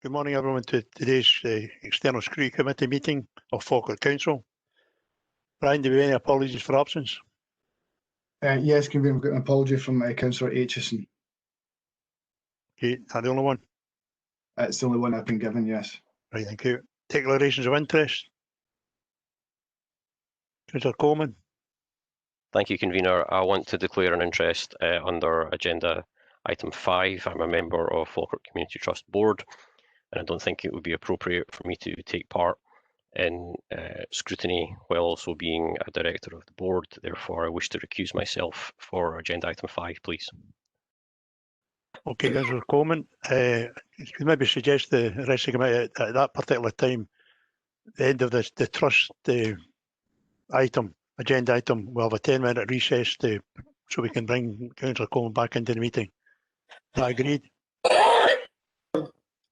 Good morning, everyone, to today's External Scrutiny Committee meeting of Falkirk Council. Brian, do we have any apologies for absence? Yes, Convener, we've got an apology from Councillor Aitchison. Okay, is that the only one? It's the only one I've been given, yes. Right, thank you. Declarations of interest. Councillor Coleman. Thank you, Convener. I want to declare an interest under Agenda Item 5. I'm a member of Falkirk Community Trust Board, and I don't think it would be appropriate for me to take part in scrutiny while also being a director of the board. Therefore, I wish to recuse myself for Agenda Item 5, please. Okay, Councillor Coleman, could you maybe suggest the rest of the committee at that particular time, the end of the trust item, agenda item, we'll have a 10-minute recess so we can bring Councillor Coleman back into the meeting. Is that agreed?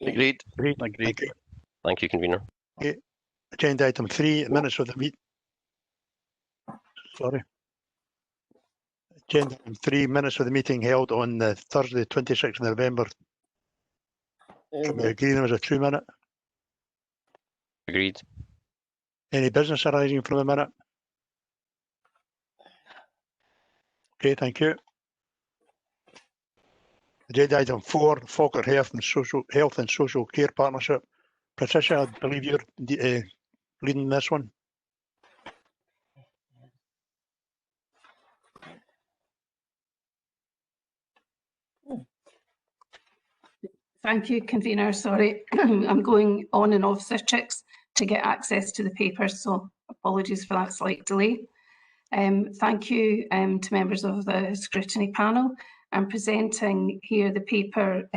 Agreed. Agreed. Thank you, Convener. Okay. Agenda item 3, minutes of the meeting. Sorry. Agenda item 3, minutes of the meeting held on Thursday, 26th of November. Can we agree there was a 2-minute? Agreed. Any business arising from the minute? Okay, thank you. Agenda item 4, Falkirk Health and Social Care Partnership. Patricia, I believe you're leading this one. Thank you, Convener. Sorry, I'm going on and off Citrix to get access to the papers, so apologies for that slight delay. Thank you to members of the scrutiny panel. I'm presenting here the paper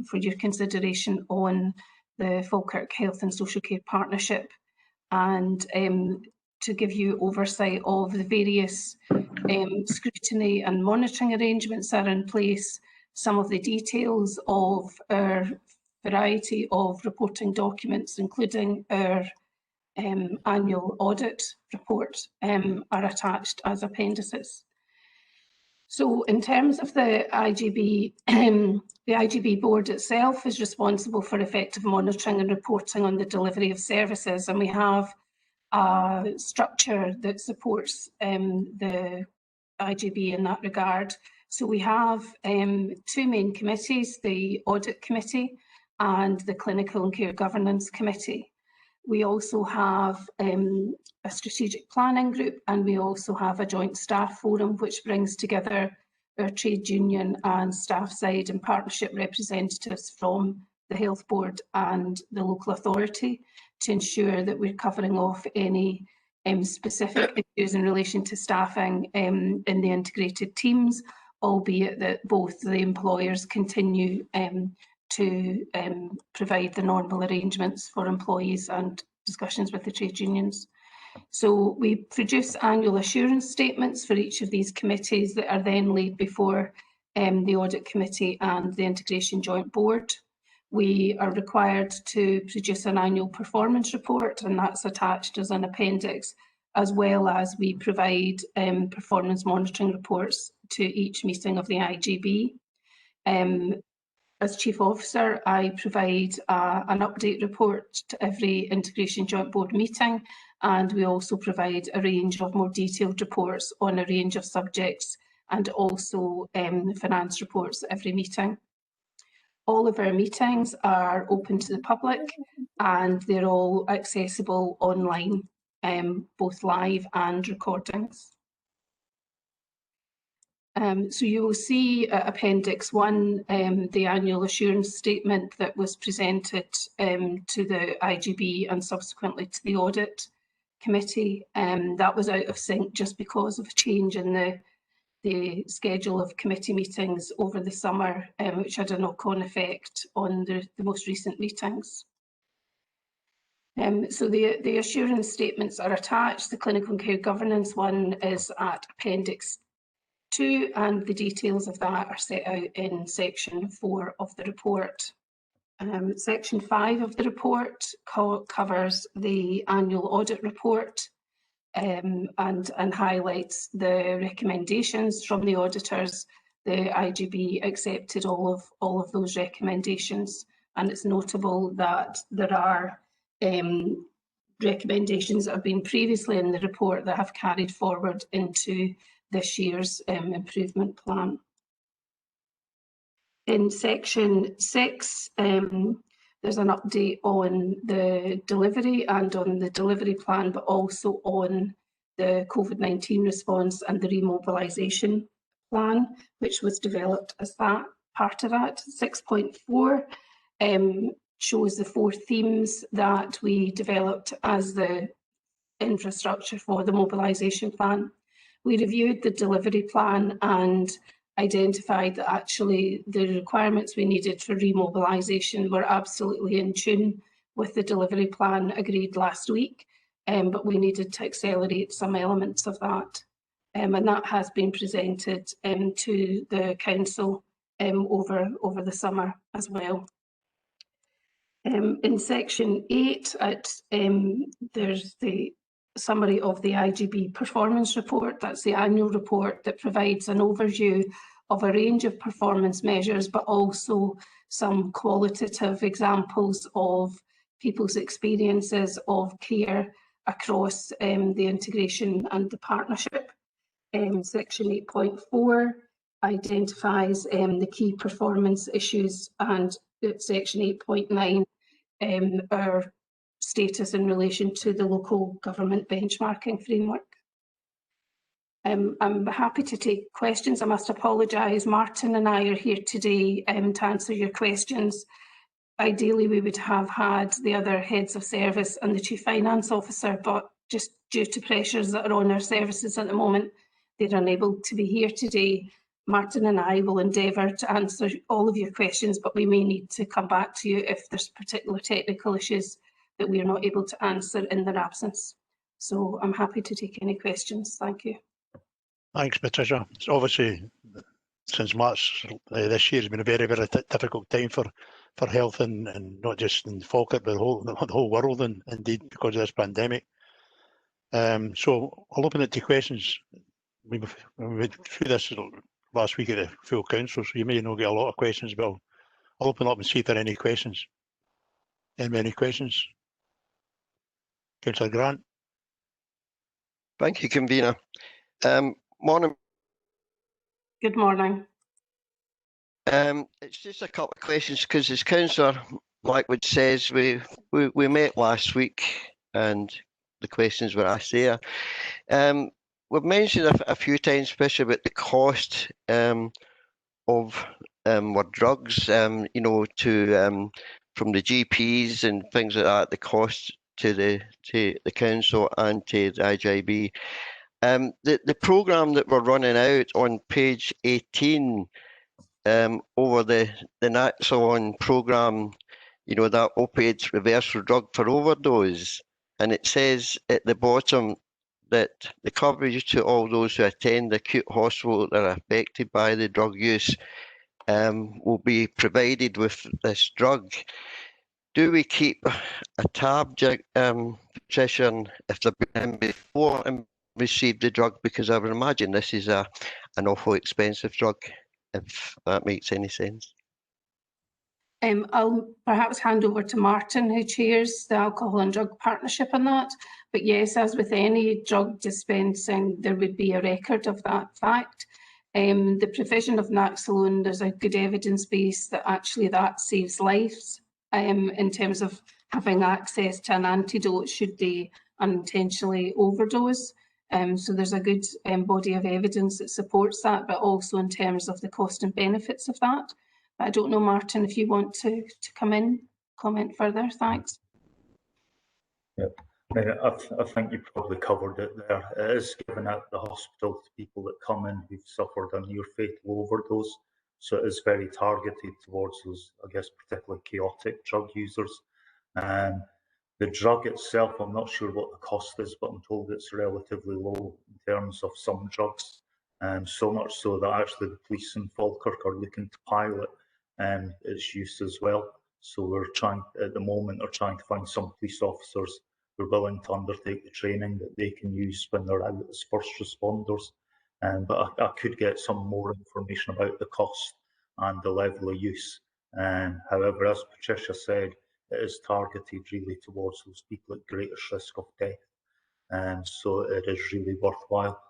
for your consideration on the Falkirk Health and Social Care Partnership, and to give you oversight of the various scrutiny and monitoring arrangements that are in place, some of the details of our variety of reporting documents, including our annual audit report, are attached as appendices. So in terms of the Igb, the Igb Board itself is responsible for effective monitoring and reporting on the delivery of services, and we have a structure that supports the Igb in that regard. So we have 2 main committees, the Audit Committee and the Clinical and Care Governance Committee. We also have a strategic planning group, and we also have a joint staff forum which brings together our trade union and staff side and partnership representatives from the Health Board and the local authority to ensure that we're covering off any specific issues in relation to staffing in the integrated teams, albeit that both the employers continue to provide the normal arrangements for employees and discussions with the trade unions. So we produce annual assurance statements for each of these committees that are then laid before the Audit Committee and the Integration Joint Board. We are required to produce an annual performance report, and that's attached as an appendix, as well as we provide performance monitoring reports to each meeting of the Igb. As Chief Officer, I provide an update report to every Integration Joint Board meeting, and we also provide a range of more detailed reports on a range of subjects, and also finance reports at every meeting. All of our meetings are open to the public, and they're all accessible online, both live and recordings. So you will see Appendix 1, the annual assurance statement that was presented to the Igb and subsequently to the Audit Committee. That was out of sync just because of a change in the schedule of committee meetings over the summer, which had a knock-on effect on the most recent meetings. So the assurance statements are attached. The Clinical and Care Governance one is at Appendix 2, and the details of that are set out in Section 4 of the report. Section 5 of the report covers the annual audit report and highlights the recommendations from the auditors. The Igb accepted all of those recommendations, and it's notable that there are recommendations that have been previously in the report that have carried forward into this year's improvement plan. In section 6, there's an update on the delivery and on the delivery plan, but also on the COVID-19 response and the remobilisation plan, which was developed as that part of that. 6.4 shows the 4 themes that we developed as the infrastructure for the mobilisation plan. We reviewed the delivery plan and identified that actually the requirements we needed for remobilisation were absolutely in tune with the delivery plan agreed last week, but we needed to accelerate some elements of that. And that has been presented to the Council over the summer as well. In section 8, there's the summary of the Igb performance report. That's the annual report that provides an overview of a range of performance measures, but also some qualitative examples of people's experiences of care across the integration and the partnership. Section 8.4 identifies the key performance issues, and section 8.9 our status in relation to the local government benchmarking framework. I'm happy to take questions. I must apologise, Martin and I are here today to answer your questions. Ideally, we would have had the other heads of service and the Chief Finance Officer, but just due to pressures that are on our services at the moment, they're unable to be here today. Martin and I will endeavour to answer all of your questions, but we may need to come back to you if there's particular technical issues that we are not able to answer in their absence. So I'm happy to take any questions. Thank you. Thanks, Patricia. It's obviously, since March this year has been a very, very difficult time for health and not just in Falkirk, but the whole world, and indeed because of this pandemic. So I'll open it to questions. We went through this last week at the full council, so you may not get a lot of questions, but I'll open up and see if there are any questions. Any questions? Councillor Grant. Thank you, Convener. Morning. Good morning. It's just a couple of questions because, as Councillor Blackwood says, we met last week and the questions were asked there. We've mentioned a few times, especially about the cost of our drugs, you know, from the GPs and things like that, the cost to the council and to the IGB. The programme that we're running out on page 18 over the Naxalon programme, you know, that opioid reversal drug for overdose, and it says at the bottom that the coverage to all those who attend the acute hospital that are affected by the drug use will be provided with this drug. Do we keep a tab, Patricia, if they've been in before and received the drug? Because I would imagine this is an awful expensive drug, if that makes any sense. I'll perhaps hand over to Martin, who chairs the Alcohol and Drug Partnership on that. But yes, as with any drug dispensing, there would be a record of that fact. The provision of Naxalone, there's a good evidence base that actually that saves lives in terms of having access to an antidote should they unintentionally overdose. So there's a good body of evidence that supports that, but also in terms of the cost and benefits of that. I don't know, Martin, if you want to come in, comment further. Thanks. Yeah, I think you probably covered it there. It is given at the hospital to people that come in who've suffered a near fatal overdose. So it is very targeted towards those, I guess, particularly chaotic drug users. The drug itself, I'm not sure what the cost is, but I'm told it's relatively low in terms of some drugs. So much so that actually the police in Falkirk are looking to pilot its use as well. So we're trying, at the moment, are trying to find some police officers who are willing to undertake the training that they can use when they're out as first responders. But I could get some more information about the cost and the level of use However, as Patricia said, it is targeted really towards those people at greatest risk of death, so it is really worthwhile.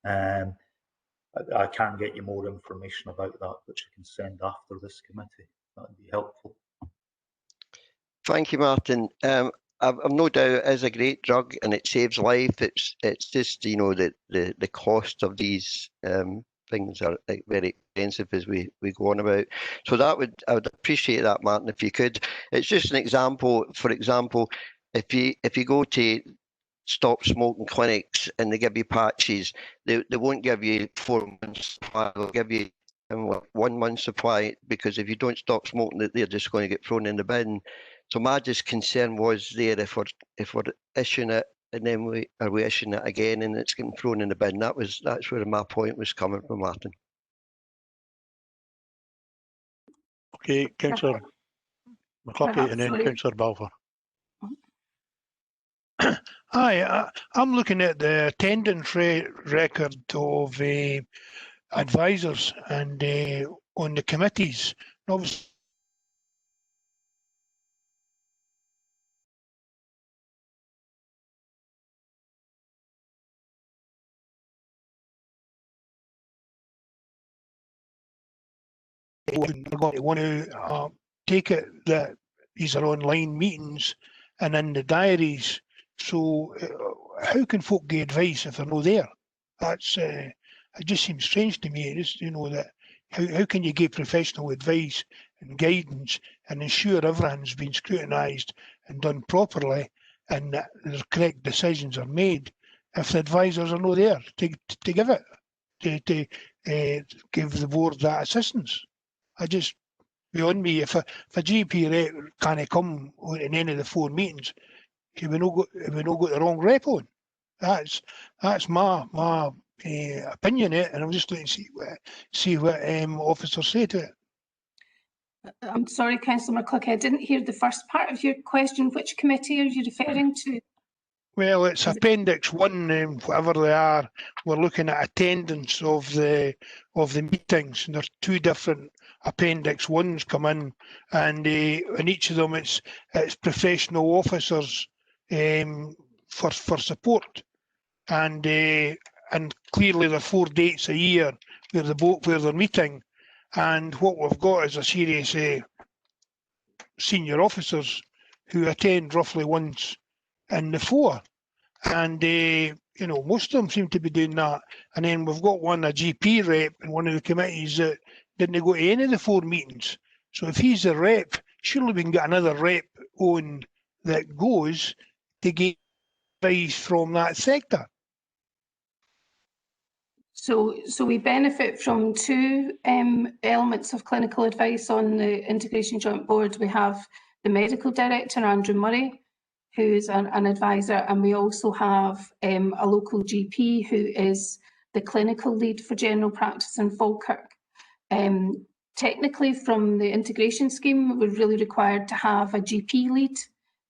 I can get you more information about that, which I can send after this committee. That would be helpful. Thank you, Martin. I've no doubt it is a great drug and it saves life. It's just, you know, the cost of these things are very expensive as we go on about. So I would appreciate that, Martin, if you could. It's just an example. For example, if you go to stop smoking clinics and they give you patches, they won't give you 4 months supply, they'll give you 1 month supply, because if you don't stop smoking, they're just going to get thrown in the bin. So my just concern was there, if we're issuing it and then we issuing it again and it's getting thrown in the bin. That's where my point was coming from, Martin. Okay, Councillor McCluskey and then Sorry. Councillor Balfour. Hi, I'm looking at the attendance record of advisors and on the committees. Obviously, want to take it that these are online meetings and in the diaries. So how can folk get advice if they're not there? That's it just seems strange to me. It is, you know, that how can you give professional advice and guidance and ensure everything's been scrutinised and done properly and that the correct decisions are made if the advisors are not there to give it, to give the board that assistance? I just, beyond me, if a GP rep can't come in any of the 4 meetings, have we not got the wrong rep on? That's my opinion, and I'm just looking to see what officers say to it. I'm sorry, Councillor McCluskey, I didn't hear the first part of your question. Which committee are you referring to? Well, it's Appendix 1, whatever they are. We're looking at attendance of the meetings, and there's 2 different Appendix 1s come in, and in each of them it's professional officers for support, and clearly there are 4 dates a year where they're meeting, and what we've got is a series of senior officers who attend roughly once in the 4, and you know, most of them seem to be doing that. And then we've got a GP rep in one of the committees that didn't go to any of the 4 meetings. So if he's a rep, surely we can get another rep on that goes to get advice from that sector. So we benefit from 2 elements of clinical advice on the Integration Joint Board. We have the Medical Director, Andrew Murray, who's an advisor, and we also have a local GP who is the clinical lead for general practice in Falkirk. Technically, from the integration scheme, we're really required to have a GP lead,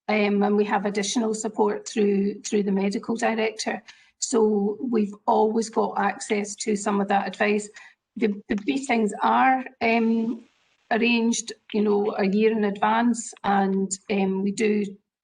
and we have additional support through the medical director. So we've always got access to some of that advice. The meetings are arranged, you know, a year in advance, and we do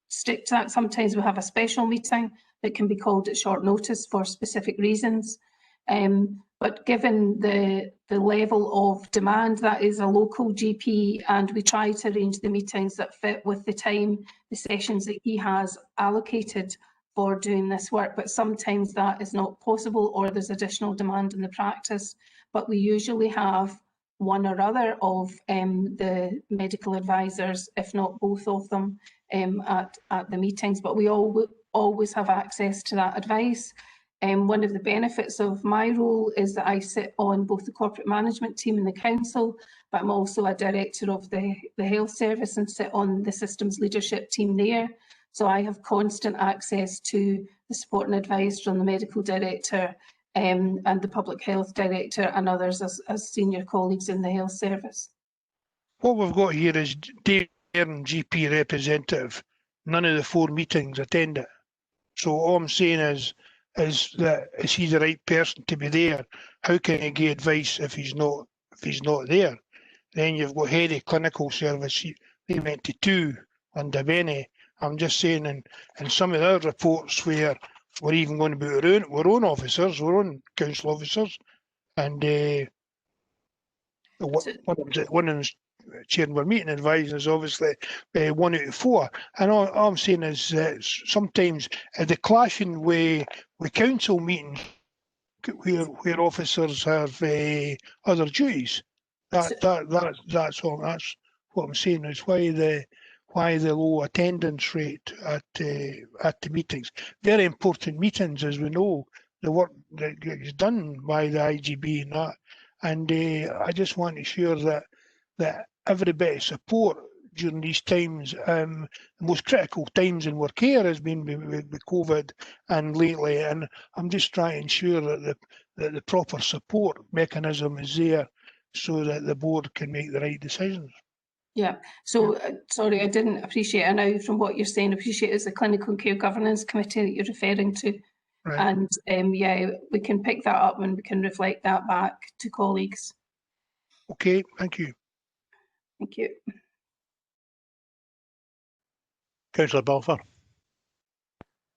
stick to that. Sometimes we have a special meeting that can be called at short notice for specific reasons. But given the level of demand, that is a local GP, and we try to arrange the meetings that fit with the time, the sessions that he has allocated for doing this work. But sometimes that is not possible, or there's additional demand in the practice. But we usually have one or other of the medical advisors, if not both of them, at the meetings. But we always have access to that advice. One of the benefits of my role is that I sit on both the corporate management team and the council, but I'm also a director of the health service and sit on the systems leadership team there. So I have constant access to the support and advice from the medical director and the public health director and others as senior colleagues in the health service. What we've got here is Dave Byrne, GP representative. None of the 4 meetings attend it. So all I'm saying is that is he the right person to be there? How can he give advice if he's not there? Then you've got Heady Clinical Service, they went to 2 under Benny. I'm just saying, in some of the other reports where we're even going to be our own officers, our own council officers, and one of them chairing our meeting advising is obviously 1 out of 4. And all I'm saying is sometimes the clashing with council meetings where officers have other duties. That's all. That's what I'm saying. Is why the low attendance rate at the meetings. Very important meetings, as we know, the work that is done by the IGB and that. And I just want to ensure that everybody support during these times, the most critical times in work care has been with COVID and lately, and I'm just trying to ensure that the proper support mechanism is there so that the board can make the right decisions. Yeah, so sorry, I didn't appreciate it. Now from what you're saying, appreciate it's the Clinical and Care Governance Committee that you're referring to. Right. And yeah, we can pick that up and we can reflect that back to colleagues. Okay, thank you. Thank you. Councillor Balfour.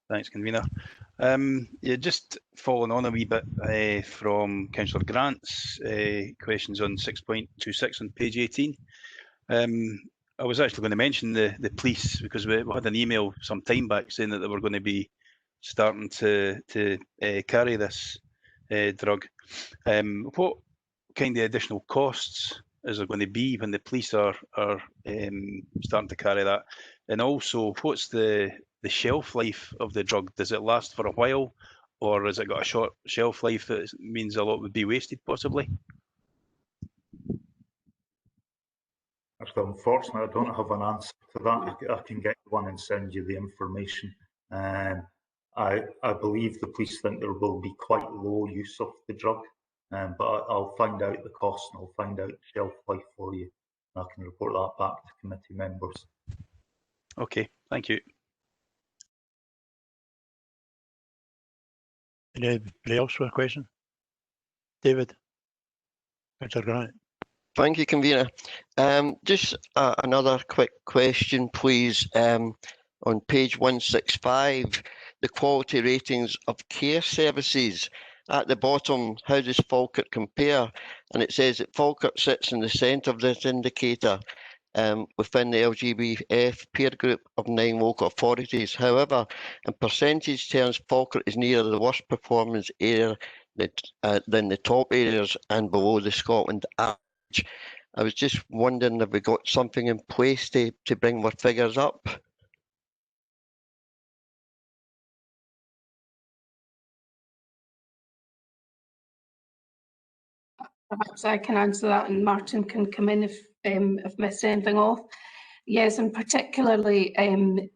Thanks, convener. Yeah, just following on a wee bit from Councillor Grant's questions on 6.26 on page 18. I was actually going to mention the police because we had an email some time back saying that they were going to be starting to carry this drug. What kind of additional costs is there going to be when the police are starting to carry that? And also, what's the shelf life of the drug? Does it last for a while, or has it got a short shelf life that means a lot would be wasted possibly? Unfortunately, I don't have an answer to that. I can get one and send you the information. I believe the police think there will be quite low use of the drug, but I'll find out the cost and I'll find out shelf life for you. And I can report that back to committee members. Okay, thank you. Anybody else for a question? David? Councillor Grant. Thank you, convener. Just another quick question, please. On page 165, the quality ratings of care services. At the bottom, how does Falkirk compare? And it says that Falkirk sits in the centre of this indicator within the LGBF peer group of 9 local authorities. However, in percentage terms, Falkirk is near the worst performance area than the top areas and below the Scotland average. I was just wondering if we got something in place to bring our figures up. Perhaps I can answer that and Martin can come in if I've missed anything off. Yes, and particularly in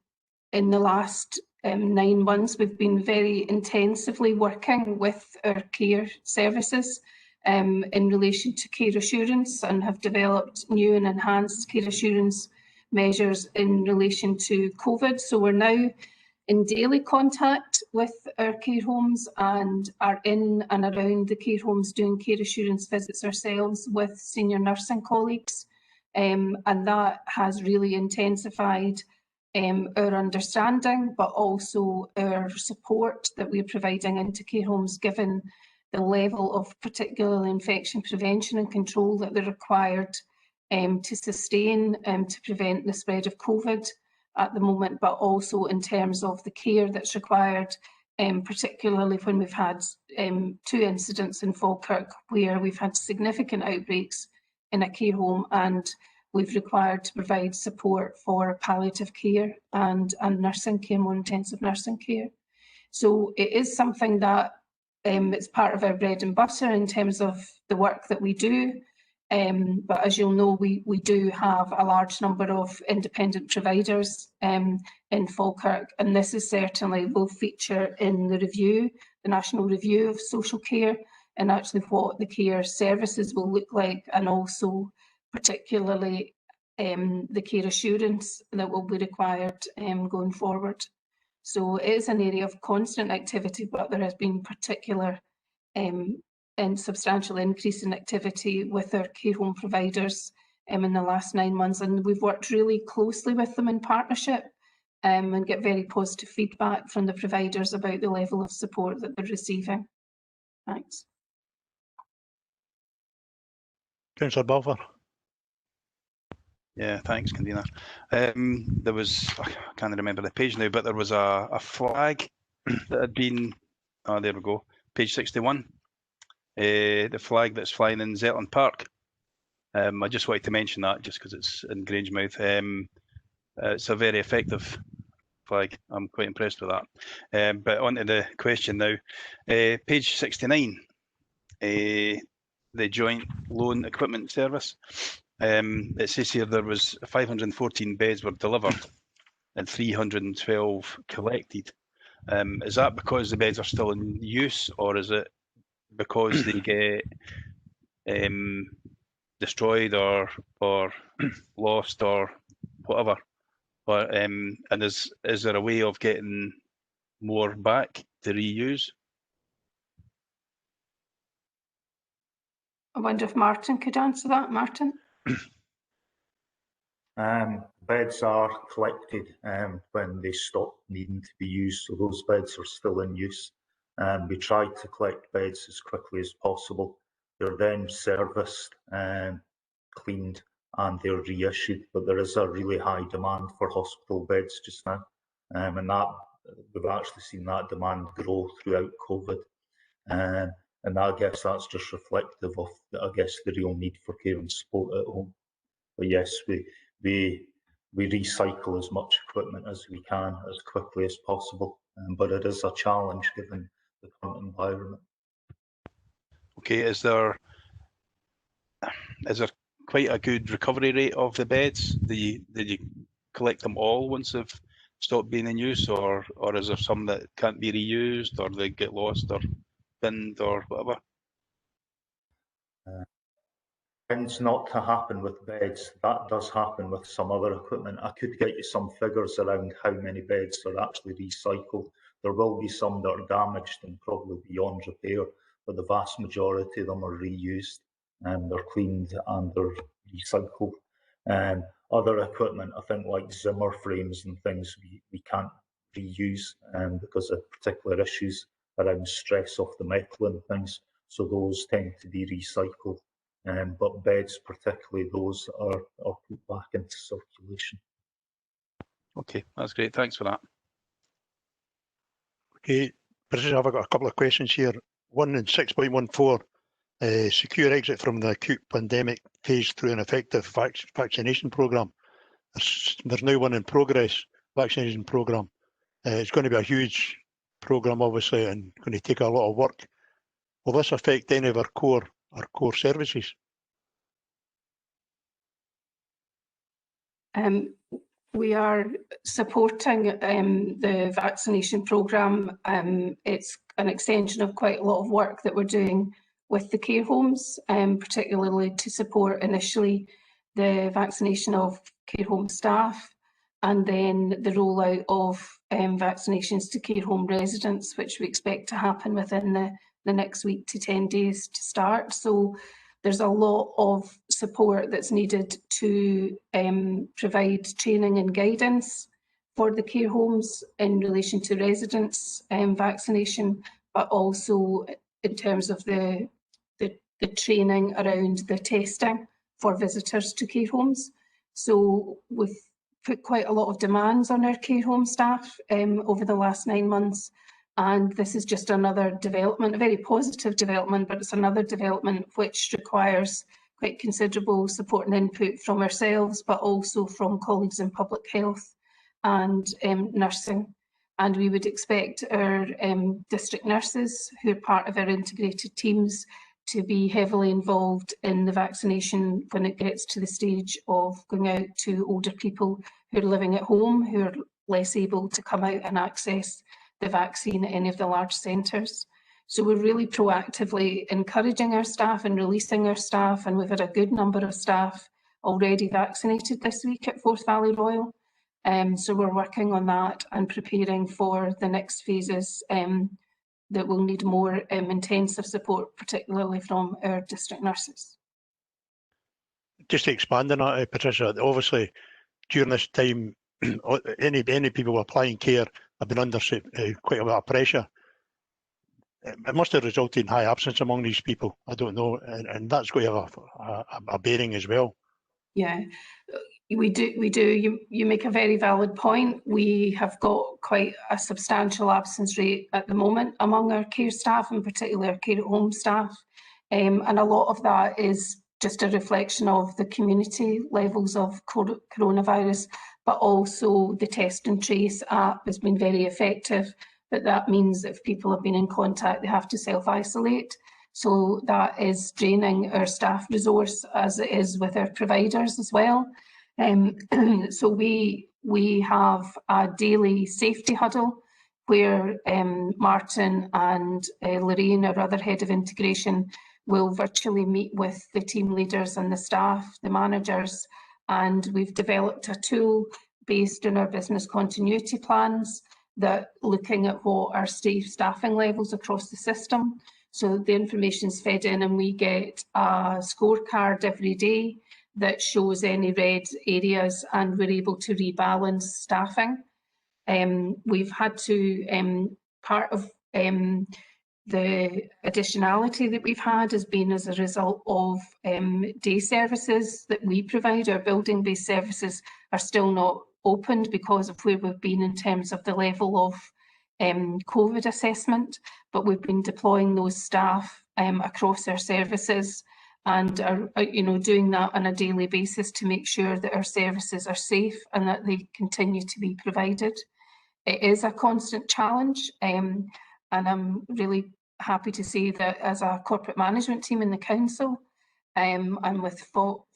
the last 9 months, we've been very intensively working with our care services in relation to care assurance and have developed new and enhanced care assurance measures in relation to COVID. So we're now in daily contact with our care homes and are in and around the care homes doing care assurance visits ourselves with senior nursing colleagues. And that has really intensified our understanding, but also our support that we're providing into care homes, given the level of particularly infection prevention and control that they're required to sustain to prevent the spread of COVID at the moment, but also in terms of the care that's required, particularly when we've had 2 incidents in Falkirk where we've had significant outbreaks in a care home and we've required to provide support for palliative care and nursing care, more intensive nursing care. So it is something that it's part of our bread and butter in terms of the work that we do. But as you'll know, we do have a large number of independent providers in Falkirk, and this is certainly will feature in the review, the National Review of Social Care, and actually what the care services will look like, and also particularly the care assurance that will be required going forward. So it is an area of constant activity, but there has been particular and substantial increase in activity with our care home providers in the last 9 months, and we've worked really closely with them in partnership and get very positive feedback from the providers about the level of support that they're receiving. Thanks. Councillor Balfour. Yeah, thanks, convener. There was, I can't remember the page now, but there was a flag that had been, oh, there we go, page 61. The flag that's flying in Zetland Park. I just wanted to mention that just because it's in Grangemouth. It's a very effective flag. I'm quite impressed with that. But on to the question now. Page 69, the Joint Loan Equipment Service. It says here there was 514 beds were delivered and 312 collected. Is that because the beds are still in use, or is it because they get destroyed or lost or whatever? But and is there a way of getting more back to reuse? I wonder if Martin could answer that. Martin? Beds are collected when they stop needing to be used, so those beds are still in use. We try to collect beds as quickly as possible. They're then serviced, cleaned, and they're reissued. But there is a really high demand for hospital beds just now, and that we've actually seen that demand grow throughout COVID. And I guess that's just reflective of, I guess, the real need for care and support at home. But yes, we recycle as much equipment as we can as quickly as possible, but it is a challenge given the current environment. Okay, is there quite a good recovery rate of the beds? Did you collect them all once they've stopped being in use, or is there some that can't be reused, or they get lost or binned or whatever? Tends not to happen with beds. That does happen with some other equipment. I could get you some figures around how many beds are actually recycled. There will be some that are damaged and probably beyond repair, but the vast majority of them are reused and they're cleaned and they're recycled. And other equipment, I think like Zimmer frames and things, we can't reuse because of particular issues around stress off the metal and things. So those tend to be recycled. But beds, particularly those, are put back into circulation. Okay, that's great. Thanks for that. Okay, President, I've got a couple of questions here. One in 6.14, secure exit from the acute pandemic phase through an effective vaccination programme. There's now one in progress, vaccination programme. It's going to be a huge programme, obviously, and going to take a lot of work. Will this affect any of our core services? We are supporting the vaccination programme. It's an extension of quite a lot of work that we're doing with the care homes, particularly to support initially the vaccination of care home staff, and then the rollout of vaccinations to care home residents, which we expect to happen within the next week to 10 days to start. So there's a lot of support that's needed to provide training and guidance for the care homes in relation to residents vaccination, but also in terms of the training around the testing for visitors to care homes. So we've put quite a lot of demands on our care home staff over the last 9 months. And this is just another development, a very positive development, but it's another development which requires quite considerable support and input from ourselves, but also from colleagues in public health and nursing. And we would expect our district nurses, who are part of our integrated teams, to be heavily involved in the vaccination when it gets to the stage of going out to older people who are living at home, who are less able to come out and access the vaccine at any of the large centres. So we're really proactively encouraging our staff and releasing our staff, and we've had a good number of staff already vaccinated this week at Forth Valley Royal. So we're working on that and preparing for the next phases that will need more intensive support, particularly from our district nurses. just to expand on that, Patricia, obviously during this time, any people applying care have been under quite a lot of pressure. It must have resulted in high absence among these people. I don't know, and that's going to have a bearing as well. Yeah, we do. You make a very valid point. We have got quite a substantial absence rate at the moment among our care staff, in particular our care at home staff, and a lot of that is just a reflection of the community levels of coronavirus, but also the Test and Trace app has been very effective. But that means that if people have been in contact, they have to self-isolate. So that is draining our staff resource, as it is with our providers as well. So we have a daily safety huddle where Martin and Lorraine, our other head of integration, will virtually meet with the team leaders and the staff, the managers, and we've developed a tool based on our business continuity plans that looking at what our staffing levels across the system. So the information is fed in and we get a scorecard every day that shows any red areas and we're able to rebalance staffing. We've had to, part of the additionality that we've had has been as a result of day services that we provide. Our building-based services are still not opened because of where we've been in terms of the level of COVID assessment, but we've been deploying those staff across our services and are doing that on a daily basis to make sure that our services are safe and that they continue to be provided. It is a constant challenge, and I'm really happy to say that as a corporate management team in the council and with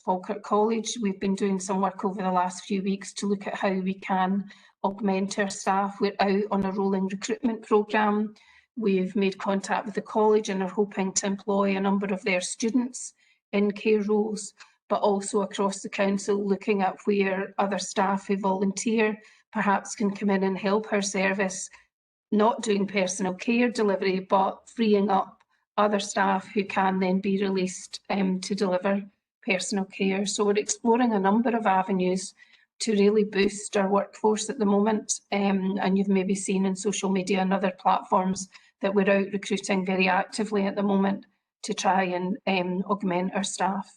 Falkirk College, we've been doing some work over the last few weeks to look at how we can augment our staff. We're out on a rolling recruitment programme. We've made contact with the college and are hoping to employ a number of their students in care roles, but also across the council looking at where other staff who volunteer perhaps can come in and help our service, not doing personal care delivery, but freeing up other staff who can then be released to deliver personal care. So we're exploring a number of avenues to really boost our workforce at the moment. And you've maybe seen in social media and other platforms that we're out recruiting very actively at the moment to try and augment our staff.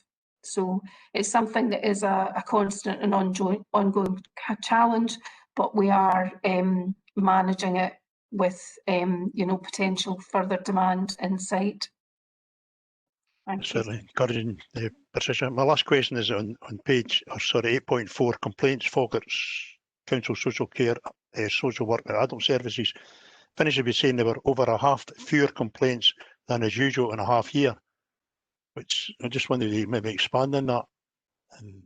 So it's something that is a constant and ongoing challenge, but we are managing it with potential further demand in sight. Certainly encouraging, Patricia. My last question is on page, 8.4, complaints, Falkirk's Council Social Care, Social Work and Adult Services. Finished by saying there were over a half fewer complaints than as usual in a half year, which I just wondered if you maybe expand on that, and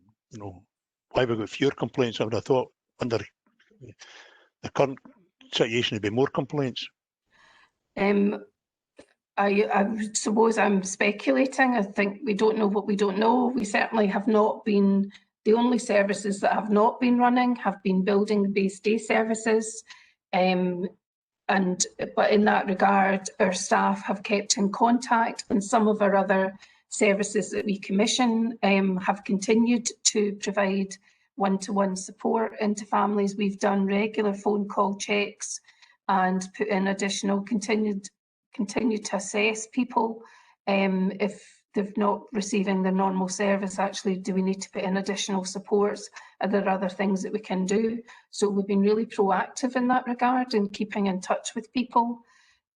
why we've got fewer complaints. I would have thought under the current situation there'd be more complaints. I suppose I'm speculating. I think we don't know what we don't know. We certainly have not been, the only services that have not been running have been building-based day services. But in that regard, our staff have kept in contact, and some of our other services that we commission have continued to provide one-to-one support into families. We've done regular phone call checks and put in additional continued to assess people if they're not receiving the normal service. Actually, do we need to put in additional supports? Are there other things that we can do? So we've been really proactive in that regard and keeping in touch with people.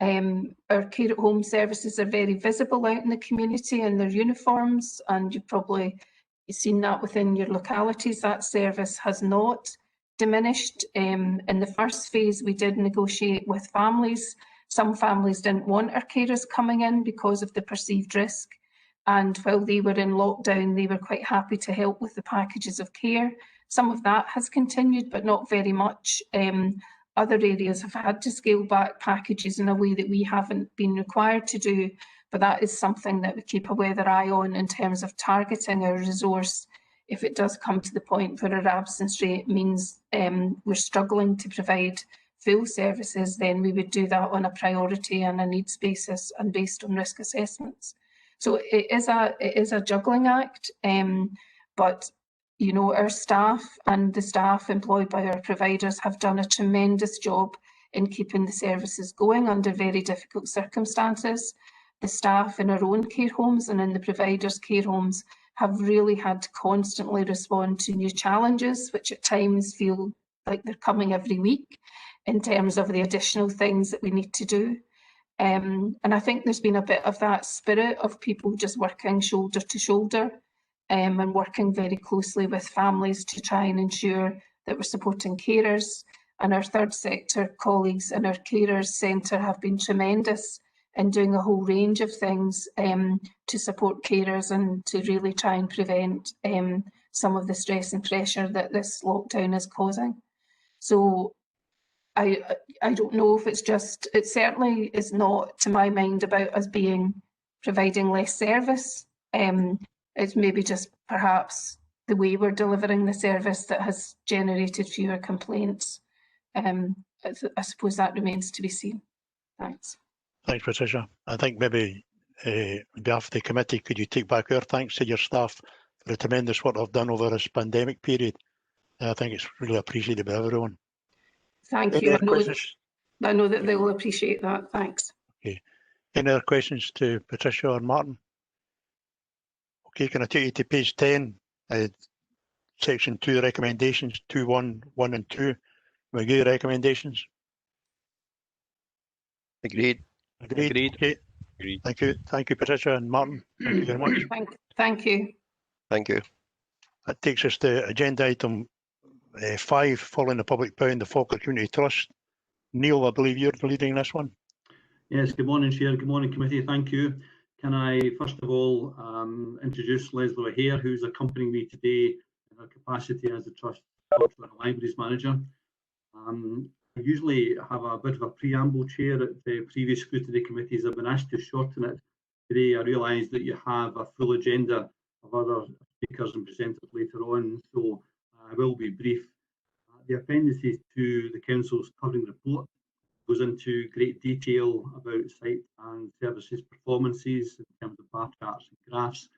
Our care at home services are very visible out in the community in their uniforms, and you've probably seen that within your localities. That service has not diminished. In the first phase, we did negotiate with families. Some families didn't want our carers coming in because of the perceived risk. And while they were in lockdown, they were quite happy to help with the packages of care. Some of that has continued, but not very much. Other areas have had to scale back packages in a way that we haven't been required to do. But that is something that we keep a weather eye on in terms of targeting our resource. If it does come to the point where our absence rate means we're struggling to provide full services, then we would do that on a priority and a needs basis and based on risk assessments. So it is a juggling act. But you know, our staff and the staff employed by our providers have done a tremendous job in keeping the services going under very difficult circumstances. The staff in our own care homes and in the providers' care homes have really had to constantly respond to new challenges, which at times feel like they're coming every week in terms of the additional things that we need to do. And I think there's been a bit of that spirit of people just working shoulder to shoulder and working very closely with families to try and ensure that we're supporting carers. And our third sector colleagues in our carers centre have been tremendous in doing a whole range of things to support carers and to really try and prevent some of the stress and pressure that this lockdown is causing. So I don't know if it's just, it certainly is not, to my mind, about us providing less service. It's maybe just perhaps the way we're delivering the service that has generated fewer complaints. I suppose that remains to be seen. Thanks. Thanks, Patricia. I think maybe on behalf of the committee, could you take back our thanks to your staff for the tremendous work they've done over this pandemic period? I think it's really appreciated by everyone. Thank you. I know that they will appreciate that. Thanks. Okay. Any other questions to Patricia or Martin? Okay, can I take you to page 10, section 2, recommendations, 2.1, 1 and 2. We give you recommendations. Agreed. Agreed. Okay. Agreed. Thank you, Patricia and Martin. Thank you very much. Thank you. Thank you. That takes us to agenda item 5, following the public pound, the Falkirk Community Trust. Neil, I believe you're leading this one. Yes, good morning, Chair. Good morning, Committee. Thank you. Can I, first of all, introduce Leslie O'Hare, who's accompanying me today in her capacity as the Trust Cultural and Libraries Manager. I usually have a bit of a preamble, Chair, at the previous scrutiny committees. I've been asked to shorten it. Today, I realise that you have a full agenda of other speakers and presenters later on, so I will be brief. The appendices to the Council's covering report goes into great detail about site and services performances in terms of bar charts and graphs.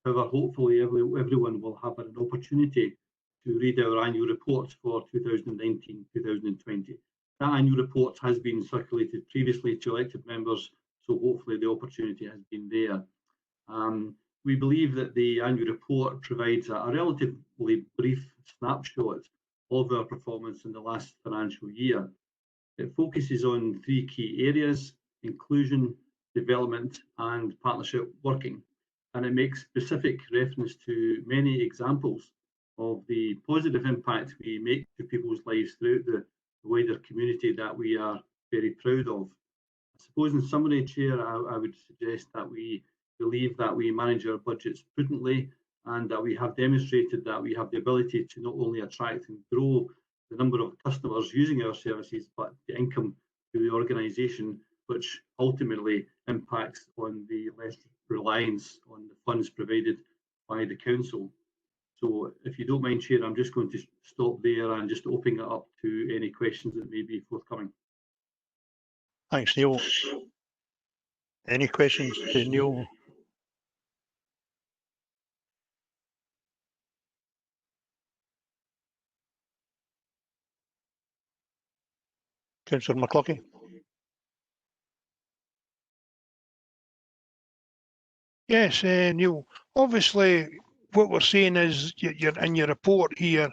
However, hopefully everyone will have an opportunity to read our annual report for 2019-2020. That annual report has been circulated previously to elected members, so hopefully the opportunity has been there. We believe that the annual report provides a relatively brief snapshot of our performance in the last financial year. It focuses on 3 key areas: inclusion, development and partnership working, and it makes specific reference to many examples of the positive impact we make to people's lives throughout the wider community that we are very proud of. I suppose in summary, Chair, I would suggest that we believe that we manage our budgets prudently and that we have demonstrated that we have the ability to not only attract and grow the number of customers using our services, but the income to the organisation, which ultimately impacts on the less reliance on the funds provided by the Council. So if you don't mind, Chair, I'm just going to stop there and just open it up to any questions that may be forthcoming. Thanks, Neil. Any questions to Neil? Councillor McCluskey. Yes, Neil. Obviously, what we're saying is you're in your report here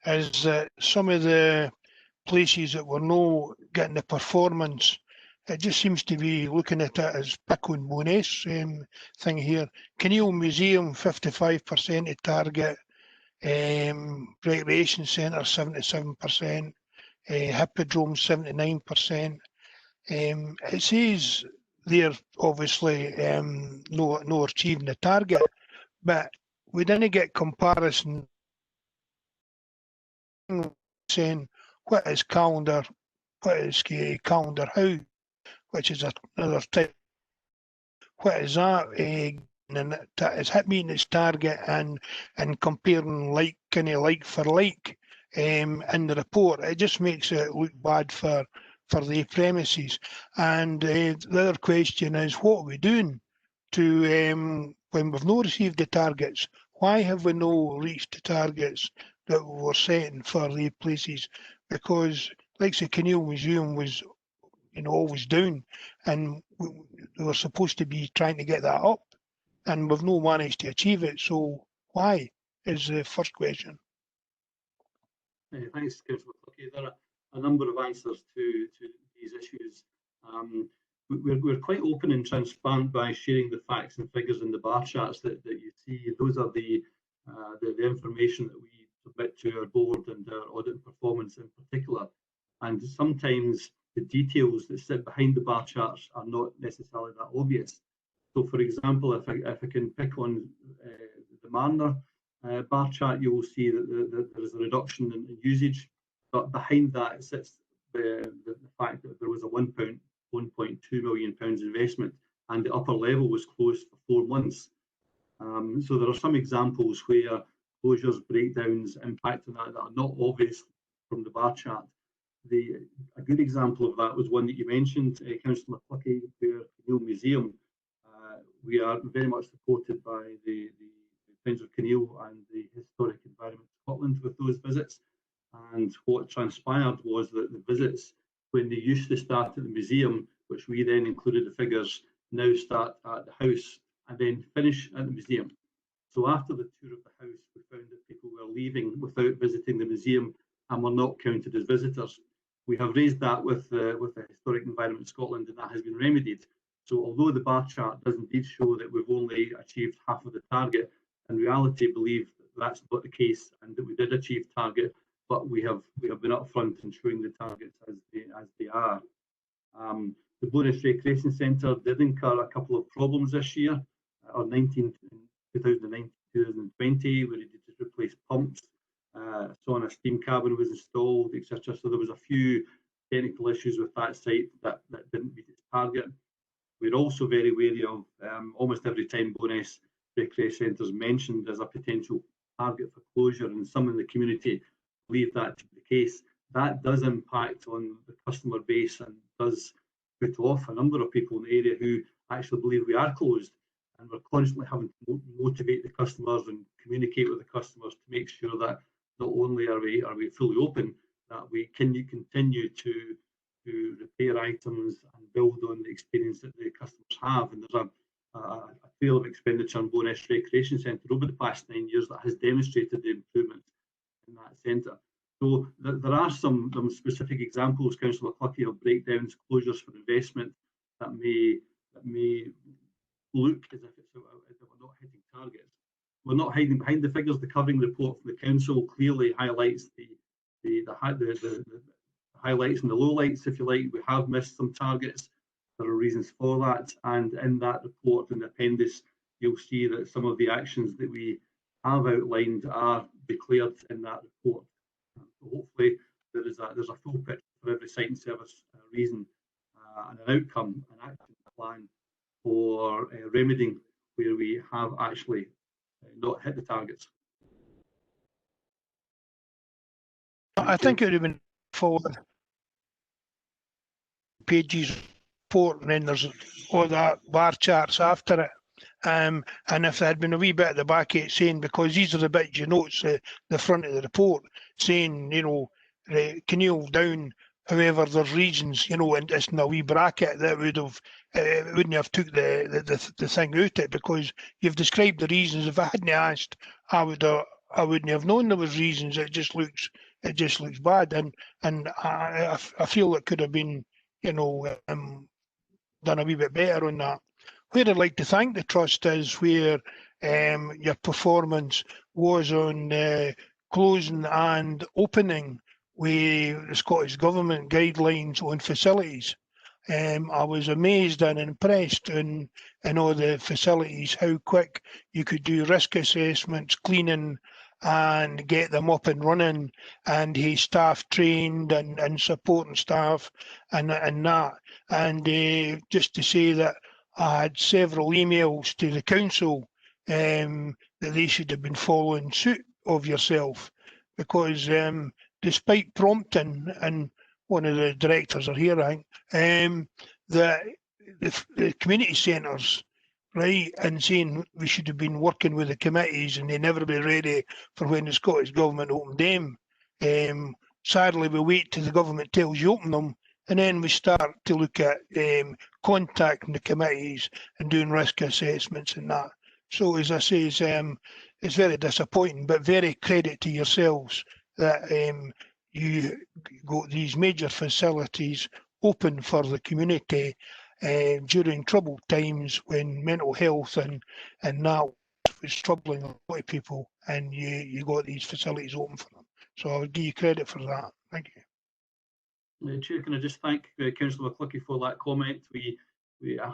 is that some of the places that we're not getting the performance, it just seems to be looking at it as pick and bonus thing here. Kinneil Museum 55% of target, Recreation Centre 77%, Hippodrome 79%. It says they're obviously no achieving the target, but we didn't get comparison saying what is calendar how, which is another type. What is that? And that is meeting its target and comparing kind of like for like in the report. It just makes it look bad for the premises. And the other question is, what are we doing to when we've not received the targets? why have we no reached the targets that we were setting for the places? Because, like the Kinneil Museum was, always down, and we were supposed to be trying to get that up, and we've not managed to achieve it. So why is the first question. Thanks, Councillor Clucky. There are a number of answers to these issues. We're quite open and transparent by sharing the facts and figures in the bar charts that you see. Those are the information that we submit to our board and our audit and performance in particular. And sometimes the details that sit behind the bar charts are not necessarily that obvious. So, for example, if I can pick on the Marner bar chart, you will see that there is a reduction in usage, but behind that sits the fact that there was a £1.2 million investment, and the upper level was closed for 4 months. So there are some examples where closures, breakdowns, impact on that are not obvious from the bar chart. A good example of that was one that you mentioned, Councillor Clucky, where Kinneil Museum. We are very much supported by the Friends of Kinneil and the Historic Environment Scotland with those visits. And what transpired was that the visits, when they used to start at the museum, which we then included the figures, now start at the house and then finish at the museum. So after the tour of the house, we found that people were leaving without visiting the museum and were not counted as visitors. We have raised that with the Historic Environment Scotland, and that has been remedied. So although the bar chart does indeed show that we've only achieved half of the target, in reality believe that that's not the case and that we did achieve target, but we have been upfront in showing the targets as they are. The Boris Recreation Centre did incur a couple of problems this year, or 2019-2020, where it did replace pumps, sauna steam cabin was installed, etc. So there was a few technical issues with that site that didn't meet its target. We're also very wary of almost every time Bowness Recreation Centre is mentioned as a potential target for closure, and some in the community believe that to be the case. That does impact on the customer base and does put off a number of people in the area who actually believe we are closed, and we're constantly having to motivate the customers and communicate with the customers to make sure that not only are we fully open, that we can continue to repair items and build on the experience that the customers have. And there's a trail of expenditure on Bowness Recreation Centre over the past 9 years that has demonstrated the improvements in that centre. So there are some specific examples, Councillor Clucky, of breakdowns, closures for investment that may look as if we're not hitting targets. We're not hiding behind the figures. The covering report from the council clearly highlights the highlights and the lowlights, if you like. We have missed some targets. There are reasons for that, and in that report in the appendix, you'll see that some of the actions that we have outlined are declared in that report. So hopefully there's a full picture for every site and service reason and an outcome, an action plan for remedying where we have actually not hit the targets. I think it would have been forward pages report, and then there's all that bar charts after it. And if there had been a wee bit at the back of it saying, because these are the bits you notice the front of the report saying, Kinneil down, however there's reasons, and it's in a wee bracket, that would have wouldn't have took the thing out it, because you've described the reasons. If I hadn't asked, I wouldn't have known there was reasons. It just looks bad, and I feel it could have been done a wee bit better on that. Where I'd like to thank the trust is where your performance was on closing and opening with the Scottish Government guidelines on facilities. I was amazed and impressed in all the facilities, how quick you could do risk assessments, cleaning, and get them up and running, and his staff trained and supporting staff and that. And just to say that I had several emails to the council that they should have been following suit of yourself, because despite prompting, and one of the directors are here, I think, that the community centres right, and saying we should have been working with the committees and they never be ready for when the Scottish Government opened them. Sadly, we wait till the government tells you open them, and then we start to look at contacting the committees and doing risk assessments and that. So as I say, it's very disappointing, but very credit to yourselves that you got these major facilities open for the community during troubled times when mental health and that was troubling a lot of people, and you got these facilities open for them. So I'll give you credit for that. Thank you. Chair, can I just thank Councillor McCluskey for that comment? It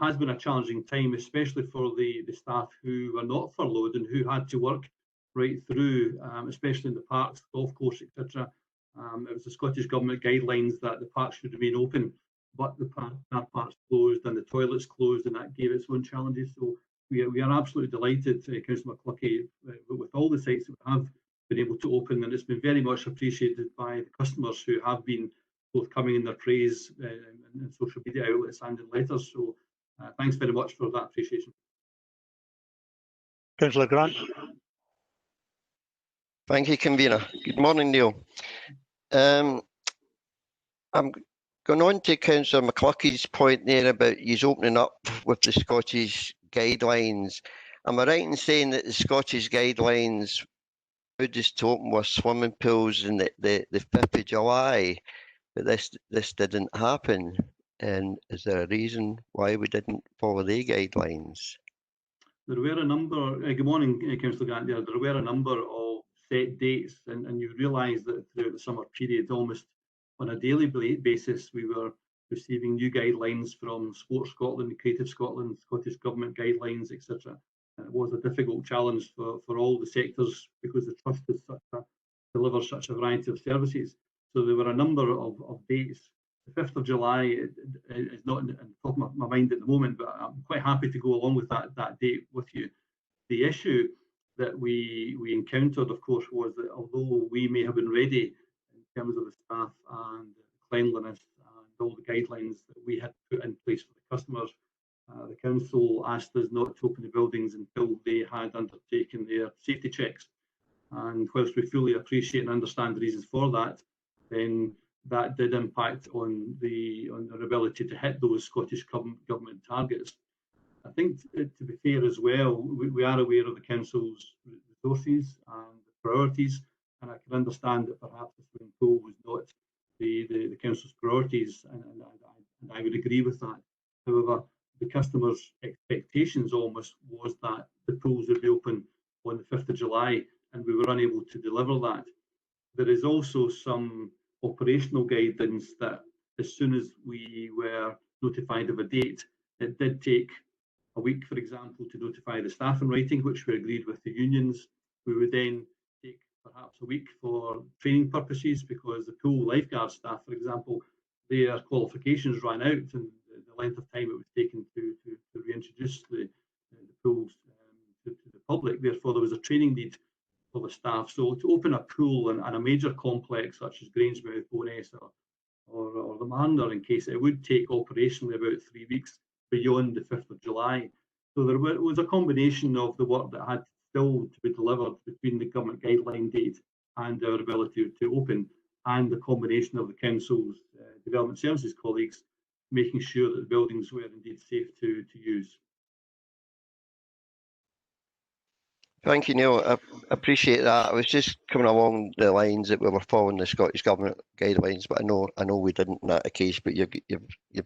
has been a challenging time, especially for the staff who were not furloughed and who had to work right through, especially in the parks, golf course, etc. It was the Scottish Government guidelines that the parks should remain open, but the car parks closed and the toilets closed, and that gave its own challenges. So we are absolutely delighted, Councillor McCluskey, with all the sites that we have been able to open, and it's been very much appreciated by the customers who have been both coming in their praise in social media outlets and in letters. So thanks very much for that appreciation. Councillor Grant. Thank you, Convener. Good morning, Neil. I'm going on to Councillor McCluskey's point there about you opening up with the Scottish guidelines. Am I right in saying that the Scottish guidelines would just open with swimming pools in the 5th of July, but this didn't happen? And is there a reason why we didn't follow the guidelines? There were a number, good morning, Councillor Grant, there were a number of set dates, and you realise that throughout the summer period, almost on a daily basis, we were receiving new guidelines from Sports Scotland, Creative Scotland, Scottish Government guidelines, etc. It was a difficult challenge for all the sectors because the Trust delivers such a variety of services. So there were a number of dates. The 5th of July is not in the top of my mind at the moment, but I'm quite happy to go along with that date with you. The issue that we encountered, of course, was that although we may have been ready in terms of the staff and cleanliness and all the guidelines that we had put in place for the customers, the council asked us not to open the buildings until they had undertaken their safety checks. And whilst we fully appreciate and understand the reasons for that, then that did impact on our ability to hit those Scottish Government targets. I think, to be fair as well, we are aware of the council's resources and priorities, and I can understand that perhaps the swimming pool was not the council's priorities, and I would agree with that. However, the customers' expectations almost was that the pools would be open on the 5th of July, and we were unable to deliver that. There is also some operational guidance that as soon as we were notified of a date, it did take a week, for example, to notify the staff in writing, which we agreed with the unions. We would then take perhaps a week for training purposes because the pool lifeguard staff, for example, their qualifications ran out, and the length of time it was taken to reintroduce the pools to the public. Therefore, there was a training need for the staff. So to open a pool and a major complex such as Grangemouth, Bowness or the Mander, in case it would take operationally about 3 weeks beyond the 5th of July. So there was a combination of the work that had still to be delivered between the government guideline date and our ability to open, and the combination of the council's development services colleagues making sure that the buildings were indeed safe to use. Thank you, Neil. I appreciate that. I was just coming along the lines that we were following the Scottish Government guidelines, but I know we didn't in that case. But you've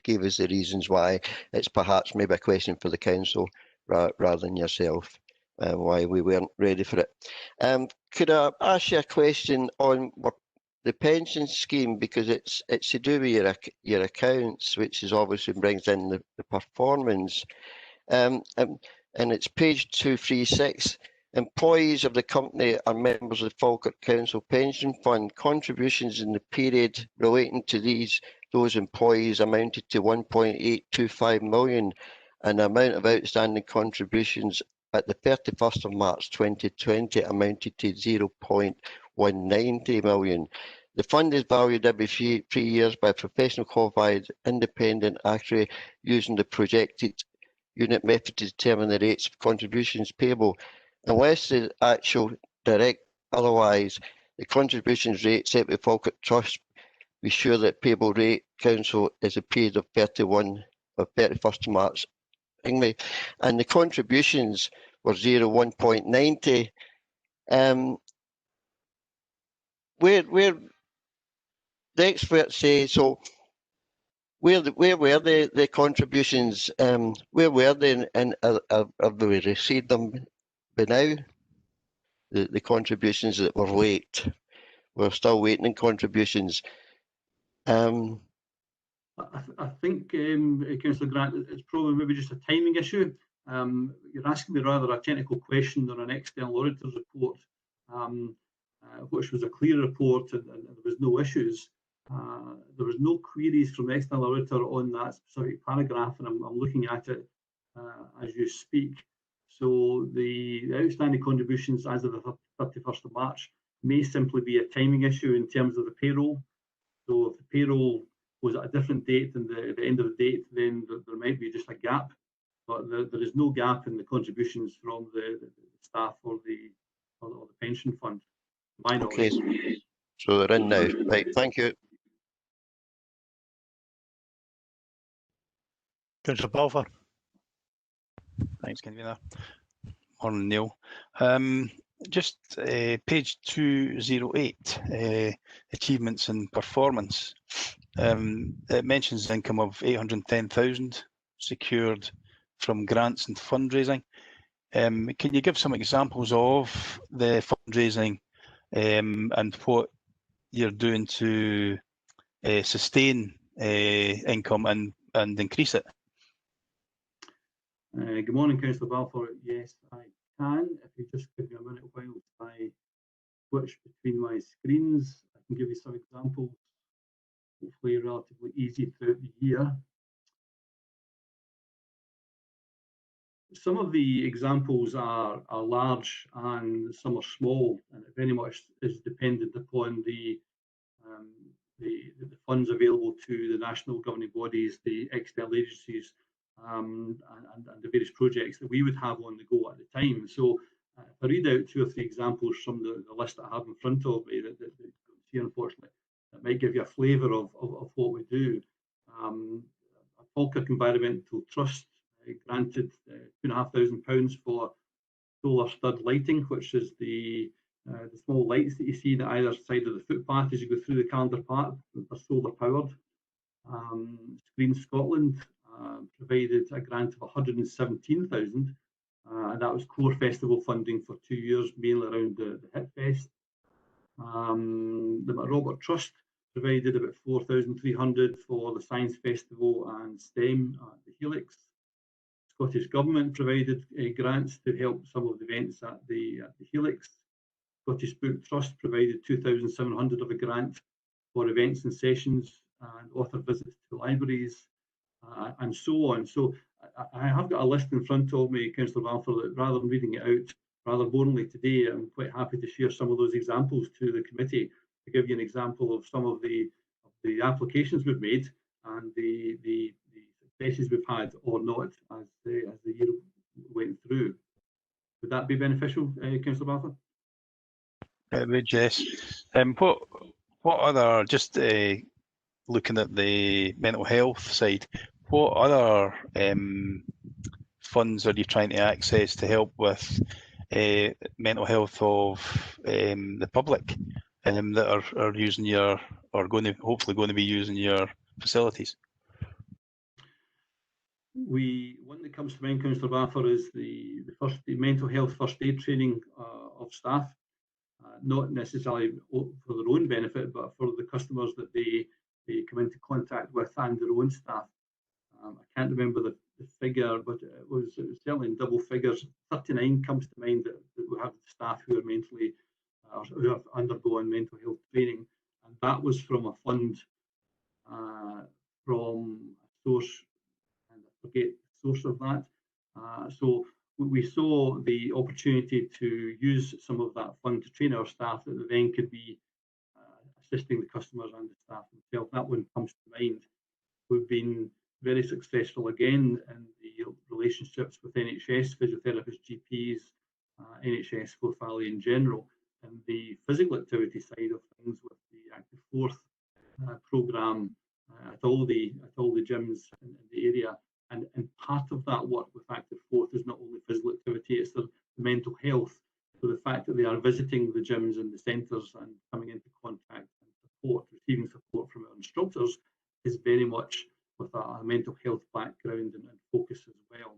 gave us the reasons why. It's perhaps maybe a question for the council rather than yourself, why we weren't ready for it. Could I ask you a question on the pension scheme, because it's to do with your accounts, which is obviously brings in the performance, and it's page 236. Employees of the company are members of the Falkirk Council Pension Fund. Contributions in the period relating to those employees amounted to 1.825 million, and the amount of outstanding contributions at the 31st of March 2020 amounted to 0.190 million. The fund is valued every 3 years by a professional qualified independent actuary using the projected unit method to determine the rates of contributions payable. Unless the actual direct otherwise, the contributions rate set by Falkirk Trust be sure that payable rate council is a period of 31st of March. Igb. And the contributions were 1.90. Where the experts say so. Where were the contributions? Where were they, and have we received them by now? The contributions that were late, we're still waiting on contributions. I think, Councillor Grant, it's probably maybe just a timing issue. You're asking me rather a technical question than an external auditor's report, which was a clear report and there was no issues. There was no queries from the external auditor on that specific paragraph, and I'm looking at it as you speak. So the outstanding contributions as of the 31st of March may simply be a timing issue in terms of the payroll. So if the payroll was at a different date than the end of the date, then there might be just a gap. But there is no gap in the contributions from the staff or the pension fund. Okay, so they're in now. Right, thank you. Councillor Balfour. Thanks, Convener. Morning, Neil. Just page 208, achievements and performance. It mentions income of 810,000 secured from grants and fundraising. Can you give some examples of the fundraising and what you're doing to sustain income and increase it? Good morning, Councillor Balfour. Yes, I can. If you just give me a minute while I switch between my screens, I can give you some examples, hopefully relatively easy throughout the year. Some of the examples are large and some are small, and it very much is dependent upon the funds available to the national governing bodies, the external agencies, and the various projects that we would have on the go at the time. So if I read out 2 or 3 examples from the list that I have in front of me that here, unfortunately, that might give you a flavour of what we do. Falkirk Environmental Trust granted £2,500 for solar stud lighting, which is the small lights that you see on either side of the footpath as you go through the calendar park. They're solar powered. Screen Scotland provided a grant of 117,000, and that was core festival funding for 2 years, mainly around the Hit Fest. The Robert Trust provided about 4,300 for the Science Festival and STEM at the Helix. Scottish Government provided grants to help some of the events at the Helix. Scottish Book Trust provided 2,700 of a grant for events and sessions and author visits to libraries, and so on. So I have got a list in front of me, Councillor Balfour, that rather than reading it out rather boringly today, I'm quite happy to share some of those examples to the committee to give you an example of some of the applications we've made and the successes we've had or not as the year went through. Would that be beneficial, Councillor Balfour? It would, yes. What other, just looking at the mental health side, what other funds are you trying to access to help with mental health of the public that are using your, or hopefully going to be using your facilities? One that comes to mind, Councillor Balfour, is the mental health first aid training of staff. Not necessarily for their own benefit, but for the customers that they come into contact with and their own staff. I can't remember the figure, but it was certainly in double figures. 39 comes to mind that we have staff who are mentally, who have undergone mental health training, and that was from a fund from a source, and I forget the source of that. So we saw the opportunity to use some of that fund to train our staff that then could be assisting the customers and the staff themselves. That one comes to mind. We've been very successful again in the relationships with NHS, physiotherapists, GPs, NHS Forth Valley in general, and the physical activity side of things with the Active Forth programme at all the gyms in the area. And part of that work with Active Forth is not only physical activity, it's the mental health. So the fact that they are visiting the gyms and the centres and coming into contact and support, receiving support from our instructors, is very much with a mental health background and focus as well.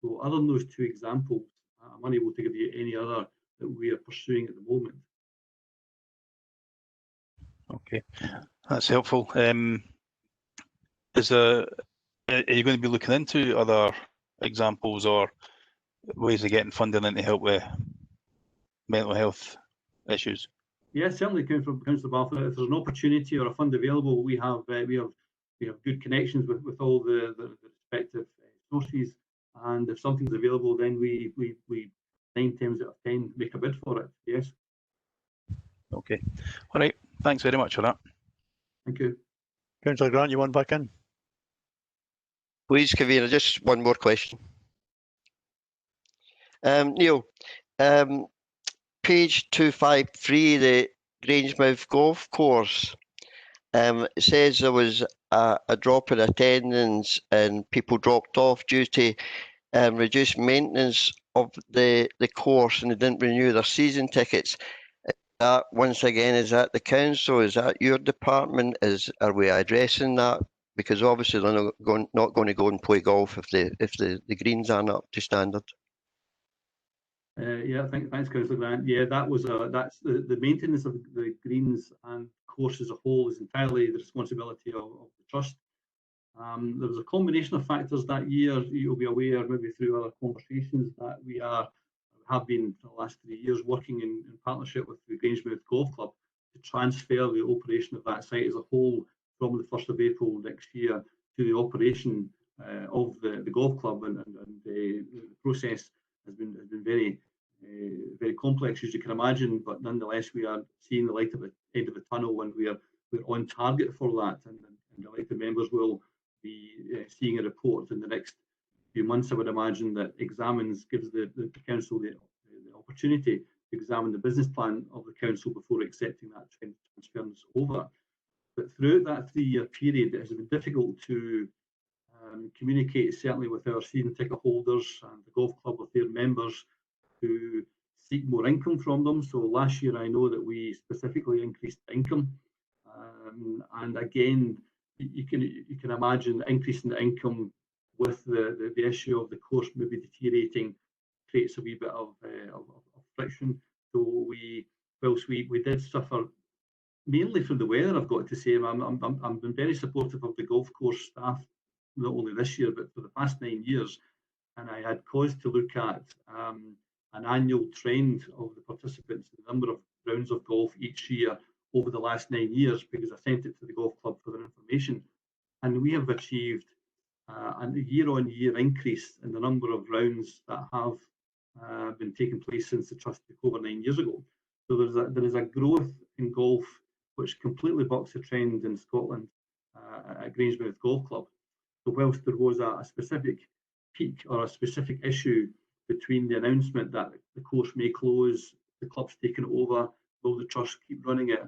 So other than those two examples, I'm unable to give you any other that we are pursuing at the moment. Okay, that's helpful. Are you going to be looking into other examples or ways of getting funding in to help with mental health issues? Yeah, certainly, Councillor Balfour. If there's an opportunity or a fund available, we have good connections with all the respective sources, and if something's available, then we 9 times out of 10 make a bid for it. Yes. Okay. All right. Thanks very much for that. Thank you. Councillor Grant, you want back in? Please, Convener, just one more question. Neil, page 253, the Grangemouth Golf Course, it says there was a drop in attendance and people dropped off due to reduced maintenance of the course, and they didn't renew their season tickets. Once again, is that the council? Is that your department? Are we addressing that? Because obviously they're not going to go and play golf if the greens aren't up to standard. Yeah, thanks, Councillor Grant. Yeah, that's the maintenance of the greens and course as a whole is entirely the responsibility of the trust. There was a combination of factors that year. You'll be aware, maybe through other conversations, that we have been for the last 3 years working in partnership with the Grangemouth Golf Club to transfer the operation of that site as a whole from the 1st of April next year to the operation of the golf club, and the process has been very very complex, as you can imagine, but nonetheless we are seeing the light at the end of the tunnel, and we're on target for that, and the elected members will be seeing a report in the next few months, I would imagine, that gives the council the opportunity to examine the business plan of the council before accepting that transference over. But throughout that 3-year period, it has been difficult to communicate, certainly with our season ticket holders and the golf club with their members, to seek more income from them. So last year I know that we specifically increased income, and again you can imagine increasing the income with the issue of the course maybe deteriorating creates a wee bit of friction. So whilst we did suffer mainly from the weather, I've got to say, I've been very supportive of the golf course staff, not only this year but for the past 9 years, and I had cause to look at an annual trend of the participants, the number of rounds of golf each year over the last 9 years, because I sent it to the golf club for their information, and we have achieved a year-on-year increase in the number of rounds that have been taking place since the trust took over 9 years ago. So there is a growth in golf which completely bucks the trend in Scotland at Grangemouth Golf Club. So whilst there was a specific peak or a specific issue between the announcement that the course may close, the club's taken it over, will the trust keep running it,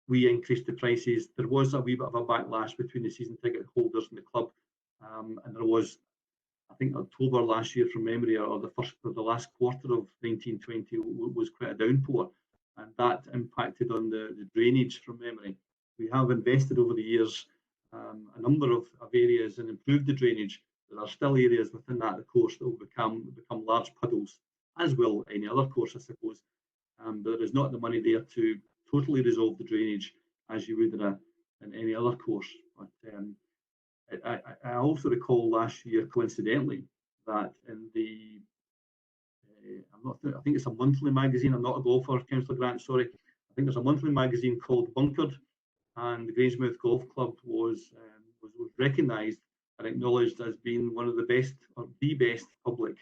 we increased the prices. There was a wee bit of a backlash between the season ticket holders and the club, and there was, I think, October last year from memory, or the last quarter of 1920 was quite a downpour, and that impacted on the drainage from memory. We have invested over the years a number of areas and improved the drainage. There are still areas within that course that will become large puddles, as will any other course, I suppose. But there is not the money there to totally resolve the drainage as you would in any other course. But I also recall last year, coincidentally, that in the I think it's a monthly magazine. I'm not a golfer, Councillor Grant, sorry. I think there's a monthly magazine called Bunkered, and the Grangemouth Golf Club was recognised and acknowledged as being one of the best, or the best, public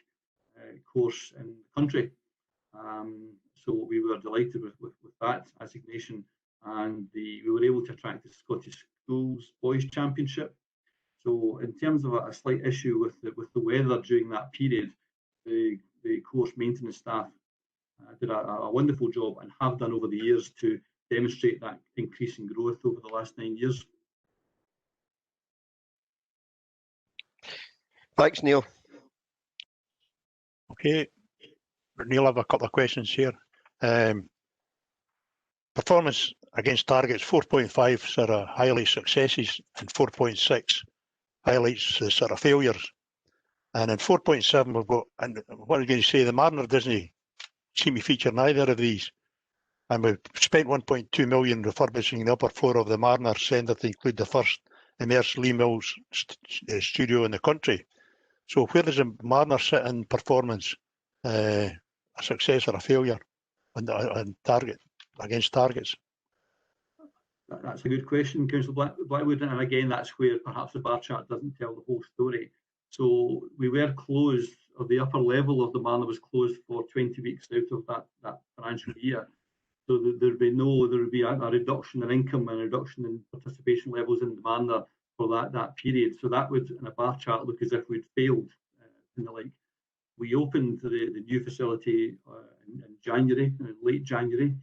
course in the country. So we were delighted with that assignation, and we were able to attract the Scottish Schools Boys Championship. So in terms of a slight issue with the weather during that period, the course maintenance staff did a wonderful job and have done over the years to demonstrate that increase in growth over the last 9 years. Thanks, Neil. Okay, Neil, I have a couple of questions here. Performance against targets 4.5 sort of highlights successes and 4.6 highlights the sort of failures. And in 4.7 we've got, and what are you going to say, the Mariner doesn't seem to feature in either of these. And we've spent 1.2 million refurbishing the upper floor of the Mariner Centre to include the first immersed Lee Mills studio in the country. So where does the Mariner sit in performance, a success or a failure on target, against targets? That's a good question, Councillor Blackwood, and again, that's where perhaps the bar chart doesn't tell the whole story. So we were closed, or the upper level of the Mariner was closed for 20 weeks out of that financial year. So there would be a reduction in income and a reduction in participation levels in the Mariner for that period. So that would, in a bar chart, look as if we'd failed and the like. We opened the new facility in January, late January,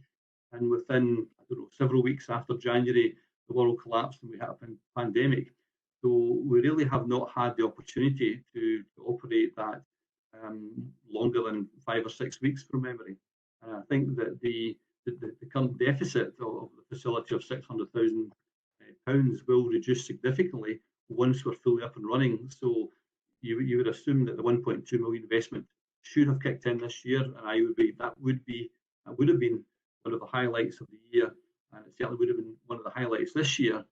and within, I don't know, several weeks after January, the world collapsed and we had a pandemic. So we really have not had the opportunity to operate that longer than 5 or 6 weeks from memory. And I think that the current deficit of the facility of £600,000 will reduce significantly once we're fully up and running. So you would assume that the 1.2 million investment should have kicked in this year, and that would have been one of the highlights of the year, and it certainly would have been one of the highlights this year.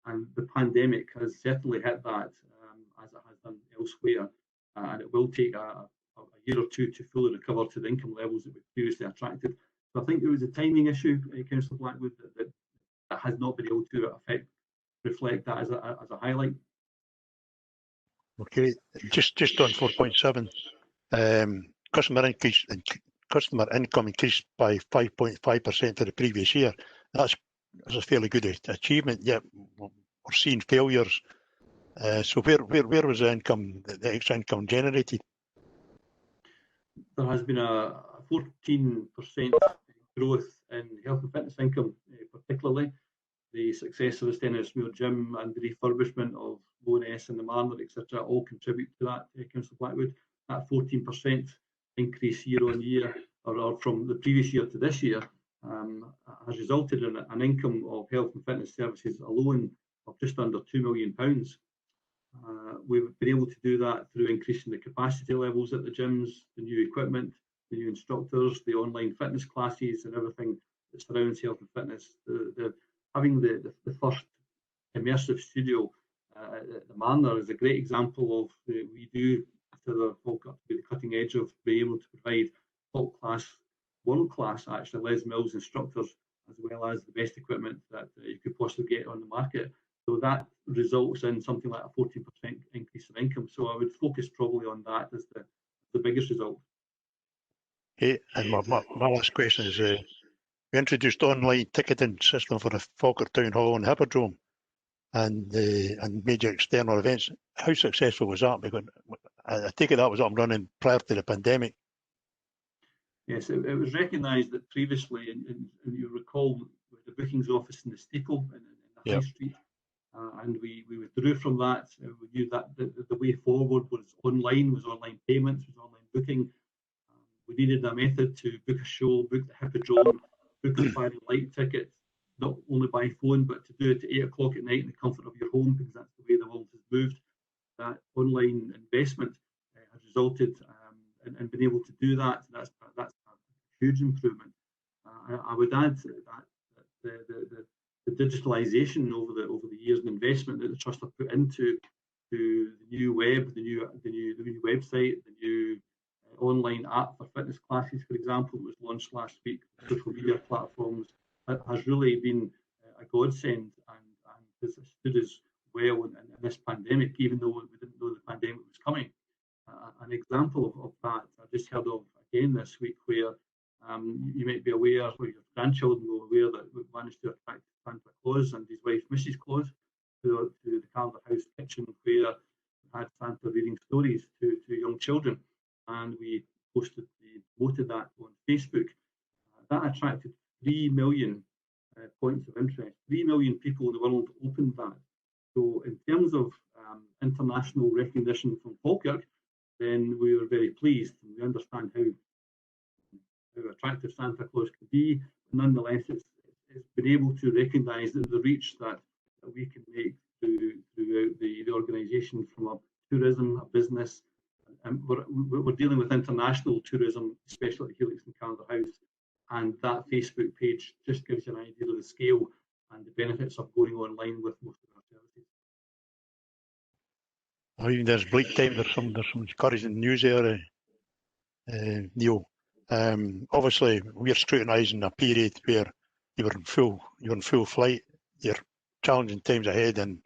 And the pandemic has certainly hit that, as it has done elsewhere, and it will take a year or two to fully recover to the income levels that we previously attracted. So I think there was a timing issue, Councillor Blackwood, that has not been able to reflect that as a highlight. Okay, just on 4.7, customer income increased by 5.5% to the previous year. That's a fairly good achievement. Yet we're seeing failures. So where was the income, the extra income generated? There has been a 14% growth in health and fitness income, particularly the success of the Stennismuir Gym and the refurbishment of Lowness and the Mariner, etc., all contribute to that, Councillor Blackwood. That 14% increase year on year, or from the previous year to this year, has resulted in an income of health and fitness services alone of just under £2 million. We've been able to do that through increasing the capacity levels at the gyms, the new equipment, the new instructors, the online fitness classes, and everything that surrounds health and fitness. Having the first immersive studio at the Mariner is a great example of we do consider folk up to be the cutting edge of being able to provide top class, world class actually Les Mills instructors, as well as the best equipment that you could possibly get on the market. So that results in something like a 14% increase in income. So I would focus probably on that as the biggest result. Okay, and my last question is, we introduced online ticketing system for the Falkirk Town Hall and Hippodrome and major external events. How successful was that? Because I take it that was up and running prior to the pandemic. Yes, it was recognised that previously, and you recall the bookings office in the steeple in the High Street, and we withdrew from that. We knew that the way forward was online payments, was online booking. We needed a method to book a show, book the Hippodrome, book a Friday light ticket, not only by phone, but to do it at 8 o'clock at night in the comfort of your home, because that's the way the world has moved. That online investment has resulted in being able to do that. That's a huge improvement. I would add that the digitalisation over the years and investment that the trust have put into the new web, the new website, the new online app for fitness classes, for example, was launched last week. Social media platforms has really been a godsend and has stood us well in this pandemic, even though we didn't know the pandemic was coming. An example of that I just heard of again this week, where you might be aware, or your grandchildren will be aware, that we've managed to attract Santa Claus and his wife Mrs. Claus to the Calder House kitchen where we had Santa reading stories to young children, and we promoted that on Facebook. That attracted 3 million points of interest. 3 million people in the world opened that. So in terms of international recognition from Falkirk, then we were very pleased, and we understand how attractive Santa Claus can be. Nonetheless, it's been able to recognise the reach that we can make throughout the organisation from a tourism, a business, and we're dealing with international tourism, especially at Helix and Calder House, and that Facebook page just gives you an idea of the scale and the benefits of going online with most of our services. Oh, even there's bleak time. There's some encouraging news there, Neil. Obviously, we're scrutinising a period where you were in full flight. You're challenging times ahead, and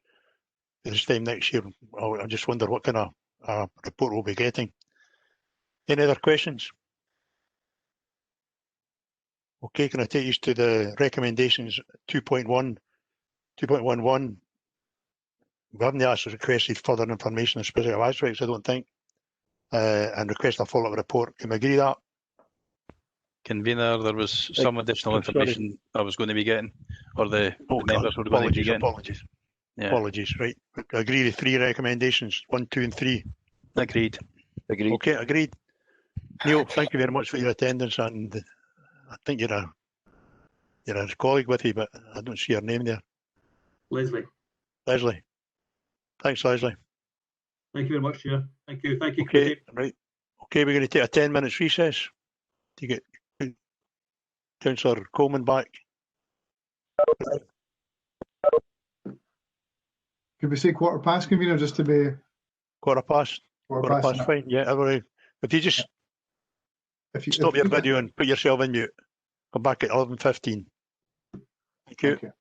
this time next year, I just wonder what kind of report we'll be getting. Any other questions? Okay, can I take you to the recommendations 2.1, 2.11? We haven't actually requested further information on specific aspects, I don't think, and request a follow-up report. Can we agree that? Convener, there was some additional information I was going to be getting, or the members were going to be getting. Apologies. Yeah. Apologies, right. Agree with 3 recommendations, 1, 2 and 3. Agreed. Agreed. Okay, agreed. Neil, thank you very much for your attendance, and I think you're a colleague with you, but I don't see your name there. Leslie. Leslie. Thanks, Leslie. Thank you very much, Chair. Thank you. Thank you, Okay, committee. right. Okay, we're going to take a 10-minute recess to get Councillor Coleman back. Could we say 15:15, convener, just to be Quarter past yeah. fine. Yeah, everybody. If you just stop your video and put yourself in mute, come back at 11:15. Thank you. Thank you.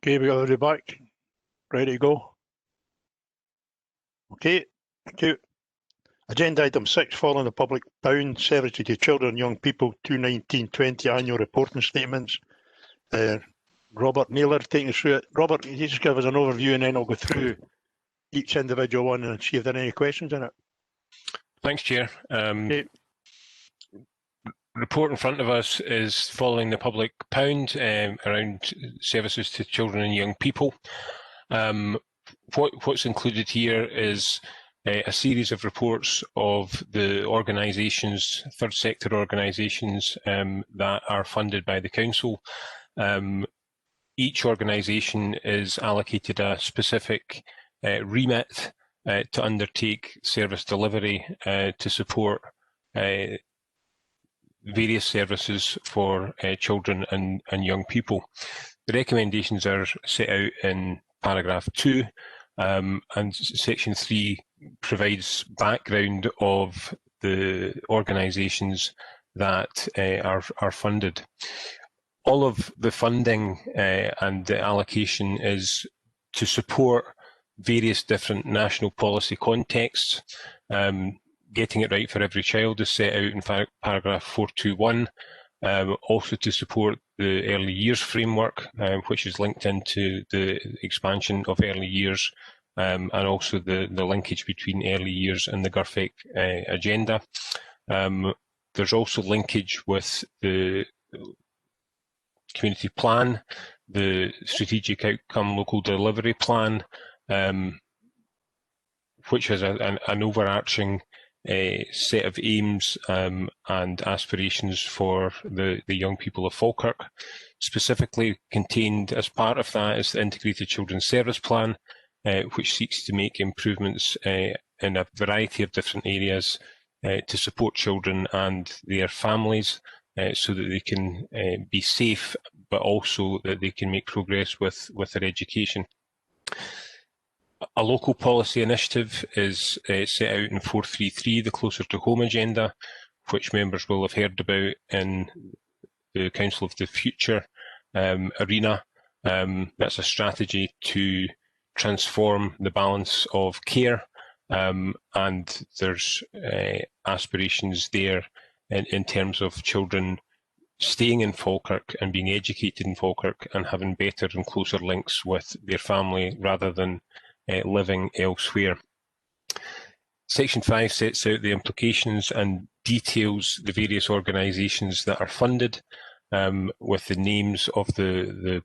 Okay, we got everybody back. Ready to go? Okay, thank you. Agenda item 6, following the public bound services to children and young people 2019-20 annual reporting statements. Robert Naylor taking us through it. Robert, can you just give us an overview and then I'll go through each individual one and see if there are any questions in it. Thanks, Chair. Okay. Report in front of us is following the public pound around services to children and young people. What's included here is a series of reports of the organisations, third sector organisations that are funded by the Council. Each organisation is allocated a specific remit to undertake service delivery to support various services for children and young people. The recommendations are set out in paragraph 2, and section 3 provides background of the organisations that are funded. All of the funding and the allocation is to support various different national policy contexts. Getting it right for every child is set out in paragraph 421, also to support the early years framework, which is linked into the expansion of early years, and also the linkage between early years and the GIRFEC agenda. There's also linkage with the community plan, the strategic outcome local delivery plan, which has an overarching set of aims and aspirations for the young people of Falkirk. Specifically contained as part of that is the Integrated Children's Service Plan, which seeks to make improvements in a variety of different areas to support children and their families so that they can be safe, but also that they can make progress with their education. A local policy initiative is set out in 433, the Closer to Home agenda, which members will have heard about in the Council of the Future arena. That's a strategy to transform the balance of care, and there's aspirations there in terms of children staying in Falkirk and being educated in Falkirk and having better and closer links with their family rather than living elsewhere. Section 5 sets out the implications and details the various organisations that are funded, with the names of the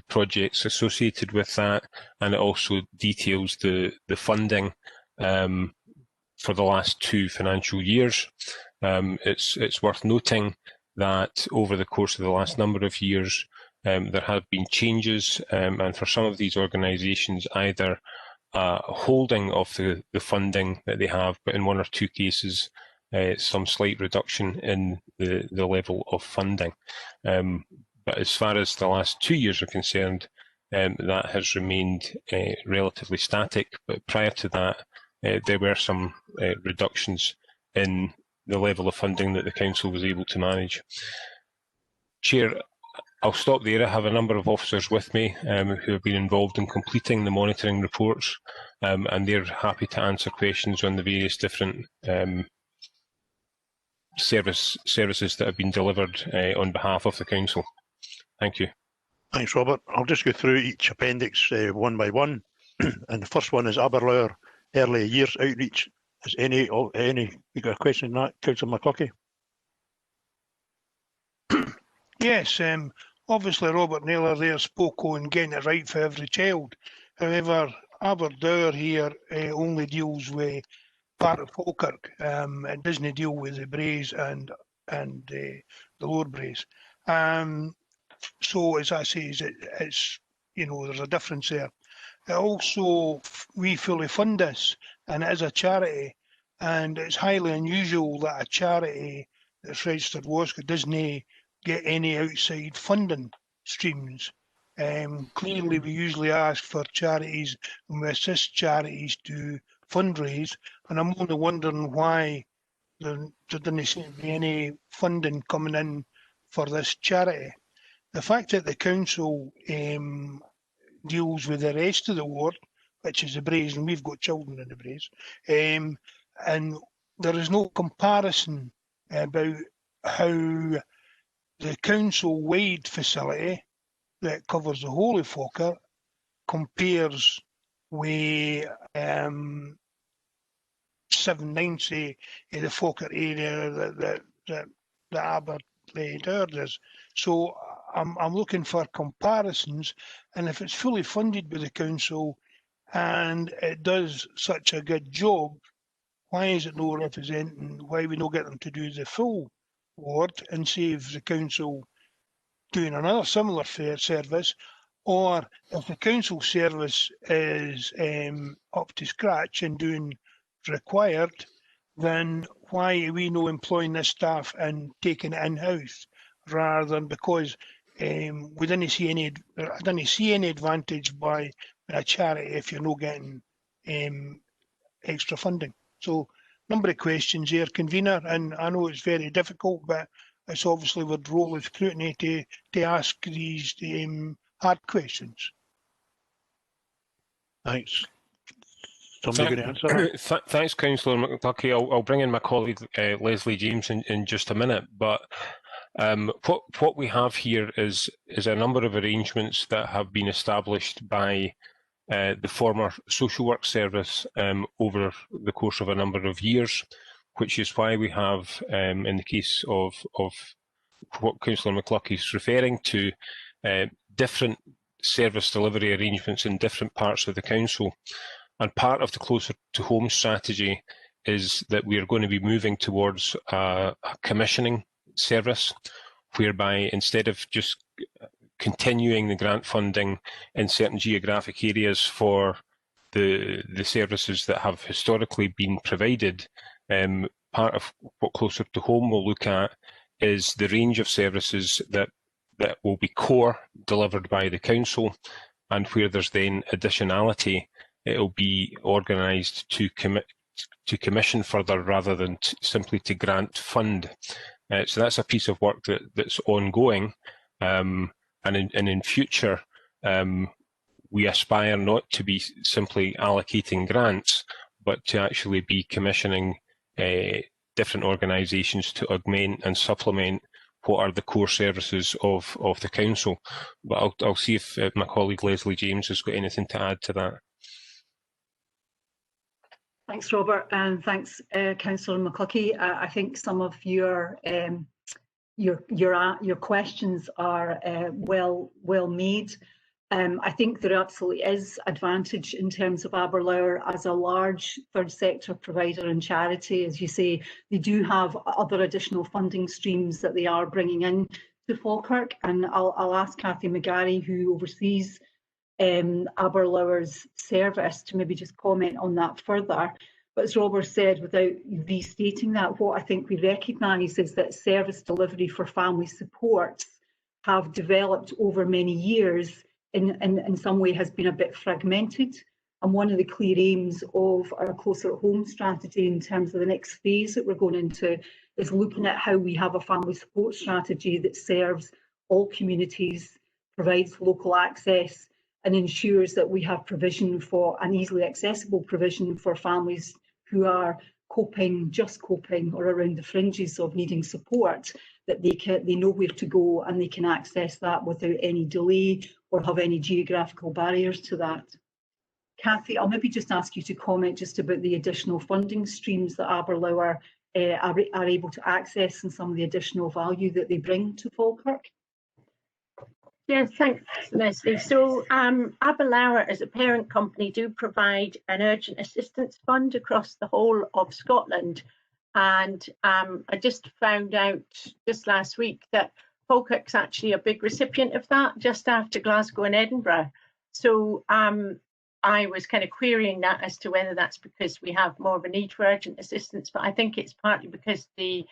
projects associated with that, and it also details the funding for the last 2 financial years. It's worth noting that over the course of the last number of years, there have been changes, and for some of these organisations, either holding of the funding that they have, but in 1 or 2 cases, some slight reduction in the level of funding. But as far as the last 2 years are concerned, that has remained relatively static. But prior to that, there were some reductions in the level of funding that the Council was able to manage. Chair, I'll stop there. I have a number of officers with me who have been involved in completing the monitoring reports, and they're happy to answer questions on the various different services that have been delivered on behalf of the Council. Thank you. Thanks, Robert. I'll just go through each appendix one by one. And the first one is Aberlor Early Years Outreach. Is any you got a question on that, Councillor McCluskey? Yes, obviously Robert Naylor there spoke on getting it right for every child. However, Aberlor here only deals with part of Falkirk. It doesn't deal with the Braes and the Lower Braes. So as I say, it's there's a difference there. Also, we fully fund this, and it is a charity, and it's highly unusual that a charity that's registered WASCA doesn't get any outside funding streams. Clearly, we usually ask for charities and we assist charities to fundraise, and I'm only wondering why there didn't seem to be any funding coming in for this charity. The fact that the council deals with the rest of the ward, which is the Braes, and we've got children in the Braes. And there is no comparison about how the council-wide facility that covers the whole of Falkirk compares with 790 in the Falkirk area that Aberlor is. So I'm looking for comparisons, and if it's fully funded by the council and it does such a good job, why is it not representing, why we not get them to do the full ward and save the council doing another similar fair service? Or if the council service is up to scratch and doing required, then why are we not employing this staff and taking it in-house rather than, because we didn't see any, I didn't see any advantage by a charity if you're not getting extra funding. So number of questions here, convener, and I know it's very difficult, but it's obviously the role of scrutiny to ask these hard questions. Thanks. Somebody going to answer that? Thanks, Councillor McLuckie. I'll bring in my colleague Leslie James in just a minute. But what we have here is a number of arrangements that have been established by the former social work service over the course of a number of years, which is why we have, in the case of what Councillor McLuckie is referring to, different service delivery arrangements in different parts of the council. And part of the closer to home strategy is that we are going to be moving towards a commissioning service, whereby instead of just continuing the grant funding in certain geographic areas for the services that have historically been provided, part of what Closer to Home will look at is the range of services that will be core delivered by the council, and where there's then additionality, it'll be organised to commission further rather than simply to grant fund. So that's a piece of work that's ongoing, and in future we aspire not to be simply allocating grants, but to actually be commissioning different organisations to augment and supplement what are the core services of the council. But I'll see if my colleague Leslie James has got anything to add to that. Thanks, Robert, and thanks, Councillor McLuckie. I think some of your questions are well made. I think there absolutely is advantage in terms of Aberlor as a large third sector provider and charity. As you say, they do have other additional funding streams that they are bringing in to Falkirk, and I'll ask Cathy McGarry, who oversees Aberlour's service, to maybe just comment on that further. But as Robert said, without restating that, what I think we recognise is that service delivery for family supports have developed over many years, in some way has been a bit fragmented. And one of the clear aims of our Closer at Home strategy in terms of the next phase that we're going into is looking at how we have a family support strategy that serves all communities, provides local access, and ensures that we have provision for an easily accessible provision for families who are just coping or around the fringes of needing support, that they know where to go and they can access that without any delay or have any geographical barriers to that. Cathy, I'll maybe just ask you to comment just about the additional funding streams that Aberlor are able to access and some of the additional value that they bring to Falkirk. Yes, thanks, Leslie. So Aberlor, as a parent company, do provide an urgent assistance fund across the whole of Scotland. And I just found out just last week that Falkirk's actually a big recipient of that, just after Glasgow and Edinburgh. So I was kind of querying that as to whether that's because we have more of a need for urgent assistance, but I think it's partly because the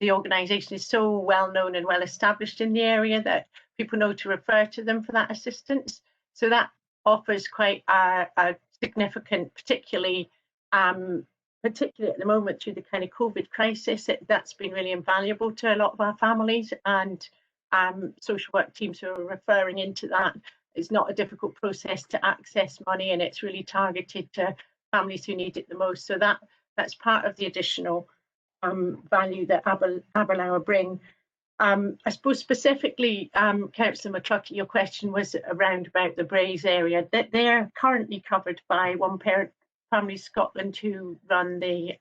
organisation is so well known and well established in the area that people know to refer to them for that assistance. So that offers quite a significant, particularly at the moment through the kind of COVID crisis, that's been really invaluable to a lot of our families, and social work teams who are referring into that it's not a difficult process to access money, and it's really targeted to families who need it the most. So that's part of the additional value that Aberlor bring. I suppose specifically, Councillor McCluskey, your question was around about the Braes area. That they're currently covered by One Parent Families Scotland, who run the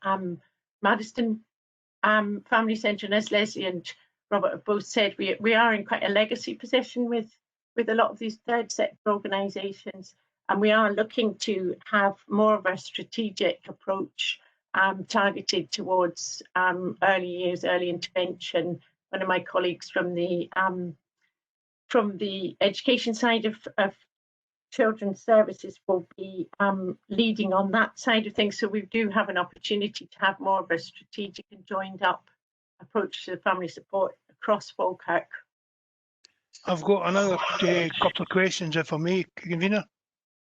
Maddiston Family Centre, and as Leslie and Robert have both said, we are in quite a legacy position with a lot of these third sector organisations, and we are looking to have more of a strategic approach targeted towards early years, early intervention. One of my colleagues from the education side of children's services will be leading on that side of things. So we do have an opportunity to have more of a strategic and joined up approach to family support across Falkirk. I've got another couple of questions, if I may, Convener.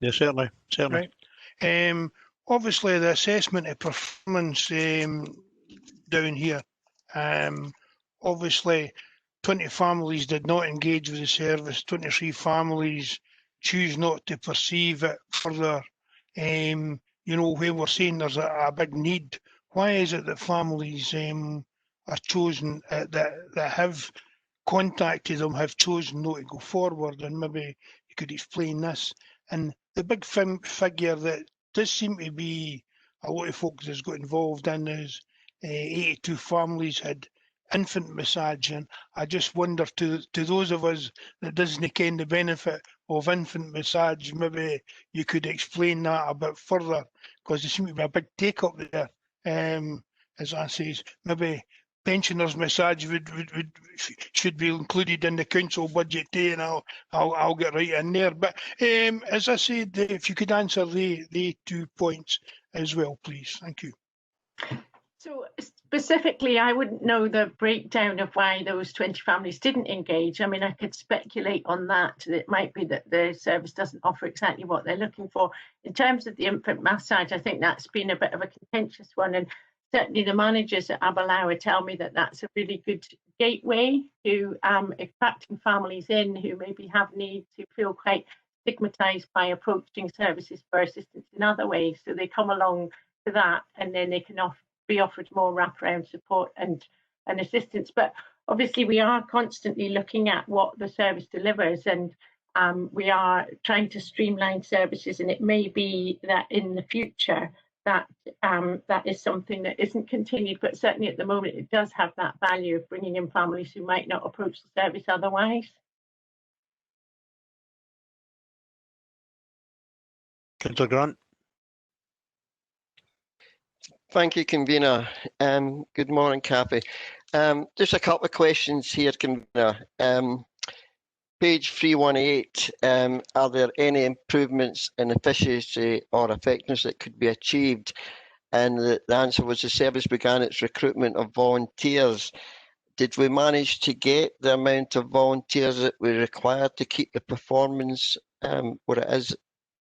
Yeah, certainly. Right. Obviously, the assessment of performance down here, obviously, 20 families did not engage with the service, 23 families choose not to perceive it further. You know, where we're saying there's a big need, why is it that families are chosen that have contacted them, have chosen not to go forward? And maybe you could explain this. And the big figure that does seem to be a lot of folks that's got involved in is 82 families had infant massage, and I just wonder to those of us that doesn't ken the benefit of infant massage, maybe you could explain that a bit further, because there seems to be a big take up there. As I say, maybe pensioners massage should be included in the council budget too, and I'll get right in there. But as I said, if you could answer the 2 points as well, please. Thank you. So specifically, I wouldn't know the breakdown of why those 20 families didn't engage. I mean, I could speculate on that. It might be that the service doesn't offer exactly what they're looking for. In terms of the infant massage, I think that's been a bit of a contentious one, and certainly the managers at Aberlor tell me that that's a really good gateway to attracting families in who maybe have needs, who feel quite stigmatised by approaching services for assistance in other ways. So they come along to that, and then they can be offered more wraparound support and assistance. But obviously we are constantly looking at what the service delivers, and we are trying to streamline services, and it may be that in the future that that is something that isn't continued, but certainly at the moment it does have that value of bringing in families who might not approach the service otherwise. Councillor Grant. Thank you, Convener. Good morning, Kathy. Just a couple of questions here, Convener. Page 318, are there any improvements in efficiency or effectiveness that could be achieved? And the answer was the service began its recruitment of volunteers. Did we manage to get the amount of volunteers that we required to keep the performance what it is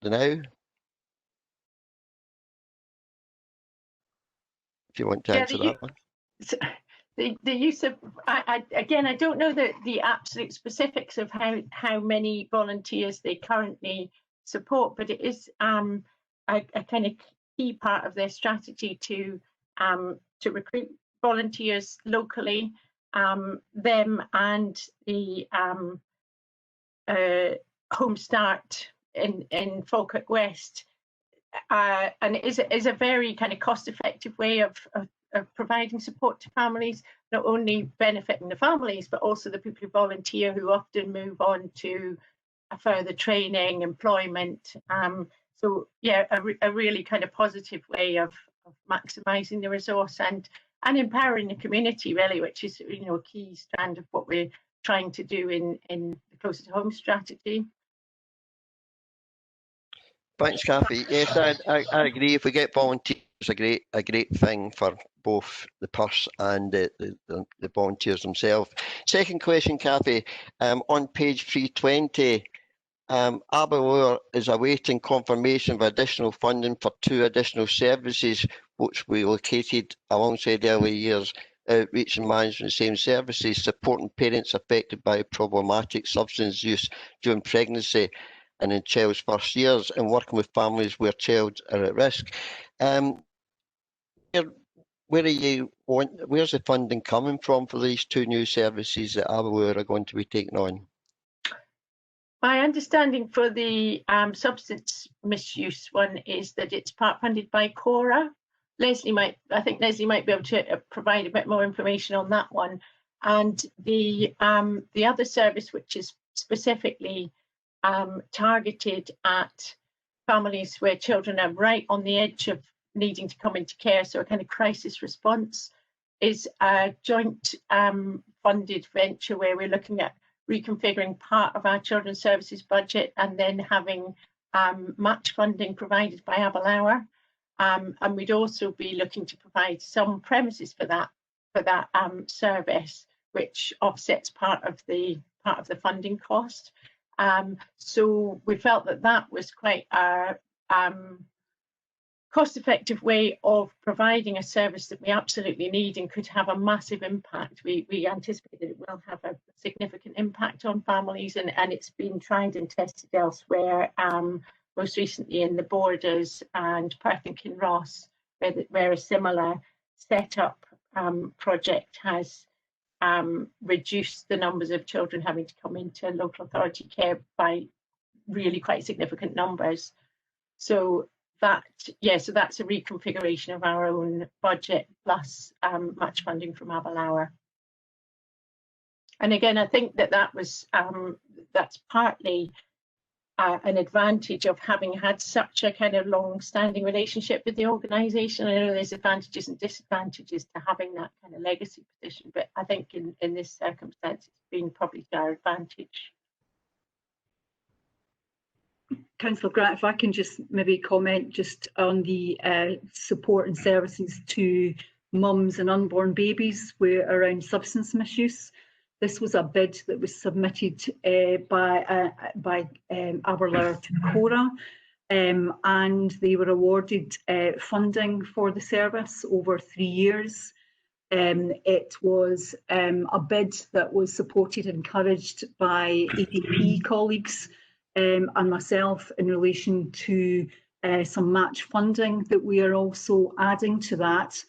now? If you want to answer that one. The use of, again, I don't know the absolute specifics of how many volunteers they currently support, but it is a kind of key part of their strategy to recruit volunteers locally. Them and the Home Start in Falkirk West, and it is a very kind of cost-effective way of providing support to families, not only benefiting the families, but also the people who volunteer, who often move on to a further training, employment. So yeah, a really kind of positive way of maximising the resource and empowering the community, really, which is, you know, a key strand of what we're trying to do in the Closer to Home strategy. Thanks, Kathy. Yes, I agree. If we get volunteers, a great thing for both the purse and the volunteers themselves. Second question, Kathy, on page 320, Aberlor is awaiting confirmation of additional funding for 2 additional services which we located alongside early years outreach and management of the same services, supporting parents affected by problematic substance use during pregnancy and in child's first years, and working with families where children are at risk. Where's the funding coming from for these two new services that Aberlor are going to be taking on? My understanding for the substance misuse one is that it's part funded by Cora. I think Leslie might be able to provide a bit more information on that one. And the other service, which is specifically targeted at families where children are right on the edge of needing to come into care, so a kind of crisis response, is a joint funded venture where we're looking at reconfiguring part of our children's services budget and then having match funding provided by Aberlor. And we'd also be looking to provide some premises for that service, which offsets part of the funding cost. So we felt that that was quite a cost-effective way of providing a service that we absolutely need and could have a massive impact. We anticipate that it will have a significant impact on families, and it's been tried and tested elsewhere, most recently in the Borders and Perth and Kinross, where a similar setup project has reduced the numbers of children having to come into local authority care by really quite significant numbers. So that's a reconfiguration of our own budget plus match funding from Aberlor. And again, I think that's partly an advantage of having had such a kind of long-standing relationship with the organisation. I know there's advantages and disadvantages to having that kind of legacy position, but I think in this circumstance, it's been probably to our advantage. Councillor Grant, if I can just maybe comment just on the support and services to mums and unborn babies around substance misuse. This was a bid that was submitted by Aberlor to Cora, and they were awarded funding for the service over 3 years. It was a bid that was supported and encouraged by ADP colleagues and myself in relation to some match funding that we are also adding to that.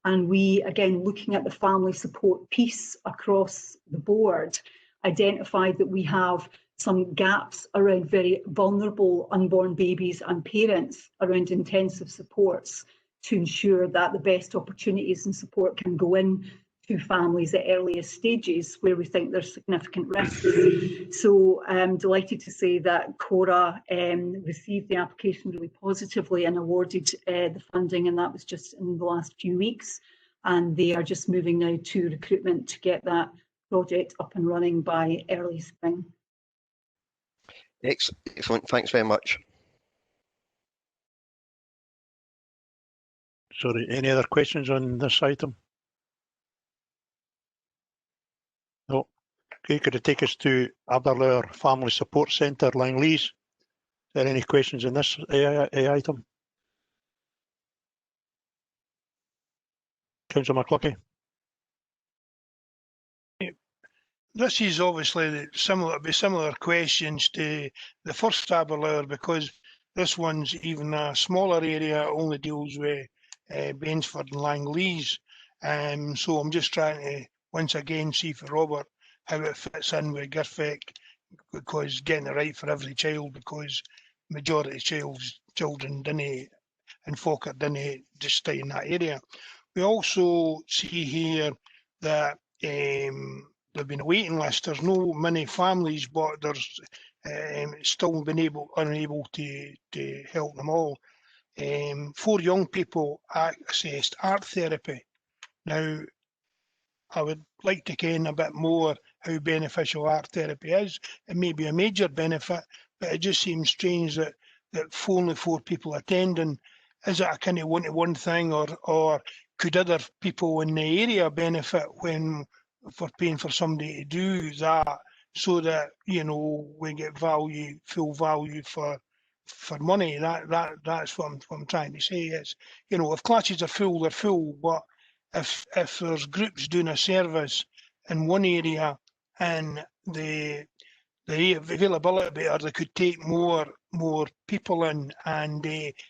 And we, again, looking at the family support piece across the board, identified that we have some gaps around very vulnerable unborn babies and parents around intensive supports to ensure that the best opportunities and support can go in to families at earliest stages where we think there's significant risks. So I'm delighted to say that Cora received the application really positively and awarded the funding, and that was just in the last few weeks. And they are just moving now to recruitment to get that project up and running by early spring. Excellent, thanks very much. Sorry, any other questions on this item? No. Okay, could you take us to Aberlor Family Support Centre, Langley's? Is there any questions on this item? Councillor McCluckie. This is obviously similar questions to the first Aberlor, because this one's even a smaller area, only deals with Bainsford and Langley's. So I'm just trying to once again see for Robert how it fits in with Girfeck, because getting it right for every child, because majority of children didn't and Falkirk didn't just stay in that area. We also see here that there've been a waiting list. There's no many families, but there's still been unable to help them all. 4 young people accessed art therapy. Now, I would like to ken a bit more how beneficial art therapy is. It may be a major benefit, but it just seems strange that only 4 people attending. Is it a kind of one-to-one thing, or could other people in the area benefit for paying for somebody to do that, so that, you know, we get full value for money? That's what I'm trying to say. Is, you know, if classes are full, they're full, but if there's groups doing a service in one area and the availability, or they could take more people in and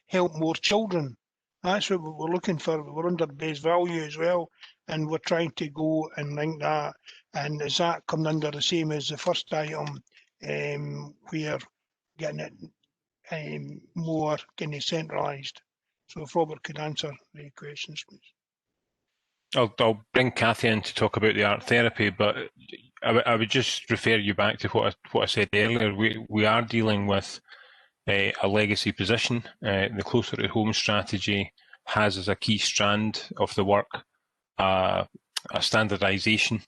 help more children. That's what we're looking for. We're under base value as well, and we're trying to go and link that. And is that coming under the same as the first item, we're getting it more kind of centralised? So if Robert could answer the questions, please. I'll bring Cathy in to talk about the art therapy, but I would just refer you back to what I said earlier. We are dealing with a legacy position. The closer to home strategy has as a key strand of the work a standardisation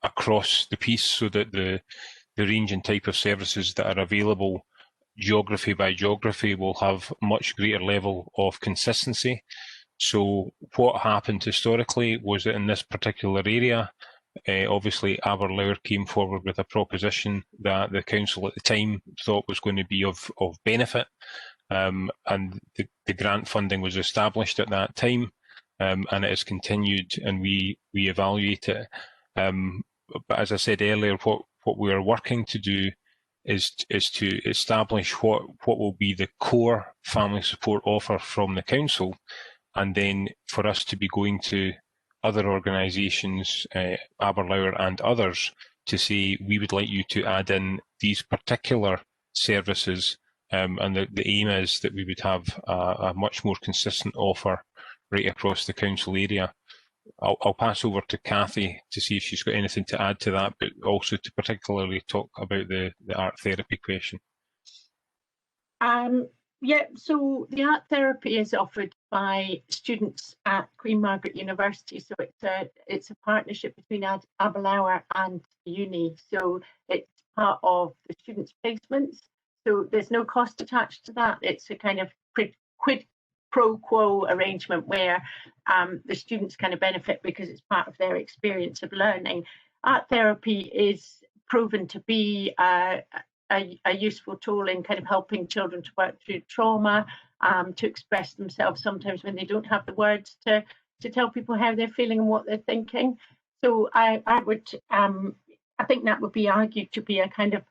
across the piece, so that the range and type of services that are available geography by geography will have much greater level of consistency. So what happened historically was that in this particular area, obviously Aberlor came forward with a proposition that the council at the time thought was going to be of benefit, and the grant funding was established at that time, and it has continued, and we evaluate it. But as I said earlier, what we are working to do is to establish what will be the core family support offer from the council, and then for us to be going to other organisations, Aberlor and others, to say we would like you to add in these particular services, and the aim is that we would have a much more consistent offer right across the council area. I'll pass over to Cathy to see if she's got anything to add to that, but also to particularly talk about the art therapy question. Yeah, so the art therapy is offered by students at Queen Margaret University. So it's a partnership between Aberlor and the uni. So it's part of the students' placements. So there's no cost attached to that. It's a kind of quid pro quo arrangement where the students kind of benefit because it's part of their experience of learning. Art therapy is proven to be a useful tool in kind of helping children to work through trauma, to express themselves sometimes when they don't have the words to tell people how they're feeling and what they're thinking. So I think that would be argued to be a kind of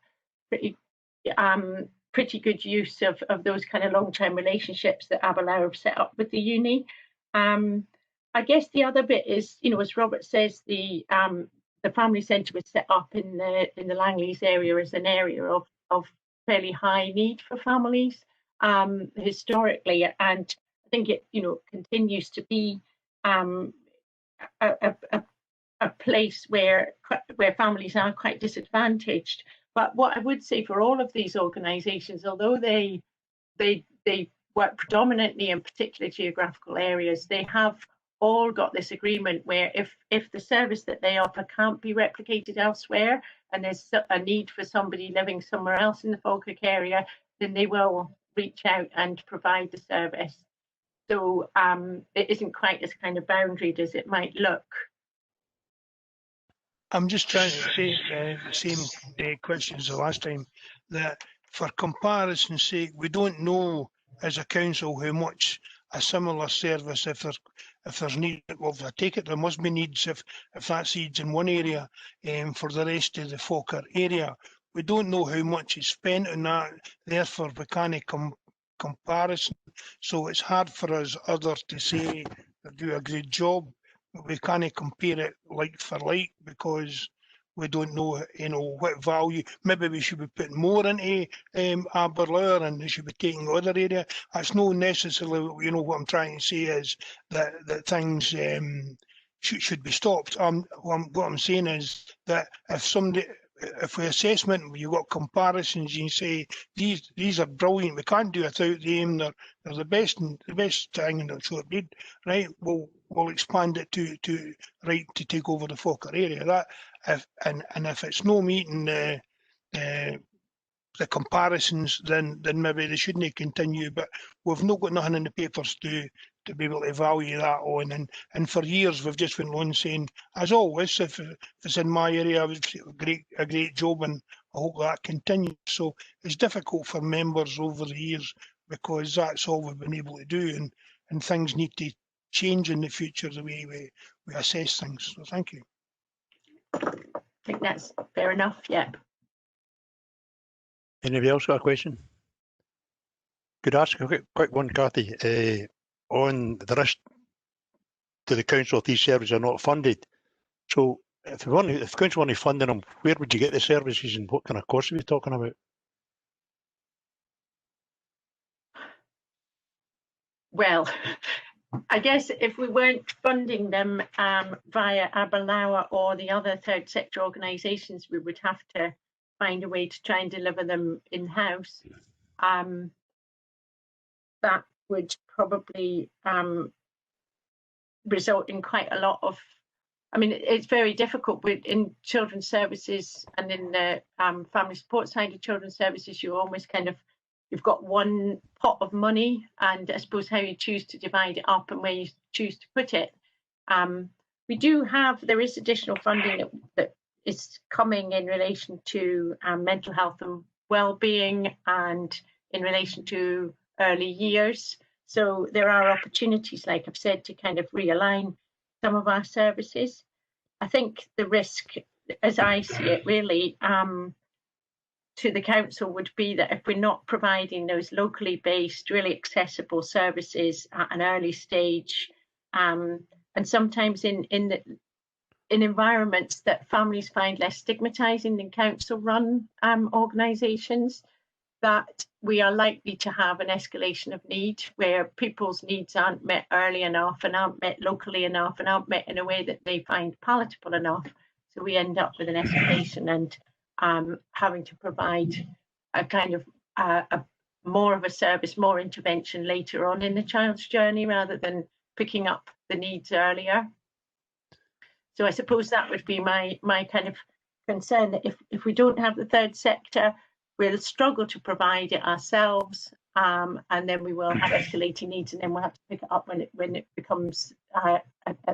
pretty good use of those kind of long-term relationships that Aberlor have set up with the uni. I guess the other bit is, you know, as Robert says, the family centre was set up in the Langleys area as an area of fairly high need for families historically, and I think it, you know, continues to be a place where families are quite disadvantaged. But what I would say for all of these organisations, although they work predominantly in particular geographical areas, they have all got this agreement where if the service that they offer can't be replicated elsewhere and there's a need for somebody living somewhere else in the Falkirk area, then they will reach out and provide the service. So it isn't quite as kind of boundaried as it might look. I'm just trying to say the same question as the last time, that for comparison's sake, we don't know as a council how much a similar service, if there's need, well, I take it there must be needs if that's needs in one area, for the rest of the Falkirk area. We don't know how much is spent on that, therefore we can't comparison. So it's hard for us others to say they do a great job. We can't compare it like for like because we don't know, you know, what value. Maybe we should be putting more into Aberlor and they should be taking other area. That's not necessarily, you know, what I'm trying to say is that things should be stopped. What I'm saying is that if we assessment, you've got comparisons, you say these are brilliant. We can't do without them. They're the best thing in the short bid, right? We'll expand it to take over the Falkirk area. That if it's no meeting the comparisons, then maybe they shouldn't continue. But we've not got nothing in the papers to be able to value that on. And for years we've just been on saying, as always, if it's in my area, it was a great job, and I hope that continues. So it's difficult for members over the years because that's all we've been able to do, and things need to change in the future the way we assess things. So thank you. I think that's fair enough. Yeah. Anybody else got a question? Could I ask a quick one, Cathy, on the risk to the council if these services are not funded. So if the council want to fund them, where would you get the services and what kind of costs are we talking about? Well, I guess if we weren't funding them via Aberlor or the other third sector organisations, we would have to find a way to try and deliver them in-house. That would probably result in quite a lot of, I mean, it's very difficult in children's services and in the family support side of children's services, you almost kind of, you've got one pot of money, and I suppose how you choose to divide it up and where you choose to put it. There is additional funding that is coming in relation to mental health and well-being and in relation to early years. So there are opportunities, like I've said, to kind of realign some of our services. I think the risk, as I see it, really, to the council would be that if we're not providing those locally based, really accessible services at an early stage, and sometimes in environments that families find less stigmatising than council-run organisations, that we are likely to have an escalation of need where people's needs aren't met early enough and aren't met locally enough and aren't met in a way that they find palatable enough. So we end up with an escalation and having to provide a kind of more of a service, more intervention later on in the child's journey rather than picking up the needs earlier. So I suppose that would be my kind of concern, that if we don't have the third sector, we'll struggle to provide it ourselves, and then we will have escalating needs, and then we'll have to pick it up when it becomes at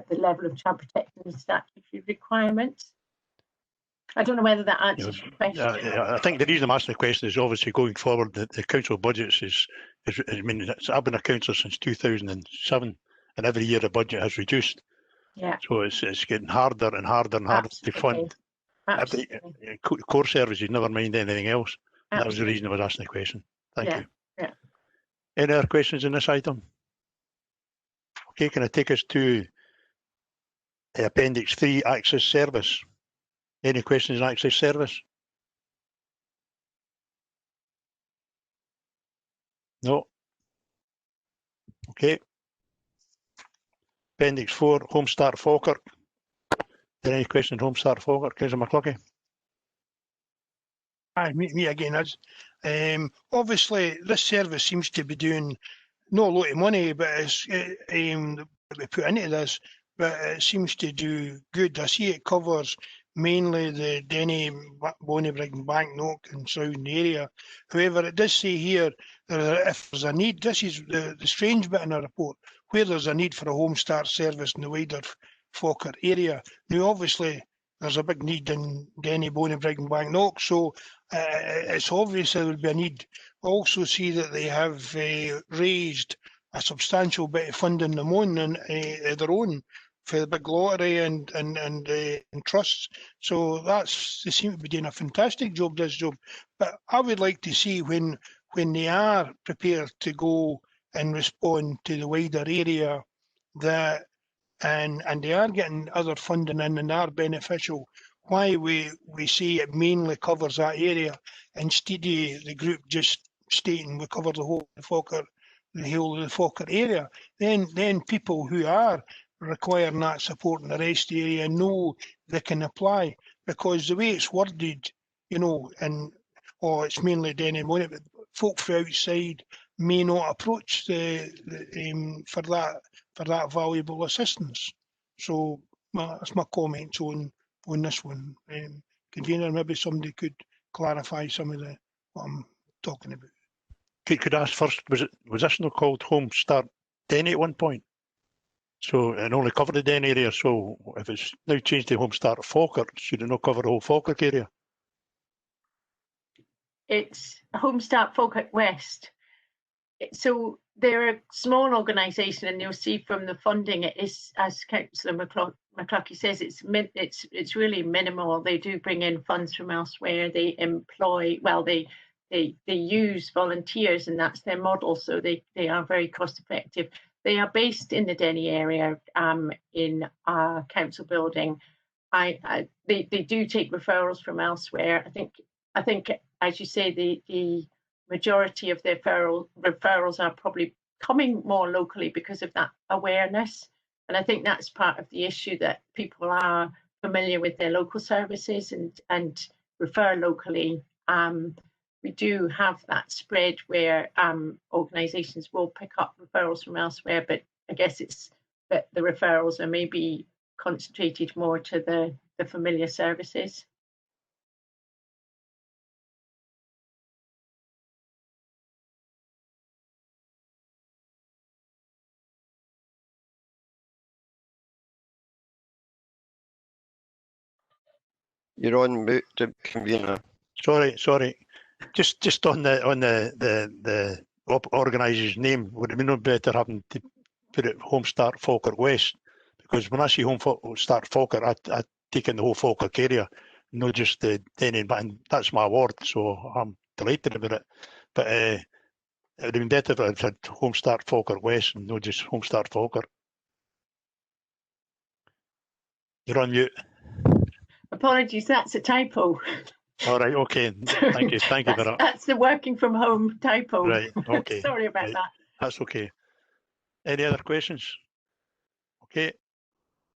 the level of child protection and statutory requirements. I don't know whether that answers your question. I think the reason I'm asking the question is obviously going forward, the council budgets I mean, I've been a councillor since 2007, and every year the budget has reduced. Yeah. So it's getting harder and harder and harder to fund. Absolutely. Core services, never mind anything else. Absolutely. That was the reason I was asking the question. Thank you. Yeah. Any other questions in this item? Okay, can I take us to Appendix 3, Access Service? Any questions on Access Service? No. Okay. Appendix 4, Home Start Falkirk. Any questions on Home Start Falkirk? Councillor McCluckie? Hi, me again. Obviously, this service seems to be doing not a lot of money, but it's that we put into this, but it seems to do good. I see it covers mainly the Denny, Bonnybrig, Banknock and surrounding area. However, it does say here that if there's a need, this is the strange bit in the report, where there's a need for a Home Start service in the wider Falkirk area. Now, obviously, there's a big need in Denny, Bonnybrig and Banknock, so it's obvious there will be a need. I also see that they have raised a substantial bit of funding them on and their own for the big lottery and trusts. So they seem to be doing a fantastic job, this job. But I would like to see when they are prepared to go and respond to the wider area that and they are getting other funding in and are beneficial, why we say it mainly covers that area instead of the group just stating we cover the whole of the Falkirk area. Then people who are requiring that support in the rest of the area know they can apply, because the way it's worded, it's mainly Denny Money, but folk from outside may not approach for that valuable assistance. So that's my comments on this one. Convener, maybe somebody could clarify some of what I'm talking about. Could I ask first, was this not called Home Start Denny at one point? So it only covered the Denny area, so if it's now changed to Home Start Falkirk, should it not cover the whole Falkirk area? It's Home Start Falkirk West. So they're a small organisation, and you'll see from the funding it is, as Councillor McCluskey says, it's really minimal. They do bring in funds from elsewhere. They employ, well, they use volunteers, and that's their model. So they are very cost effective. They are based in the Denny area, in our council building. They do take referrals from elsewhere. I think, as you say, the majority of their referrals are probably coming more locally because of that awareness. And I think that's part of the issue, that people are familiar with their local services and refer locally. We do have that spread where organisations will pick up referrals from elsewhere, but I guess it's that the referrals are maybe concentrated more to the familiar services. You're on mute, convener. Sorry. Just on the organiser's name, would it be no better having to put it Home Start Falkirk West? Because when I see Home Start Falkirk, I take in the whole Falkirk area, not just the Denny, and that's my ward, so I'm delighted about it. But it would have been better if it had Home Start Falkirk West and not just Home Start Falkirk. You're on mute. Apologies, that's a typo. All right, okay. Thank you for that. That's the working from home typo. Right, okay. Sorry about right. that. That's okay. Any other questions? Okay.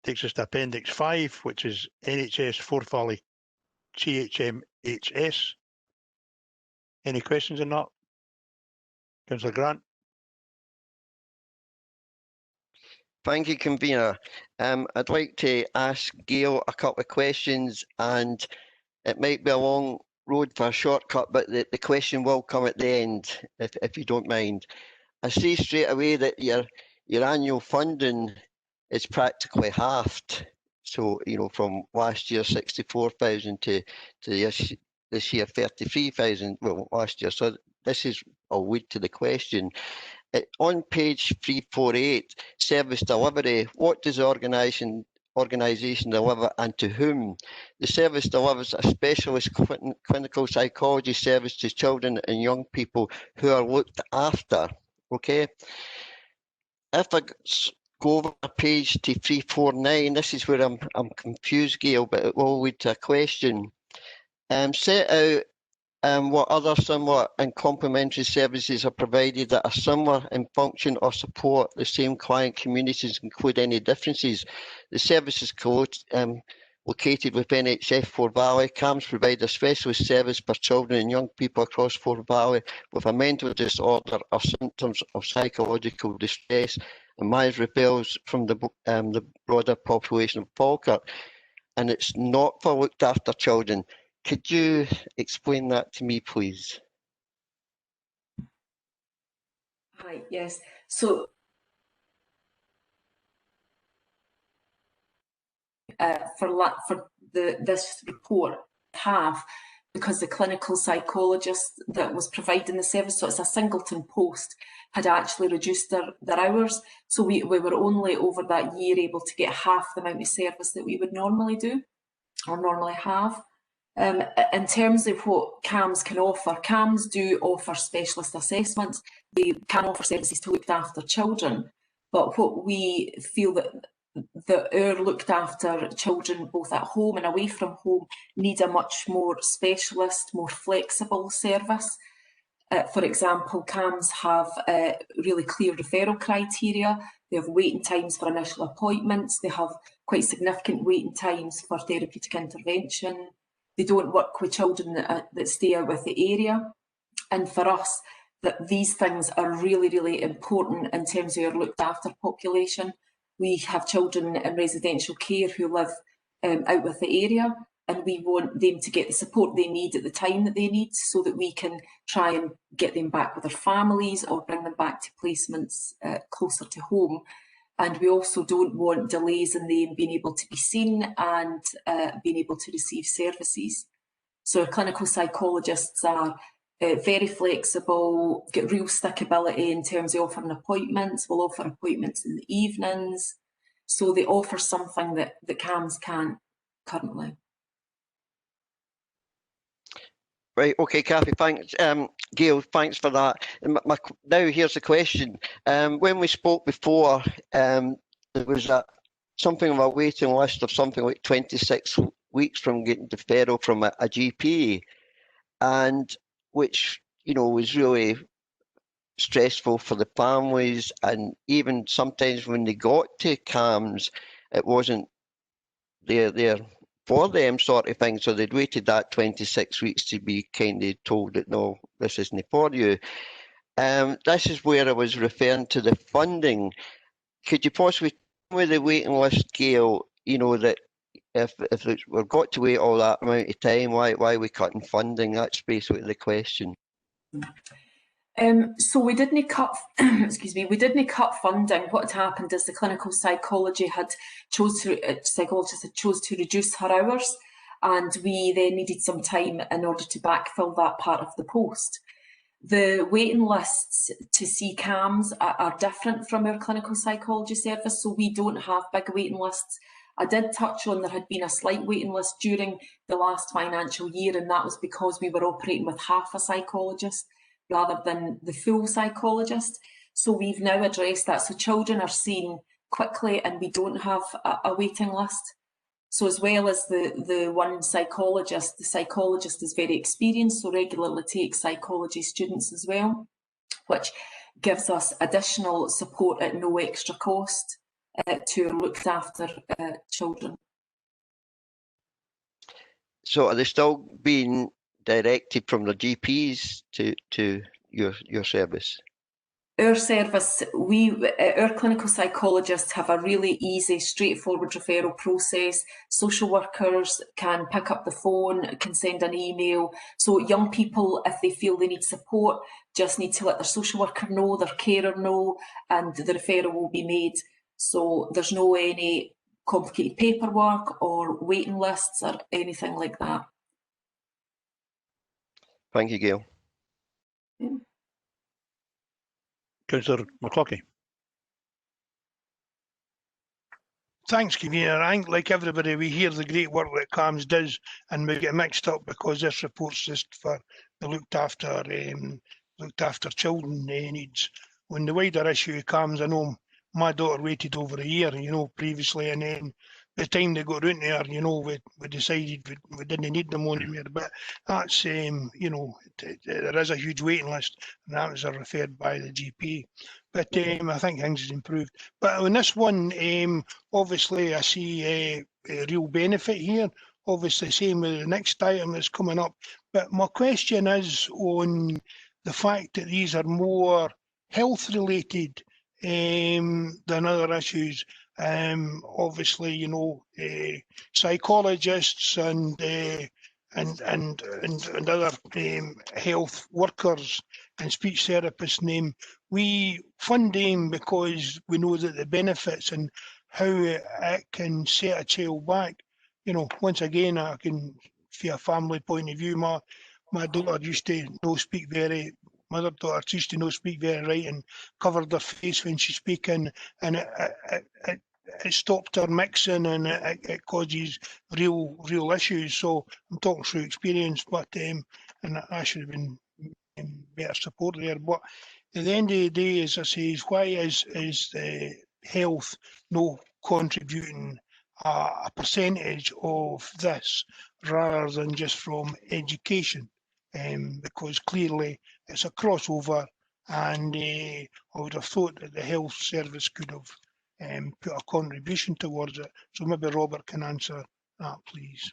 Takes us to Appendix 5, which is NHS Forth Valley GHMHS. Any questions on that? Councillor Grant? Thank you, convener. I'd like to ask Gail a couple of questions, and it might be a long road for a shortcut, but the question will come at the end, if you don't mind. I see straight away that your annual funding is practically halved. So, you know, from last year 64,000 to this year 33,000. Well, last year. So this is a lead to the question. On page 348, service delivery, what does the organisation deliver and to whom? The service delivers a specialist clinical psychology service to children and young people who are looked after. Okay. If I go over a page to 349, this is where I'm confused, Gail, but it will lead to a question. Set out what other similar and complementary services are provided that are similar in function or support the same client communities, include any differences. The services located within NHS Forth Valley. CAMS provide a specialist service for children and young people across Forth Valley with a mental disorder or symptoms of psychological distress, and manage referrals from the broader population of Falkirk. And it's not for looked after children. Could you explain that to me, please? Hi, yes. So for this report have, because the clinical psychologist that was providing the service, so it's a singleton post, had actually reduced their hours. So we were only over that year able to get half the amount of service that we would normally do or normally have. In terms of what CAMS can offer, CAMS do offer specialist assessments. They can offer services to look after children, but what we feel that our looked after children both at home and away from home need a much more specialist, more flexible service. For example, CAMS have really clear referral criteria. They have waiting times for initial appointments. They have quite significant waiting times for therapeutic intervention. They don't work with children that stay out with the area. And for us, that these things are really, really important in terms of our looked after population. We have children in residential care who live out with the area, and we want them to get the support they need at the time that they need, so that we can try and get them back with their families or bring them back to placements closer to home. And we also don't want delays in them being able to be seen and being able to receive services. So our clinical psychologists are very flexible, get real stickability in terms of offering appointments. We'll offer appointments in the evenings. So they offer something that CAMS can't currently. Right, okay, Kathy, thanks. Gail, thanks for that. Now here's the question. When we spoke before, there was something of a waiting list of something like 26 weeks from getting deferral from a GP, and which, you know, was really stressful for the families, and even sometimes when they got to CAMS, it wasn't there for them, sort of thing. So they'd waited that 26 weeks to be kind of told that no, this isn't for you. This is where I was referring to the funding. Could you possibly tell me the waiting list, Gail, you know, that if we've got to wait all that amount of time, why are we cutting funding? That's basically the question. So we didn't cut, excuse me, we didn't cut funding. What had happened is the clinical psychologist had chose to reduce her hours, and we then needed some time in order to backfill that part of the post. The waiting lists to see CAMS are different from our clinical psychology service, so we don't have big waiting lists. I did touch on there had been a slight waiting list during the last financial year, and that was because we were operating with half a psychologist rather than the full psychologist. So we've now addressed that. So children are seen quickly and we don't have a waiting list. So as well as the one psychologist, the psychologist is very experienced, so regularly takes psychology students as well, which gives us additional support at no extra cost to looked after children. So are they still being directed from the GPs to your service? Our service, our clinical psychologists have a really easy, straightforward referral process. Social workers can pick up the phone, can send an email. So young people, if they feel they need support, just need to let their social worker know, their carer know, and the referral will be made. So there's no any complicated paperwork or waiting lists or anything like that. Thank you, Gail. Yeah. Councillor McCloskey. Thanks, Convener. I think, like everybody, we hear the great work that CAMS does, and we get mixed up because this report's just for the looked after children needs. When the wider issue of CAMS, I know my daughter waited over a year, you know, previously, and then the time they got round there, you know, we decided we didn't need them anymore. But that's, you know, there is a huge waiting list, and that was referred by the GP. But I think things have improved. But on this one, obviously, I see a real benefit here. Obviously, same with the next item that's coming up. But my question is on the fact that these are more health-related than other issues. Obviously, you know, psychologists and other health workers and speech therapists, we fund them because we know that the benefits and how it can set a child back. You know, once again, I can, from a family point of view, my daughter used to speak very. My other daughter used to speak very right and covered her face when she's speaking, and it stopped her mixing, and it causes real issues. So I'm talking through experience, but and I should have been better support there. But at the end of the day, as I say, why is health no contributing a percentage of this rather than just from education? Because clearly it's a crossover, and I would have thought that the health service could have put a contribution towards it. So maybe Robert can answer that, please.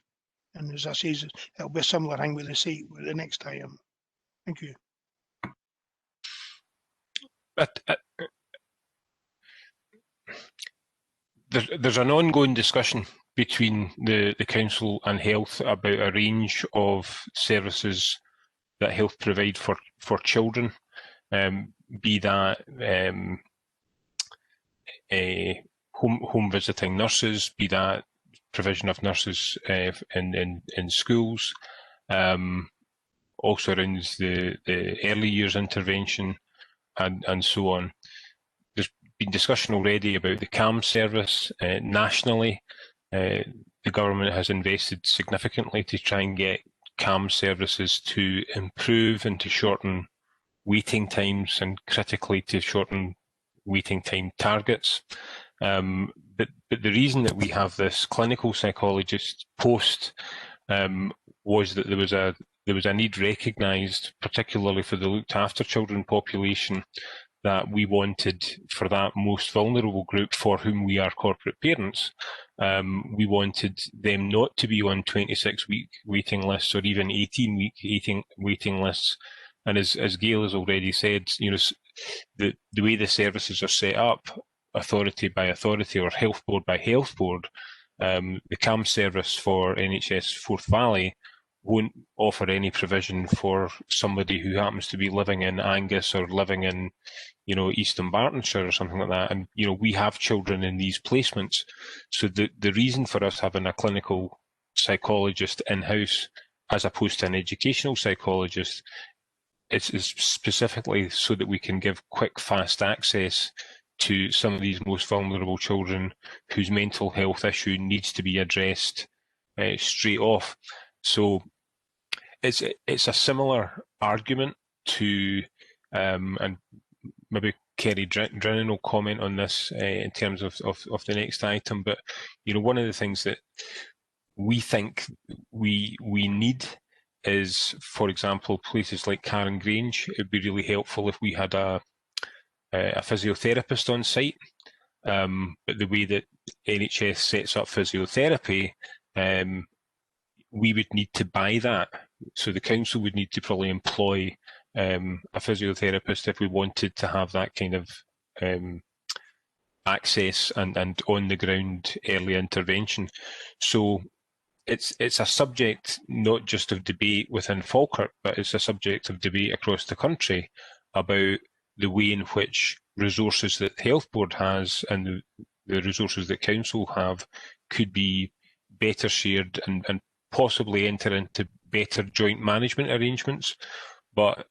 And as I say, it'll be a similar thing with the next item. Thank you. But there's an ongoing discussion between the council and health about a range of services that health provide for children, be that home visiting nurses, be that provision of nurses in schools, also around the early years intervention and so on. There's been discussion already about the CAM service nationally. The government has invested significantly to try and get CAM services to improve and to shorten waiting times, and critically to shorten waiting time targets. But the reason that we have this clinical psychologist post was that there was a need recognised, particularly for the looked after children population, that we wanted for that most vulnerable group for whom we are corporate parents. We wanted them not to be on 26-week waiting lists or even 18-week waiting lists. And as Gail has already said, you know, the way the services are set up, authority by authority or health board by health board, the CAM service for NHS Forth Valley won't offer any provision for somebody who happens to be living in Angus or living in, you know, East Dunbartonshire or something like that. And, you know, we have children in these placements. So the reason for us having a clinical psychologist in-house as opposed to an educational psychologist is specifically so that we can give quick, fast access to some of these most vulnerable children whose mental health issue needs to be addressed straight off. So it's a similar argument to, and maybe Kerry Drennan will comment on this in terms of the next item, but you know, one of the things that we think we need is, for example, places like Karen Grange. It'd be really helpful if we had a physiotherapist on site, but the way that NHS sets up physiotherapy, we would need to buy that. So the council would need to probably employ a physiotherapist if we wanted to have that kind of access and on the ground early intervention. So it's a subject not just of debate within Falkirk, but it's a subject of debate across the country about the way in which resources that the Health Board has and the resources that council have could be better shared and possibly enter into better joint management arrangements. But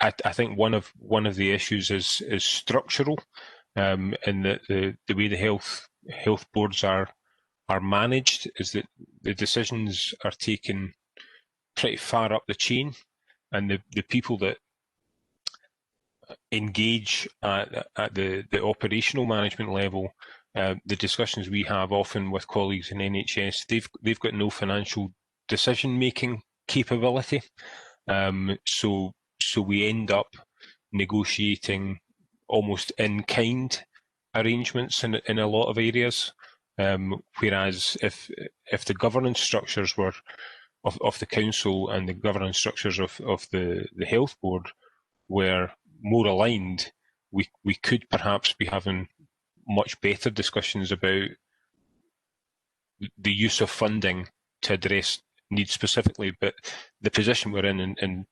I think one of the issues is structural, in that the way the health boards are managed is that the decisions are taken pretty far up the chain, and the people that engage at the operational management level, the discussions we have often with colleagues in NHS, they've got no financial decision making capability, so we end up negotiating almost in kind arrangements in a lot of areas, whereas if the governance structures were of the council and the governance structures of the health board were more aligned, we could perhaps be having much better discussions about the use of funding to address needs specifically. But the position we're in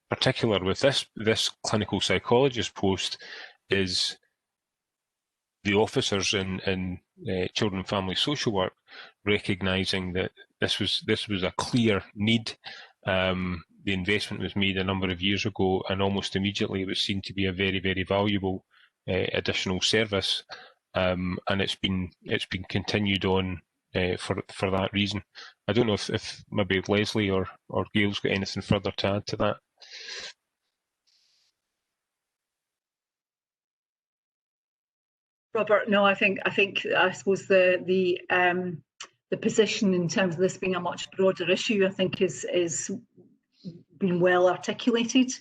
particular with this clinical psychologist post is the officers in children and family social work recognising that this was a clear need. The investment was made a number of years ago, and almost immediately it was seen to be a very, very valuable additional service, and it's been continued on for that reason. I don't know if maybe Leslie or Gail's got anything further to add to that. Robert, no, I suppose the position in terms of this being a much broader issue, I think is been well articulated.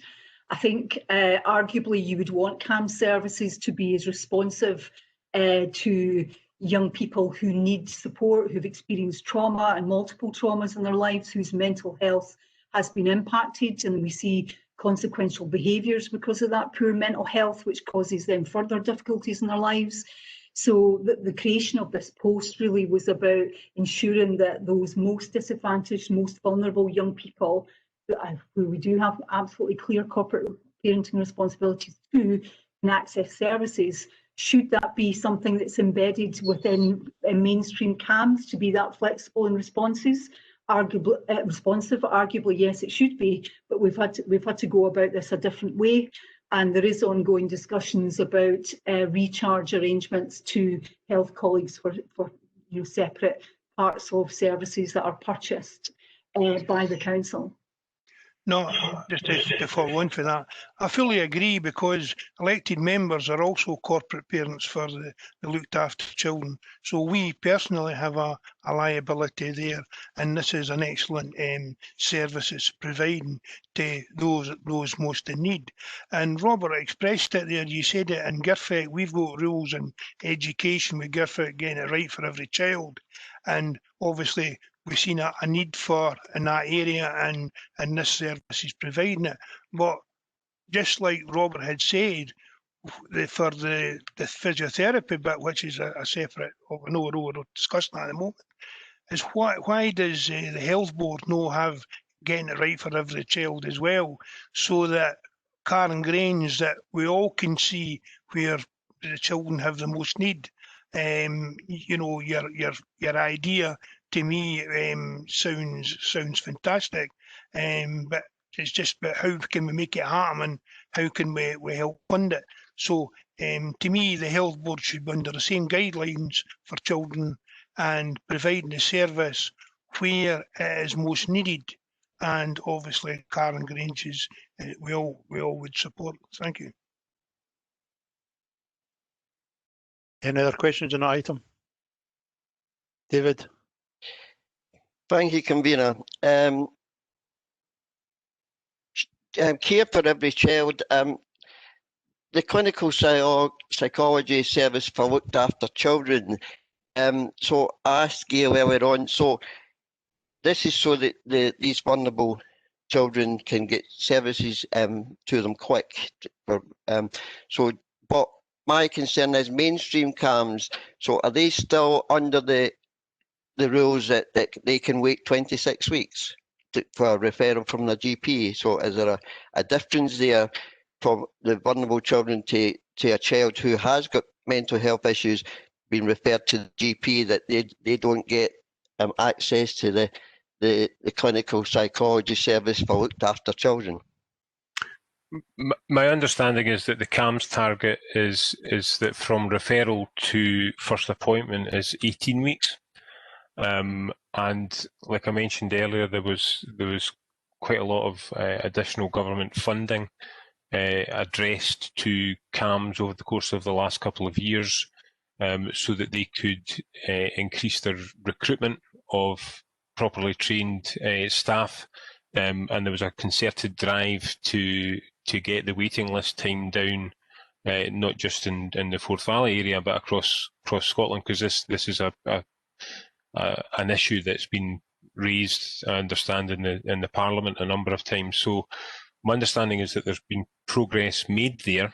I think arguably you would want CAM services to be as responsive to young people who need support, who've experienced trauma and multiple traumas in their lives, whose mental health has been impacted, and we see consequential behaviours because of that poor mental health, which causes them further difficulties in their lives. So the creation of this post really was about ensuring that those most disadvantaged, most vulnerable young people, who we do have absolutely clear corporate parenting responsibilities to, can access services. Should that be something that's embedded within mainstream CAMs to be that flexible in responses? arguably responsive. Arguably, yes, it should be, but we've had to go about this a different way. And there is ongoing discussions about recharge arrangements to health colleagues for separate parts of services that are purchased by the council. No, just to follow on for that, I fully agree, because elected members are also corporate parents for the looked after children. So we personally have a liability there, and this is an excellent service it's providing to those most in need. And Robert expressed it there, you said it in GIRFEC, we've got rules in education with GIRFEC getting it right for every child. And obviously we've seen a need for in that area, and this service is providing it. But just like Robert had said, for the physiotherapy bit, which is a separate, I know we're discussing that at the moment, is why does the health board not have getting it right for every child as well, so that Karen Grange, that we all can see where the children have the most need. You know, your idea to me sounds fantastic, but it's just about how can we make it happen and how can we help fund it. So to me, the health board should be under the same guidelines for children and providing the service where it is most needed. And obviously, Karen Grange's, we all would support. Thank you. Any other questions on that item? David? Thank you, Convener. Care for every child. The clinical psychology service for looked after children. So I asked Gail earlier on, so this is so that these vulnerable children can get services to them quick. But my concern is mainstream CAMS. So are they still under the rules that they can wait 26 weeks for a referral from the GP? So is there a difference there from the vulnerable children to a child who has got mental health issues being referred to the GP, that they don't get access to the clinical psychology service for looked after children? My understanding is that the CAMS target is that from referral to first appointment is 18 weeks. And like I mentioned earlier, there was quite a lot of additional government funding addressed to CAMS over the course of the last couple of years, so that they could increase their recruitment of properly trained staff, and there was a concerted drive to get the waiting list time down, not just in the Forth Valley area but across Scotland, because this is an issue that's been raised, I understand, in the Parliament a number of times. So my understanding is that there's been progress made there.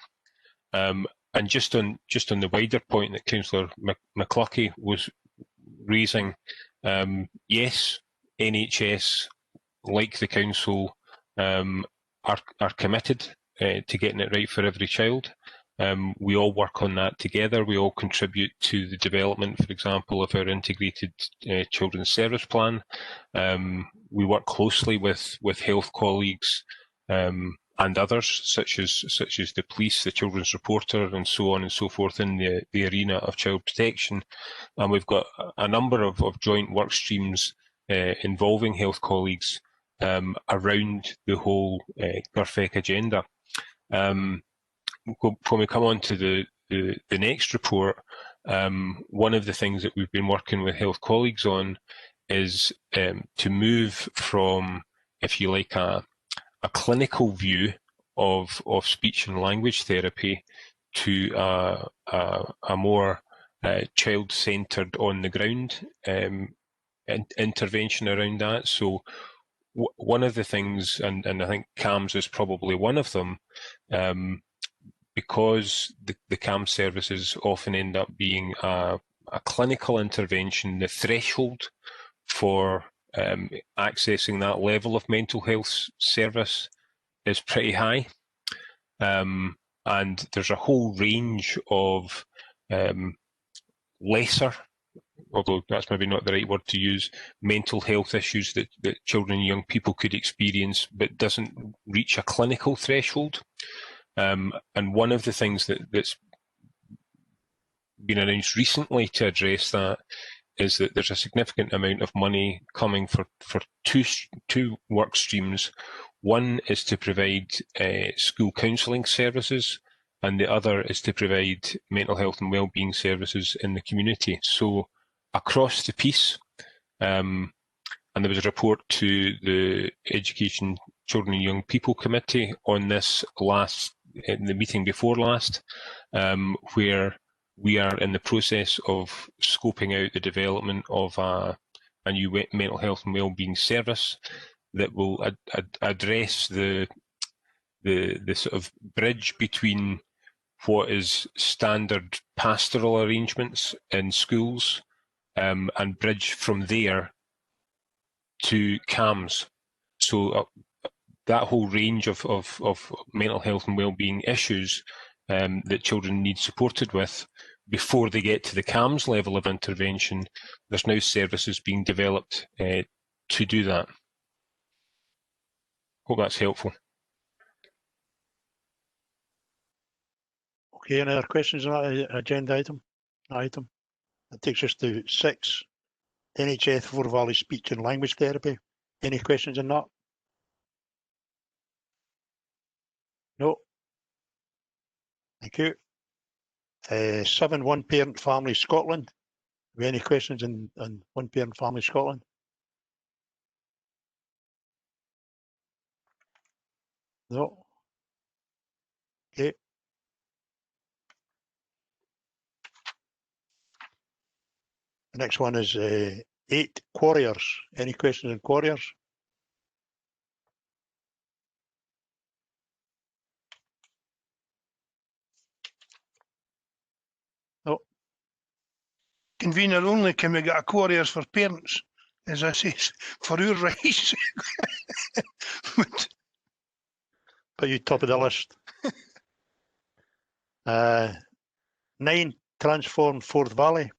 And just on the wider point that Councillor McCluckie was raising, yes, NHS, like the council, are committed to getting it right for every child. We all work on that together. We all contribute to the development, for example, of our integrated children's service plan. We work closely with health colleagues and others, such as the police, the children's reporter, and so on and so forth in the arena of child protection. And we've got a number of joint work streams involving health colleagues around the whole GIRFEC agenda. When we come on to the next report, one of the things that we've been working with health colleagues on is to move from, if you like, a clinical view of speech and language therapy to a more child-centred, on-the-ground intervention around that. So one of the things, and I think CAMS is probably one of them, because the CAMS services often end up being a clinical intervention, the threshold for accessing that level of mental health service is pretty high. And there's a whole range of lesser although that's maybe not the right word to use, mental health issues that children and young people could experience, but doesn't reach a clinical threshold. And one of the things that's been announced recently to address that is that there's a significant amount of money coming for two work streams. One is to provide school counselling services, and the other is to provide mental health and wellbeing services in the community. So across the piece, and there was a report to the Education, Children and Young People Committee on this in the meeting before last, where we are in the process of scoping out the development of a new mental health and wellbeing service that will address the sort of bridge between what is standard pastoral arrangements in schools, and bridge from there to CAMS. So that whole range of mental health and wellbeing issues that children need supported with before they get to the CAMS level of intervention, there's now services being developed to do that. Hope that's helpful. Okay, any other questions on that agenda item? That takes us to 6, NHS Four Valley Speech and Language Therapy. Any questions on that? No. Thank you. 7, One Parent Family Scotland. Have you any questions on One Parent Family Scotland? No. Okay. The next one is 8, Quarriers. Any questions on Quarriers? No. Convener, only can we get a Quarriers for parents, as I say, for our rights. Put you top of the list. 9, Transform Forth Valley.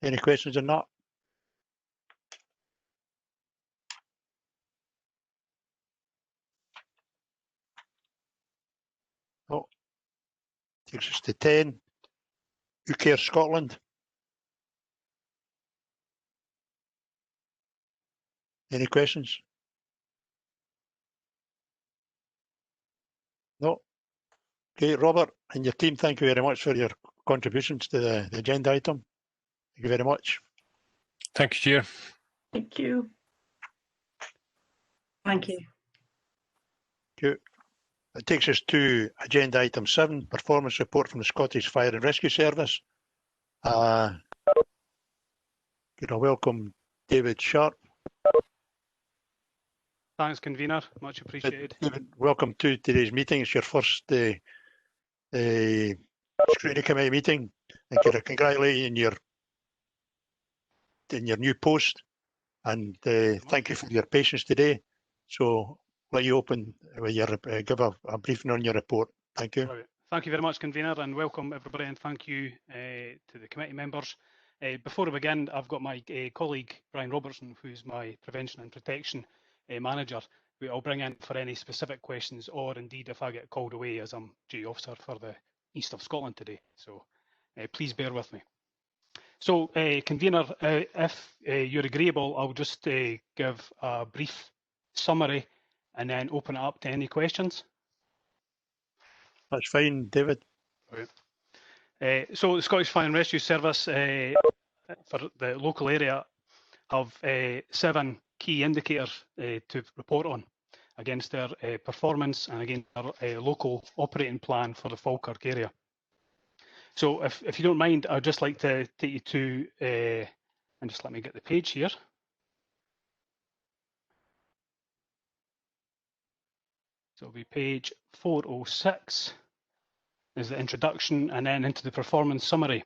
Any questions on that? No. Takes us to 10, UCare Scotland. Any questions? No. Okay, Robert and your team, thank you very much for your contributions to the agenda item. Thank you very much. Thank you, Chair. Thank you. Thank you. Thank you. That takes us to agenda item 7, performance report from the Scottish Fire and Rescue Service. Could I welcome David Sharp? Thanks, convener. Much appreciated. David, welcome to today's meeting. It's your first Scrutiny Committee meeting. And could I congratulate you in your new post, and thank you for your patience today. So let you open with your give a briefing on your report. Thank you. Right. Thank you very much, convener, and welcome everybody, and thank you to the committee members. Before I begin, I've got my colleague Brian Robertson, who's my prevention and protection manager, who I'll bring in for any specific questions, or indeed if I get called away, as I'm duty officer for the East of Scotland today. So please bear with me. So, convener, if you're agreeable, I'll just give a brief summary and then open it up to any questions. That's fine, David. Right. So the Scottish Fire and Rescue Service for the local area have 7 key indicators to report on against their performance and against their local operating plan for the Falkirk area. So if you don't mind, I'd just like to take you to, and just let me get the page here. So it'll be page 406 is the introduction, and then into the performance summary,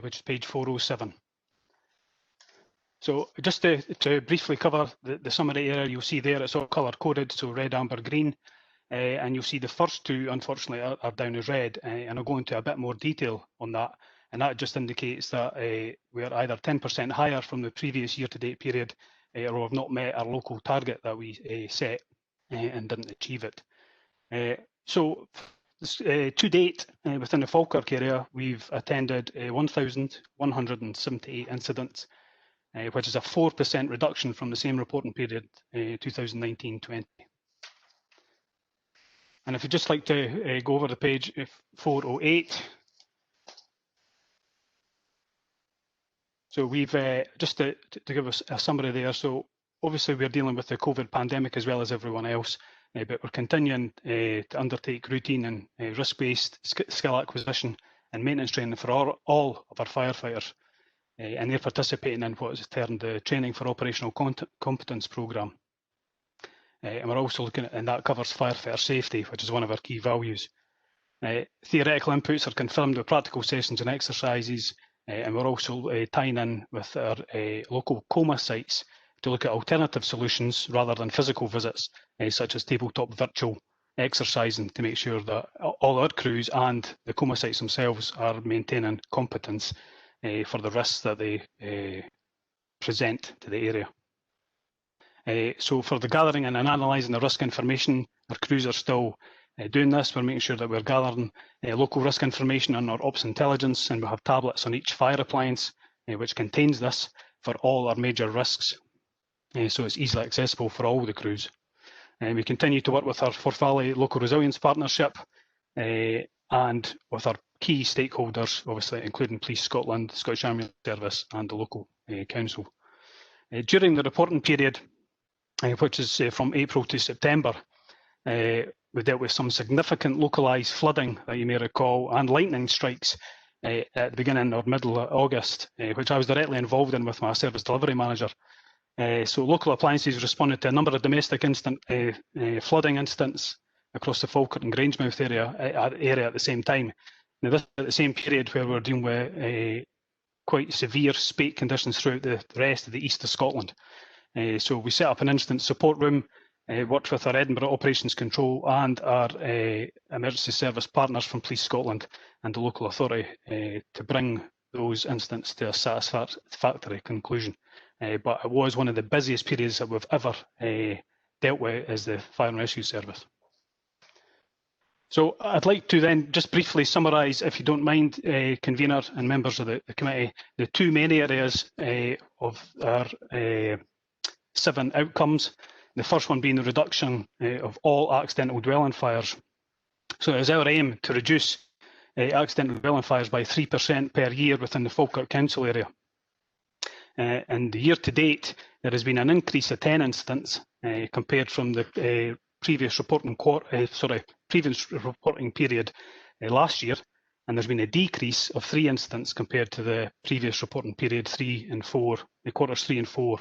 which is page 407. So just to briefly cover the summary area, you'll see there it's all colour coded, so red, amber, green, and you'll see the first 2, unfortunately, are down as red, and I'll go into a bit more detail on that, and that just indicates that we are either 10% higher from the previous year-to-date period, or have not met our local target that we set and didn't achieve it. So to date, within the Falkirk area, we've attended 1,178 incidents, which is a 4% reduction from the same reporting period, 2019-20. And if you'd just like to go over the page 408. So we've, just to give us a summary there, so obviously we're dealing with the COVID pandemic as well as everyone else, but we're continuing to undertake routine and risk-based skill acquisition and maintenance training for all of our firefighters, and they're participating in what is termed the Training for Operational Competence programme. And we're also looking at, and that covers firefighter safety, which is one of our key values. Theoretical inputs are confirmed with practical sessions and exercises, and we're also tying in with our local COMA sites to look at alternative solutions rather than physical visits, such as tabletop virtual exercising, to make sure that all our crews and the COMA sites themselves are maintaining competence for the risks that they present to the area. So for the gathering and analysing the risk information, our crews are still doing this. We're making sure that we're gathering local risk information on our ops intelligence, and we have tablets on each fire appliance which contains this for all our major risks, so it's easily accessible for all the crews. We continue to work with our Forth Valley Local Resilience Partnership and with our key stakeholders, obviously including Police Scotland, Scottish Ambulance Service and the local council. During the reporting period, which is from April to September, we dealt with some significant localised flooding that you may recall, and lightning strikes at the beginning or middle of August, which I was directly involved in with my service delivery manager. So local appliances responded to a number of domestic flooding incidents across the Falkirk and Grangemouth area at the same time. Now, this at the same period where we're dealing with quite severe spate conditions throughout the rest of the east of Scotland. So we set up an incident support room, worked with our Edinburgh Operations Control and our emergency service partners from Police Scotland and the local authority to bring those incidents to a satisfactory conclusion. But it was one of the busiest periods that we've ever dealt with as the Fire and Rescue Service. So I'd like to then just briefly summarise, if you don't mind, convener and members of the committee, the two main areas of our 7 outcomes. The first one being the reduction of all accidental dwelling fires. So it is our aim to reduce accidental dwelling fires by 3% per year within the Falkirk Council area. And the year to date, there has been an increase of 10 incidents compared from the previous reporting period last year, and there's been a decrease of 3 incidents compared to the previous reporting period 3 and 4, the quarters 3 and 4.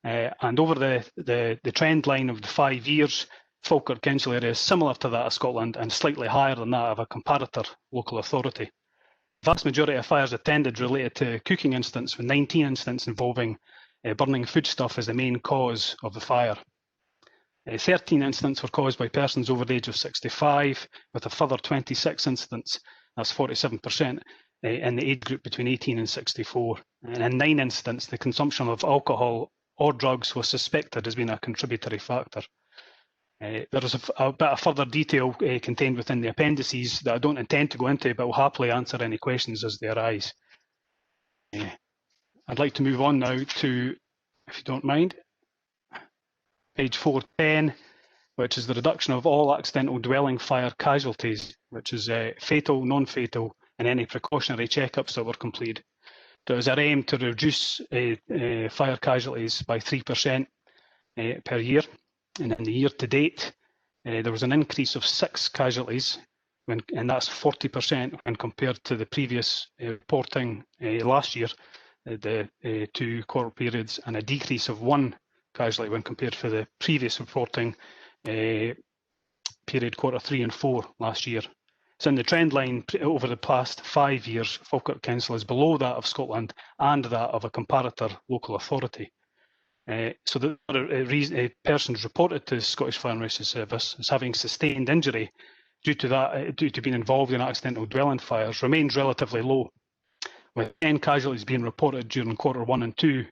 And over the trend line of the 5 years, Falkirk Council area is similar to that of Scotland and slightly higher than that of a comparator local authority. The vast majority of fires attended related to cooking incidents, with 19 incidents involving burning foodstuff as the main cause of the fire. 13 incidents were caused by persons over the age of 65, with a further 26 incidents, that's 47%, in the age group between 18 and 64. And in 9 incidents, the consumption of alcohol or drugs was suspected as being a contributory factor. There is a bit of further detail contained within the appendices that I don't intend to go into, but will happily answer any questions as they arise. I'd like to move on now to, if you don't mind, page 410, which is the reduction of all accidental dwelling fire casualties, which is fatal, non-fatal, and any precautionary checkups that were completed. So it was our aim to reduce fire casualties by 3% per year. And in the year to date, there was an increase of 6 casualties, and that's 40% when compared to the previous reporting last year, the 2 quarter periods, and a decrease of 1 casualty when compared to the previous reporting period, quarter 3 and 4 last year. So in the trend line over the past 5 years, Falkirk Council is below that of Scotland and that of a comparator local authority. So the persons reported to the Scottish Fire and Rescue Service as having sustained injury due to being involved in accidental dwelling fires remains relatively low. with 10 casualties being reported during Q1 and 2.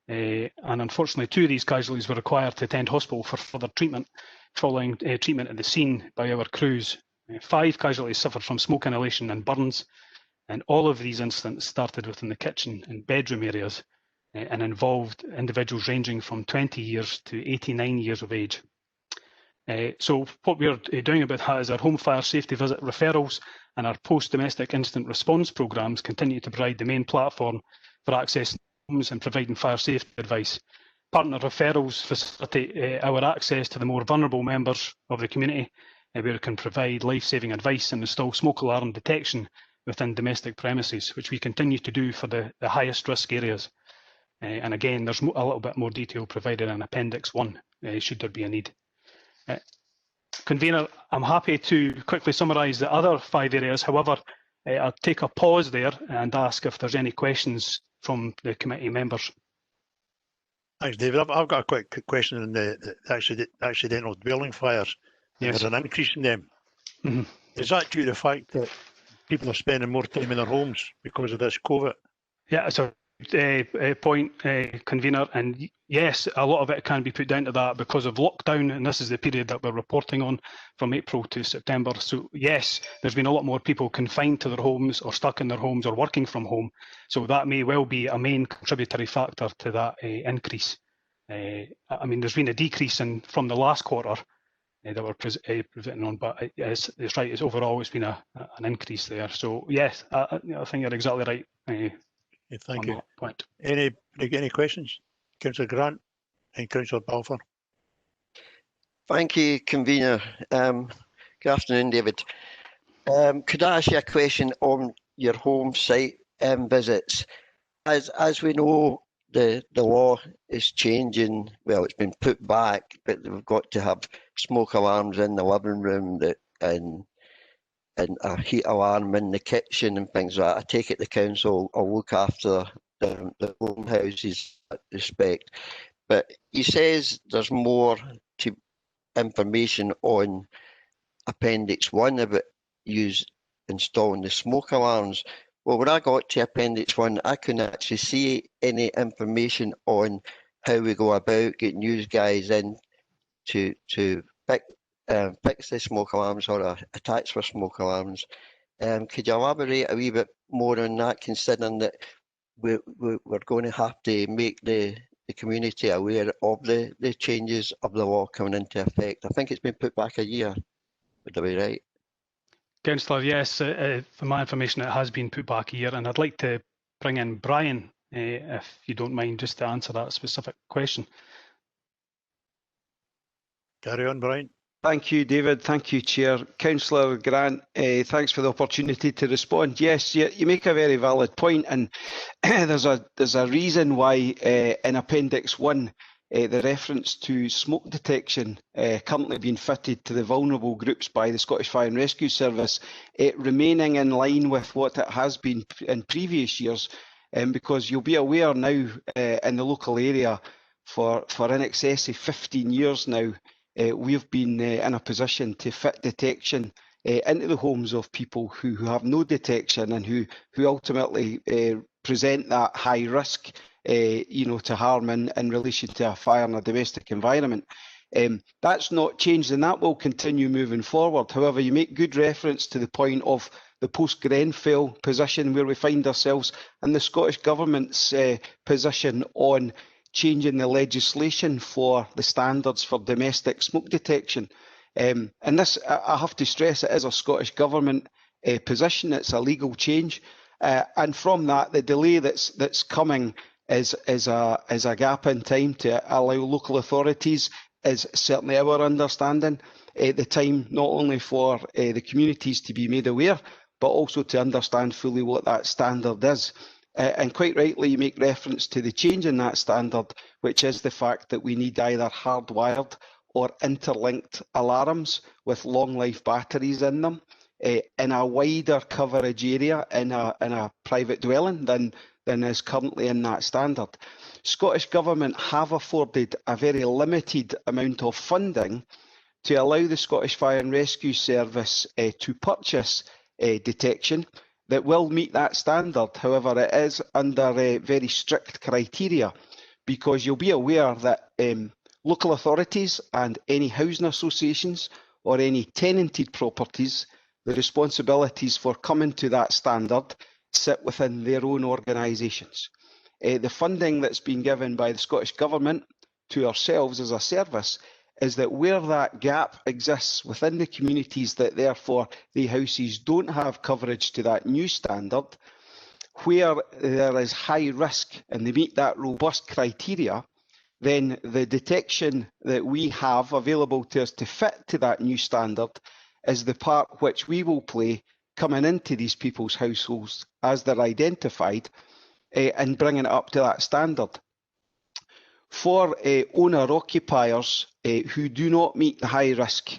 And unfortunately, 2 of these casualties were required to attend hospital for further treatment following treatment at the scene by our crews. 5 casualties suffered from smoke inhalation and burns, and all of these incidents started within the kitchen and bedroom areas and involved individuals ranging from 20 years to 89 years of age. So what we're doing about that is our home fire safety visit referrals and our post-domestic incident response programmes continue to provide the main platform for access homes and providing fire safety advice. Partner referrals facilitate our access to the more vulnerable members of the community, where we can provide life-saving advice and install smoke alarm detection within domestic premises, which we continue to do for the highest risk areas. And again, there's a little bit more detail provided in Appendix 1, should there be a need. Convener, I'm happy to quickly summarise the other 5 areas. However, I'll take a pause there and ask if there's any questions from the committee members. Thanks, David. I've got a quick question on the accidental dwelling fires. Yes. There's an increase in them. Mm-hmm. Is that due to the fact that people are spending more time in their homes because of this COVID? Yeah, it's a point, Convener, and yes, a lot of it can be put down to that because of lockdown, and this is the period that we're reporting on from April to September. So yes, there's been a lot more people confined to their homes or stuck in their homes or working from home. So that may well be a main contributory factor to that increase. I mean, there's been a decrease from the last quarter that we're presenting on, but it's right, it's overall it's been an increase there. So yes, I think you're exactly right. Thank you. Point. Any questions? Councillor Grant and Councillor Balfour. Thank you, Convener. Good afternoon, David. Could I ask you a question on your home site visits? As we know, the law is changing. Well, it's been put back, but we've got to have smoke alarms in the living room and a heat alarm in the kitchen and things like that. I take it the council will look after the home houses in that respect. But he says there's more to information on Appendix 1 about installing the smoke alarms. Well, when I got to Appendix 1, I couldn't actually see any information on how we go about getting you guys in to fix the smoke alarms or attach for smoke alarms. Could you elaborate a wee bit more on that, considering that we're going to have to make the community aware of the changes of the law coming into effect? I think it's been put back a year. Would that be right? Councillor, yes, for my information, it has been put back a year, and I'd like to bring in Brian, if you don't mind, just to answer that specific question. Carry on, Brian. Thank you, David. Thank you, Chair. Councillor Grant, thanks for the opportunity to respond. Yes, you make a very valid point, and there's a reason why in Appendix 1, the reference to smoke detection currently being fitted to the vulnerable groups by the Scottish Fire and Rescue Service, remaining in line with what it has been in previous years, because you'll be aware now in the local area for in excess of 15 years now, we've been in a position to fit detection into the homes of people who have no detection and who ultimately present that high risk to harm in relation to a fire in a domestic environment. That's not changed, and that will continue moving forward. However, you make good reference to the point of the post-Grenfell position where we find ourselves, and the Scottish Government's position on changing the legislation for the standards for domestic smoke detection. And this, I have to stress, it is a Scottish Government position. It's a legal change, and from that, the delay that's coming is a gap in time to allow local authorities, is certainly our understanding, the time not only for the communities to be made aware, but also to understand fully what that standard is. And quite rightly, you make reference to the change in that standard, which is the fact that we need either hardwired or interlinked alarms with long life batteries in them in a wider coverage area in a private dwelling than is currently in that standard. Scottish Government have afforded a very limited amount of funding to allow the Scottish Fire and Rescue Service to purchase detection. that will meet that standard. However, it is under very strict criteria, because you'll be aware that local authorities and any housing associations or any tenanted properties, the responsibilities for coming to that standard sit within their own organisations. The funding that's been given by the Scottish Government to ourselves as a service is that where that gap exists within the communities that therefore the houses don't have coverage to that new standard, where there is high risk and they meet that robust criteria, then the detection that we have available to us to fit to that new standard is the part which we will play coming into these people's households as they're identified and bringing it up to that standard. For owner-occupiers who do not meet the high-risk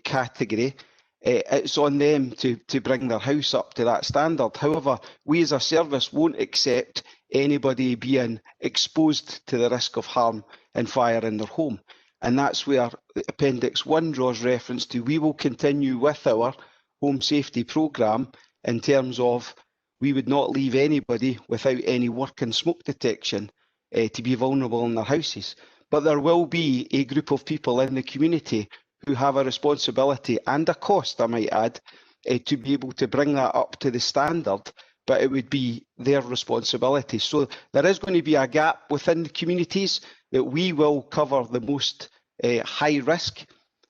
category, it's on them to bring their house up to that standard. However, we as a service won't accept anybody being exposed to the risk of harm and fire in their home. And that's where Appendix 1 draws reference to. We will continue with our home safety programme in terms of we would not leave anybody without any working smoke detection to be vulnerable in their houses. But there will be a group of people in the community who have a responsibility and a cost, I might add, to be able to bring that up to the standard, but it would be their responsibility. So there is going to be a gap within the communities that we will cover the most high risk,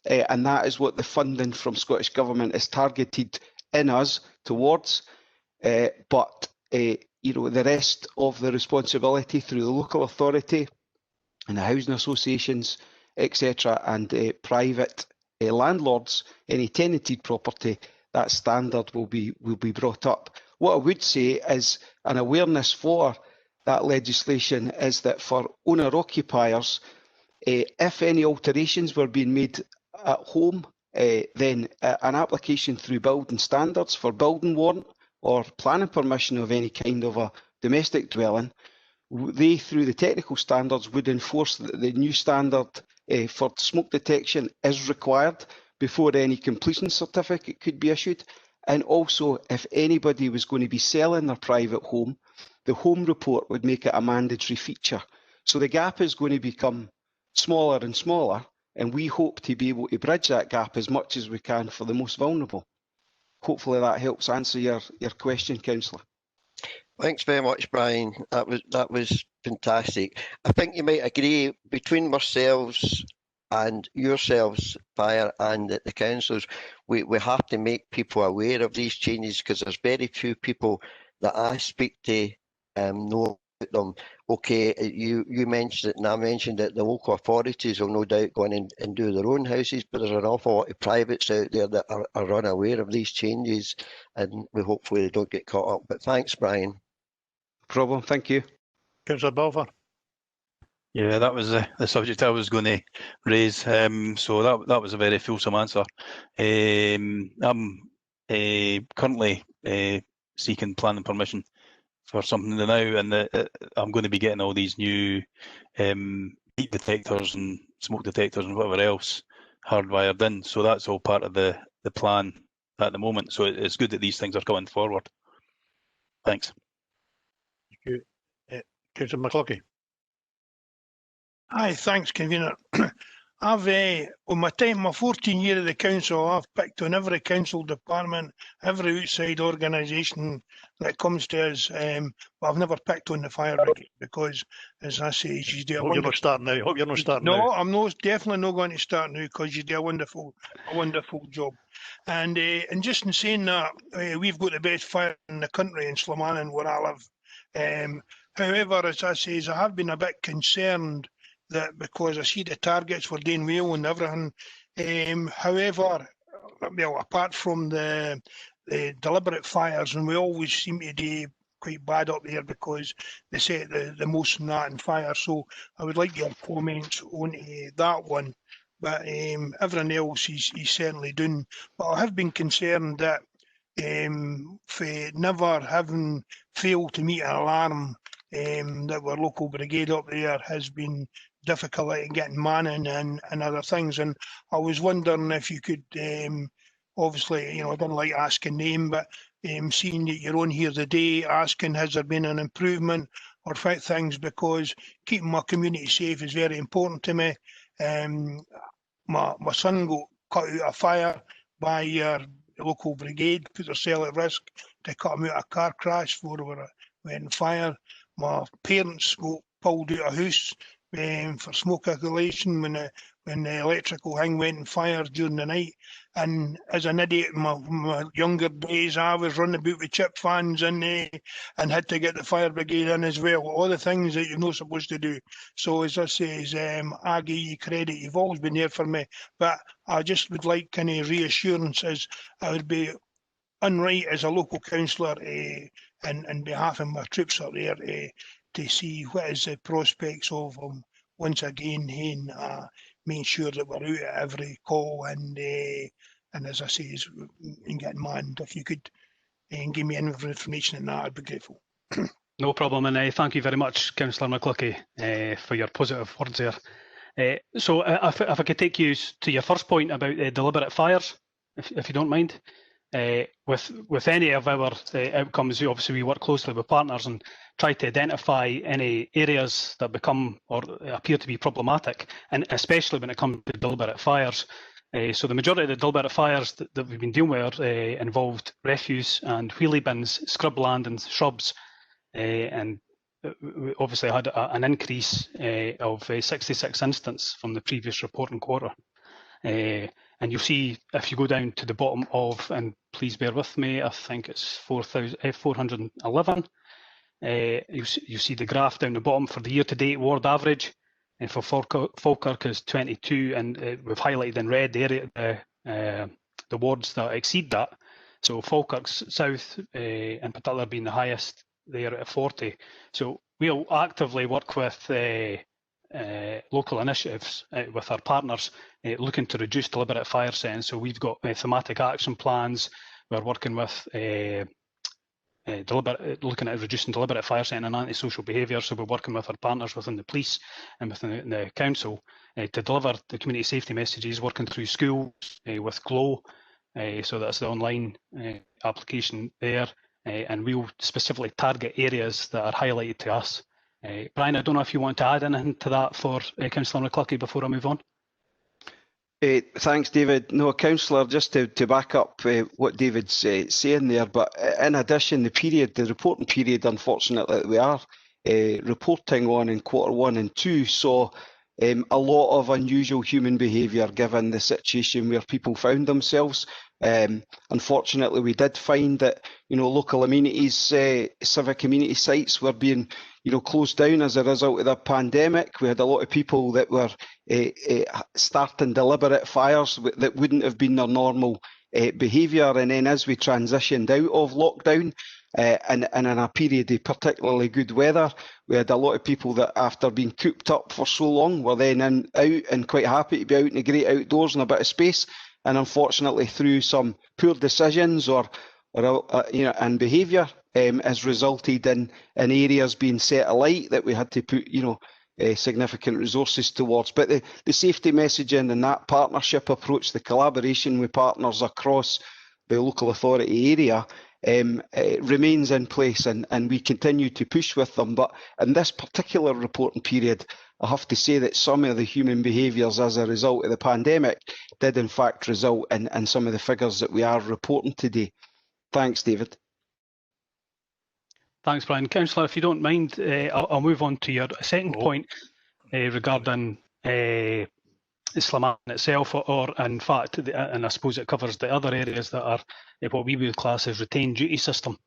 and that is what the funding from Scottish Government is targeted in us towards. But the rest of the responsibility through the local authority and the housing associations, etc., and private landlords, any tenanted property, that standard will be brought up. What I would say is an awareness for that legislation is that for owner-occupiers, if any alterations were being made at home, then an application through building standards for building warrant or planning permission of any kind of a domestic dwelling, they, through the technical standards, would enforce that the new standard for smoke detection is required before any completion certificate could be issued. And also, if anybody was going to be selling their private home, the home report would make it a mandatory feature. So the gap is going to become smaller and smaller, and we hope to be able to bridge that gap as much as we can for the most vulnerable. Hopefully that helps answer your question, Councillor. Thanks very much, Brian. That was fantastic. I think you might agree between ourselves and yourselves, Fire, and the councillors, we have to make people aware of these changes, because there's very few people that I speak to know about them. Okay, you mentioned it, and I mentioned that the local authorities will no doubt go in and do their own houses, but there's an awful lot of privates out there that are unaware of these changes, and we hopefully they don't get caught up. But thanks, Brian. No problem, thank you. Councillor Balfour. Yeah, that was the subject I was going to raise. So that was a very fulsome answer. I'm currently seeking planning permission for something now, and I'm going to be getting all these new heat detectors and smoke detectors and whatever else hardwired in. So that's all part of the plan at the moment. So it's good that these things are coming forward. Thanks. Thank you. Councillor McCluskey. Aye, thanks, Convener. I've, on my 14 year at the council, I've picked on every council department, every outside organisation that comes to us, but I've never picked on the fire brigade because, as I say, you do a Hope you're not starting now. Hope you're not starting now. No, I'm definitely not going to start now, because you do a wonderful job. And just in saying that, we've got the best fire in the country in Slamanan, where I live. However, as I say, I have been a bit concerned that because I see the targets were doing well and everything. However, well, apart from the deliberate fires, and we always seem to do quite bad up there because they set the most in that in fire. So I would like your comments on that one. But everything else he's certainly doing. But I have been concerned that for never having failed to meet an alarm, that our local brigade up there has been difficult in getting manning and other things. And I was wondering if you could obviously, I didn't like asking name, but seeing that you're on here today, asking has there been an improvement or things, because keeping my community safe is very important to me. My son got cut out of fire by your local brigade, put themselves at risk to cut him out of a car crash before we went on fire. My parents got pulled out of house for smoke inhalation when the electrical thing went on fire during the night. And as an idiot in my younger days, I was running about with chip fans and had to get the fire brigade in as well. All the things that you're not supposed to do. So as I say, I give you credit. You've always been there for me. But I just would like kind of reassurance, as I would be unright as a local councillor and on behalf of my troops up there to see what is the prospects of once again making sure that we're out at every call and as I say, in getting manned. If you could give me any information on that, I'd be grateful. No problem, and thank you very much, Councillor McCluckie, for your positive words there. So if I could take you to your first point about deliberate fires, if you don't mind. With any of our outcomes, obviously we work closely with partners and try to identify any areas that become or appear to be problematic, and especially when it comes to deliberate fires. So the majority of the deliberate fires that we've been dealing with involved refuse and wheelie bins, scrubland and shrubs, and we obviously had an increase of 66 incidents from the previous reporting quarter. And you'll see, if you go down to the bottom of, and please bear with me, I think it's 411, you see the graph down the bottom for the year-to-date ward average, and for Falkirk is 22, and we've highlighted in red the wards that exceed that. So Falkirk's South, in particular, being the highest there at 40. So we'll actively work with local initiatives with our partners looking to reduce deliberate fire settings. So we've got thematic action plans. We're working with looking at reducing deliberate fire setting and antisocial behaviour. So we're working with our partners within the police and within the council to deliver the community safety messages, working through schools with GLOW. So that's the online application there. And we'll specifically target areas that are highlighted to us. Brian, I don't know if you want to add anything to that for Councillor McCluckie before I move on. Thanks, David. No, Councillor, just to back up what David's saying there, but in addition, the reporting period, unfortunately, that we are reporting on in Q1 and 2 saw a lot of unusual human behaviour given the situation where people found themselves. Unfortunately, we did find that local amenities, civic community sites were being closed down as a result of the pandemic. We had a lot of people that were starting deliberate fires that wouldn't have been their normal behaviour. And then as we transitioned out of lockdown and in a period of particularly good weather, we had a lot of people that, after being cooped up for so long, were then out and quite happy to be out in the great outdoors and a bit of space. And unfortunately, through some poor decisions or and behaviour, has resulted in areas being set alight that we had to put significant resources towards. But the safety messaging and that partnership approach, the collaboration with partners across the local authority area remains in place, and we continue to push with them. But in this particular reporting period, I have to say that some of the human behaviours as a result of the pandemic did in fact result in some of the figures that we are reporting today. Thanks, David. Thanks, Brian. Councillor, if you don't mind, I'll move on to your second point regarding Islam itself, or in fact, and I suppose it covers the other areas that are what we would class as retained duty system.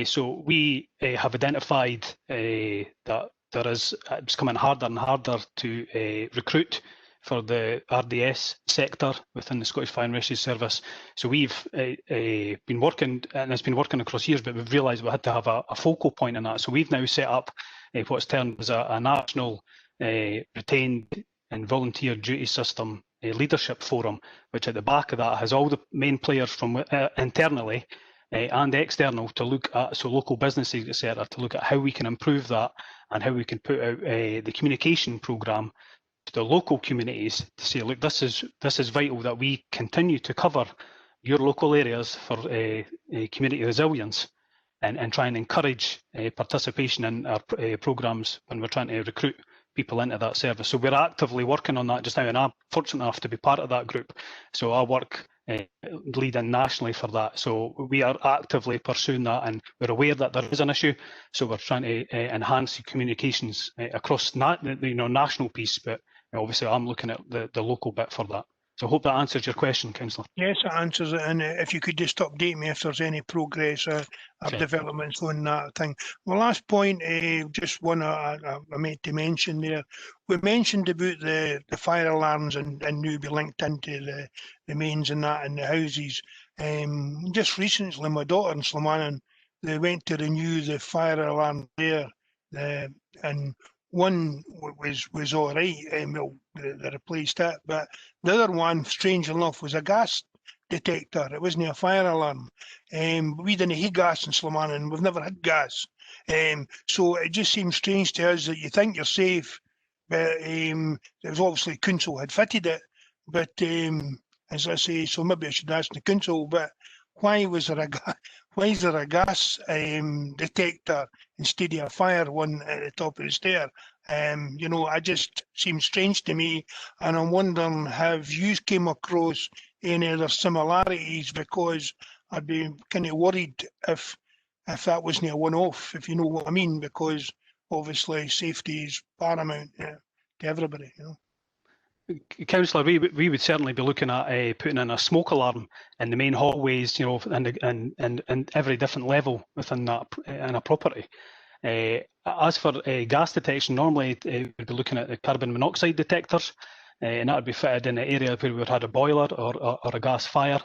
So we have identified that it's becoming harder and harder to recruit for the RDS sector within the Scottish Fire and Rescue Service. So we've been working, and it's been working across years, but we've realised we had to have a focal point in that. So we've now set up what's termed as a national retained and volunteer duty system leadership forum, which at the back of that has all the main players from internally and external to look at, so local businesses, etc., to look at how we can improve that and how we can put out the communication programme to the local communities to say, look, this is vital that we continue to cover your local areas for community resilience and try and encourage participation in our programmes when we're trying to recruit people into that service. So we're actively working on that just now, and I'm fortunate enough to be part of that group. So I work leading nationally for that. So we are actively pursuing that, and we're aware that there is an issue. So we're trying to enhance communications across the national piece, but obviously I'm looking at the local bit for that. So I hope that answers your question, Councillor. Yes, it answers it. And if you could just update me if there's any progress or developments on that thing. My last point, just one I meant to mention there. We mentioned about the fire alarms and new be linked into the mains and that in the houses. Just recently, my daughter in Slamanan, they went to renew the fire alarm there, and one was all right, well, they replaced it, but the other one, strange enough, was a gas detector. It wasn't a fire alarm. We didn't have gas in Slamanan, we've never had gas. So it just seems strange to us that you think you're safe, but it was obviously council had fitted it. But as I say, so maybe I should ask the council, but why is there a gas detector instead of a fire one at the top of the stair? You know, it just seems strange to me, and I'm wondering, have you came across any other similarities? Because I'd be kind of worried if that wasn't a one-off, if you know what I mean, because obviously safety is paramount to everybody, you know. Councillor, we would certainly be looking at putting in a smoke alarm in the main hallways, you know, and every different level within that in a property. As for gas detection, normally we'd be looking at the carbon monoxide detectors, and that would be fitted in an area where we've had a boiler or a gas fire,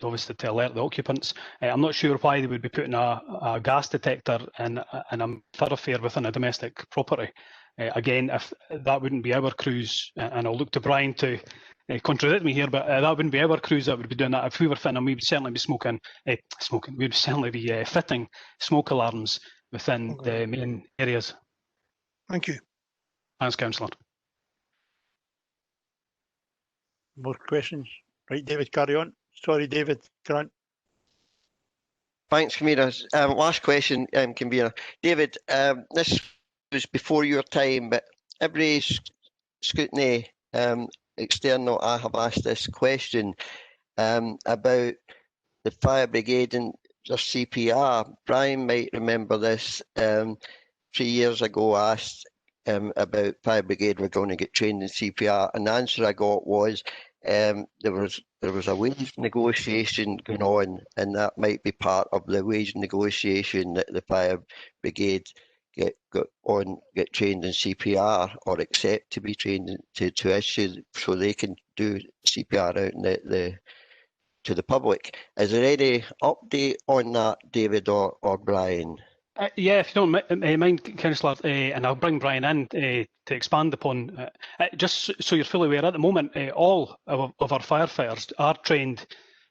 obviously to alert the occupants. I'm not sure why they would be putting a gas detector in a thoroughfare within a domestic property. Again, if that wouldn't be our crews, and I'll look to Brian to contradict me here, but that wouldn't be our crews that would be doing that. If we were fitting them, we would certainly be we would certainly be fitting smoke alarms within the main areas. Thank you. Thanks, Councillor. More questions? Right, David, carry on. Sorry, David, Grant. Thanks, Convener. Last question, Convener. David, this was before your time, but every scrutiny external I have asked this question about the fire brigade and their CPR. Brian might remember this. 3 years ago, I asked about fire brigade were going to get trained in CPR, and the answer I got was there was a wage negotiation going on, and that might be part of the wage negotiation that the fire brigade get trained in CPR or accept to be trained to issue, so they can do CPR out in to the public. Is there any update on that, David or Brian? Yeah, if you don't mind, Councillor, and I'll bring Brian in to expand upon, just so you're fully aware, at the moment, all of our firefighters are trained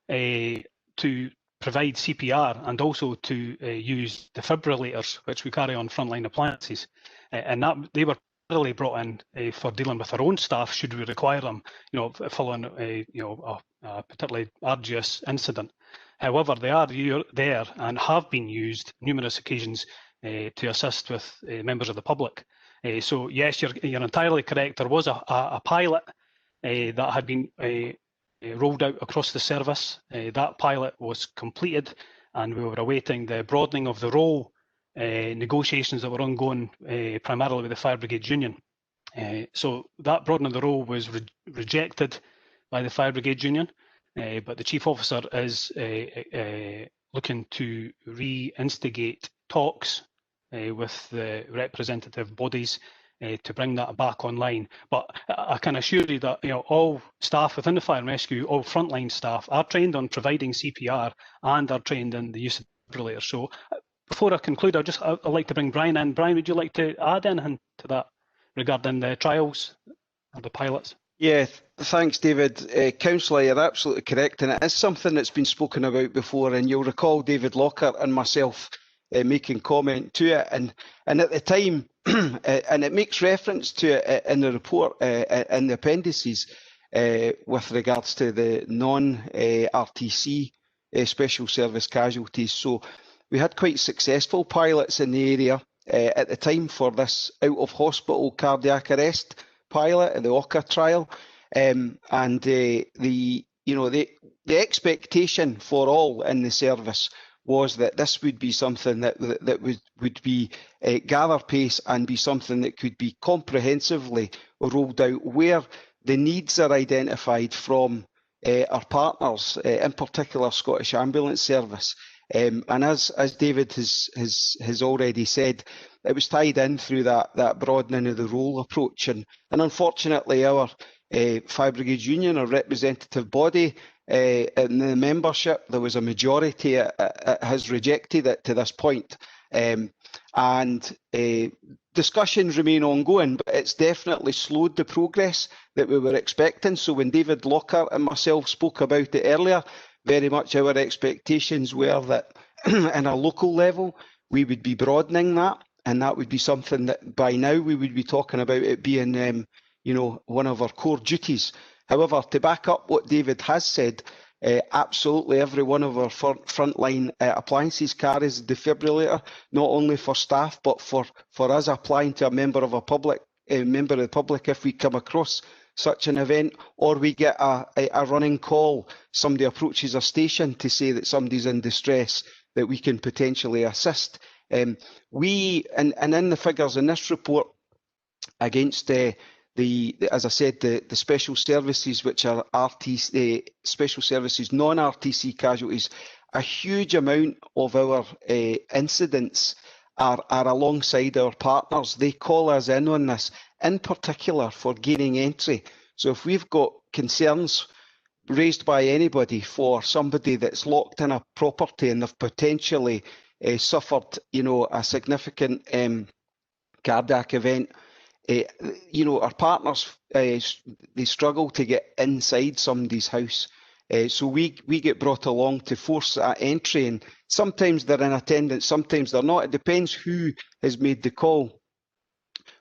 to provide CPR and also to use defibrillators, which we carry on frontline appliances, and that they were really brought in for dealing with our own staff should we require them, you know, following a particularly arduous incident. However, they are there and have been used numerous occasions to assist with members of the public. So yes, you're entirely correct. There was a pilot that had been rolled out across the service. That pilot was completed, and we were awaiting the broadening of the role negotiations that were ongoing primarily with the Fire Brigade Union. So that broadening of the role was rejected by the Fire Brigade Union, but the Chief Officer is looking to reinstigate talks with the representative bodies to bring that back online. But I can assure you that all staff within the fire and rescue, all frontline staff, are trained on providing CPR and are trained in the use of defibrillators. So before I conclude, I'd like to bring Brian in. Brian, would you like to add anything to that regarding the trials or the pilots? Yeah, thanks, David. Councillor, you're absolutely correct, and it is something that's been spoken about before, and you'll recall David Lockhart and myself making comment to it, and at the time, and it makes reference to it in the report, in the appendices, with regards to the non-RTC special service casualties. So we had quite successful pilots in the area at the time for this out-of-hospital cardiac arrest pilot, the OCA trial, and the expectation for all in the service was that this would be something that would be gather pace and be something that could be comprehensively rolled out where the needs are identified from our partners, in particular Scottish Ambulance Service. And as David has already said, it was tied in through that broadening of the role approach. And unfortunately, our Fire Brigade Union, our representative body, in the membership, there was a majority has rejected it to this point. And discussions remain ongoing, but it's definitely slowed the progress that we were expecting. So when David Lockhart and myself spoke about it earlier, very much our expectations were that in a local level, we would be broadening that, and that would be something that by now we would be talking about it being one of our core duties. However, to back up what David has said, absolutely every one of our frontline appliances carries a defibrillator, not only for staff, but for us applying to a member of the public if we come across such an event, or we get a running call, somebody approaches a station to say that somebody's in distress, that we can potentially assist. And in the figures in this report against as I said, the special services, which are RTC, special services, non-RTC casualties, a huge amount of our incidents are alongside our partners. They call us in on this, in particular for gaining entry. So if we've got concerns raised by anybody for somebody that's locked in a property and they've potentially suffered, a significant cardiac event, our partners, they struggle to get inside somebody's house. So we get brought along to force that entry, and sometimes they're in attendance, sometimes they're not. It depends who has made the call.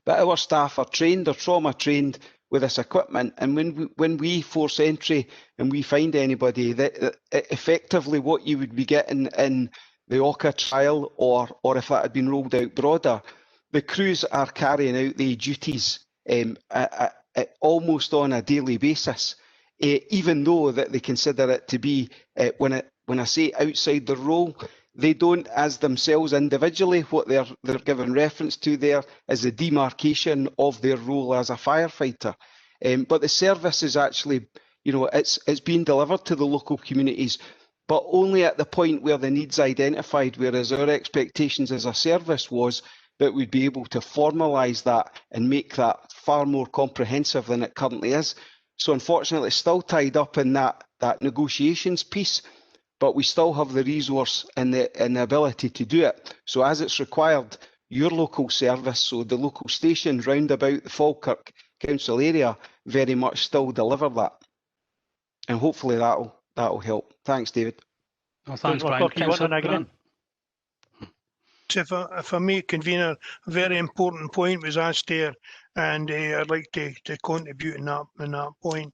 But our staff are trained, they're trauma trained with this equipment, and when we force entry and we find anybody, that effectively what you would be getting in the OCA trial, or if that had been rolled out broader, the crews are carrying out the duties almost on a daily basis, even though that they consider it to be, when I say outside the role, they don't as themselves individually. What they're given reference to there is the demarcation of their role as a firefighter. But the service is actually, it's being delivered to the local communities, but only at the point where the need's identified, whereas our expectations as a service was that we'd be able to formalise that and make that far more comprehensive than it currently is. So unfortunately, it's still tied up in that negotiations piece, but we still have the resource and the ability to do it. So as it's required, your local service, so the local stations round about the Falkirk Council area, very much still deliver that. And hopefully that'll help. Thanks, David. Well, thanks, Brian. Councillor Grant. If I may, Convener, a very important point was asked there, and I'd like to contribute in that point.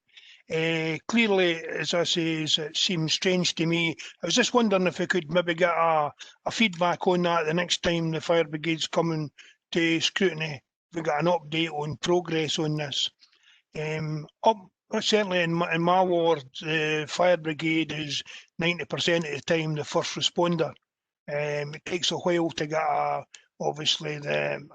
Clearly, as I say, it seems strange to me. I was just wondering if we could maybe get a feedback on that the next time the fire brigade's coming to scrutiny. We got an update on progress on this. Certainly in my ward, the fire brigade is 90% of the time the first responder. It takes a while to get obviously an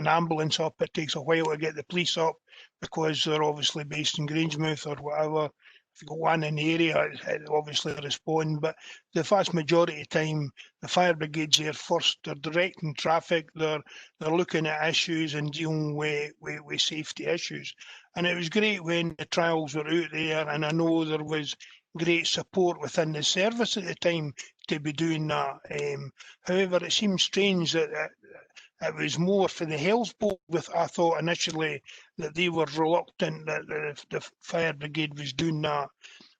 ambulance up. It takes a while to get the police up because they're obviously based in Grangemouth or whatever. If you've got one in the area, it obviously respond. But the vast majority of the time, the fire brigade's here first. They're directing traffic. They're looking at issues and dealing with safety issues. And it was great when the trials were out there, and I know there was great support within the service at the time to be doing that. However, it seems strange that it was more for the health board. I thought initially that they were reluctant that the fire brigade was doing that.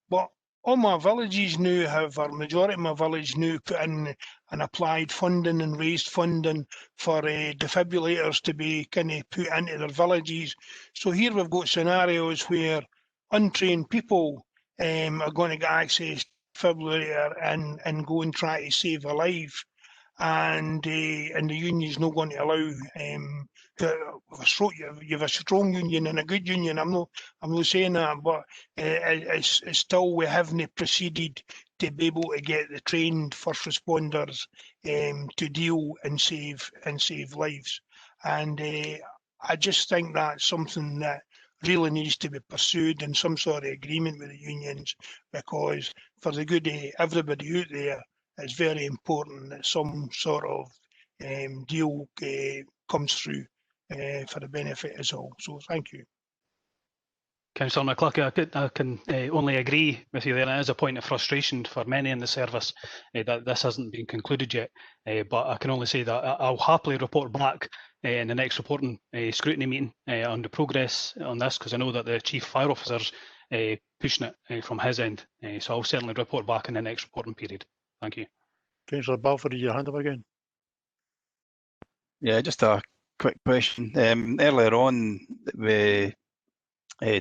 But all my villages now have, or majority of my village now, put in and applied funding and raised funding for defibrillators to be kind of put into their villages. So here we've got scenarios where untrained people are going to get access to defibrillator and go and try to save a life, and the union's not going to allow you have a strong union and a good union. I'm not saying that, but it's still we haven't proceeded to be able to get the trained first responders to deal and save lives. And I just think that's something that really needs to be pursued in some sort of agreement with the unions, because for the good of everybody out there, it's very important that some sort of deal comes through for the benefit of us all. So thank you. Councillor McCluckie, I can only agree with you there. It is a point of frustration for many in the service that this hasn't been concluded yet. But I can only say that I'll happily report back in the next reporting scrutiny meeting on the progress on this, because I know that the Chief Fire Officer's pushing it from his end. So I'll certainly report back in the next reporting period. Thank you. Councillor Balfour, your hand up again. Yeah, just a quick question. Earlier on, we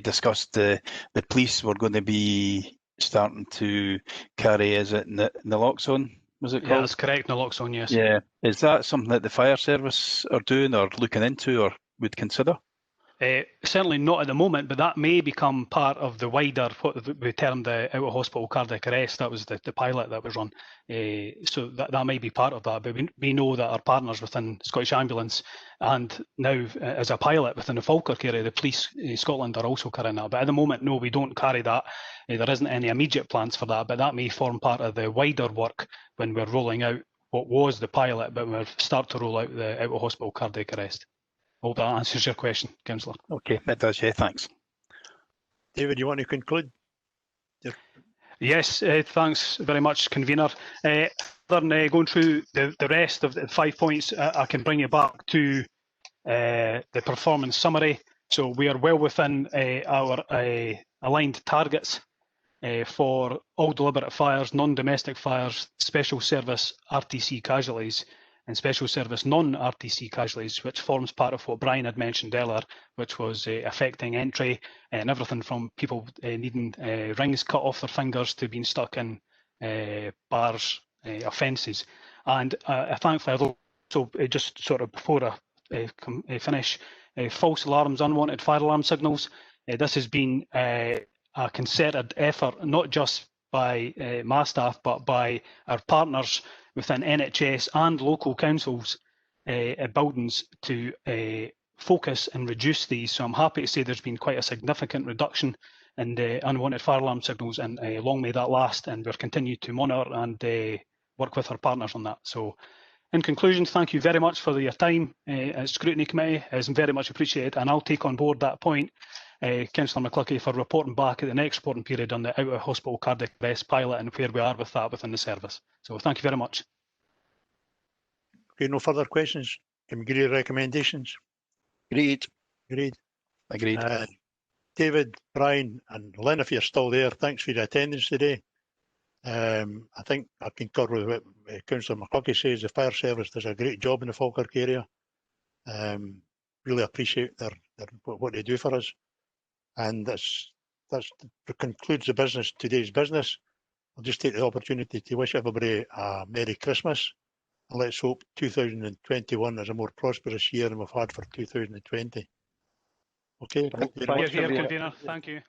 discussed the police were going to be starting to carry, is it naloxone? Was it called? Yeah, that's correct, naloxone, yes. Yeah. Is that something that the fire service are doing or looking into or would consider? Certainly not at the moment, but that may become part of the wider, what we termed the out-of-hospital cardiac arrest. That was the pilot that was run. So that may be part of that, but we know that our partners within Scottish Ambulance and now as a pilot within the Falkirk area, the police Scotland are also carrying that. But at the moment, no, we don't carry that. There isn't any immediate plans for that, but that may form part of the wider work when we're rolling out what was the pilot, but we'll start to roll out the out-of-hospital cardiac arrest. Hope that answers your question, Councillor. Okay, that does, yeah, thanks. David, you want to conclude? Yes, thanks very much, Convener. Other than going through the rest of the 5 points, I can bring you back to the performance summary. So we are well within our aligned targets for all deliberate fires, non-domestic fires, special service RTC casualties, and special service non-RTC casualties, which forms part of what Brian had mentioned earlier, which was affecting entry and everything from people needing rings cut off their fingers to being stuck in bars offences. And thankfully, also just sort of before I finish, false alarms, unwanted fire alarm signals. This has been a concerted effort, not just by my staff, but by our partners within NHS and local councils buildings to focus and reduce these. So I'm happy to say there's been quite a significant reduction in the unwanted fire alarm signals, and long may that last, and we'll continue to monitor and work with our partners on that. So in conclusion, thank you very much for your time at Scrutiny Committee. It's very much appreciated, and I'll take on board that point, Councillor McCluckie, for reporting back at the next reporting period on the out-of-hospital cardiac arrest pilot and where we are with that within the service. So thank you very much. Okay, no further questions. Can we give you recommendations? Agreed. Agreed. Agreed. David, Brian and Lynn, if you're still there, thanks for your attendance today. I think I concur with what Councillor McCluckie says. The fire service does a great job in the Falkirk area. Really appreciate what they do for us. And that concludes today's business. I'll just take the opportunity to wish everybody a Merry Christmas. And let's hope 2021 is a more prosperous year than we've had for 2020. Okay, thank you very much. Convener. Thank you.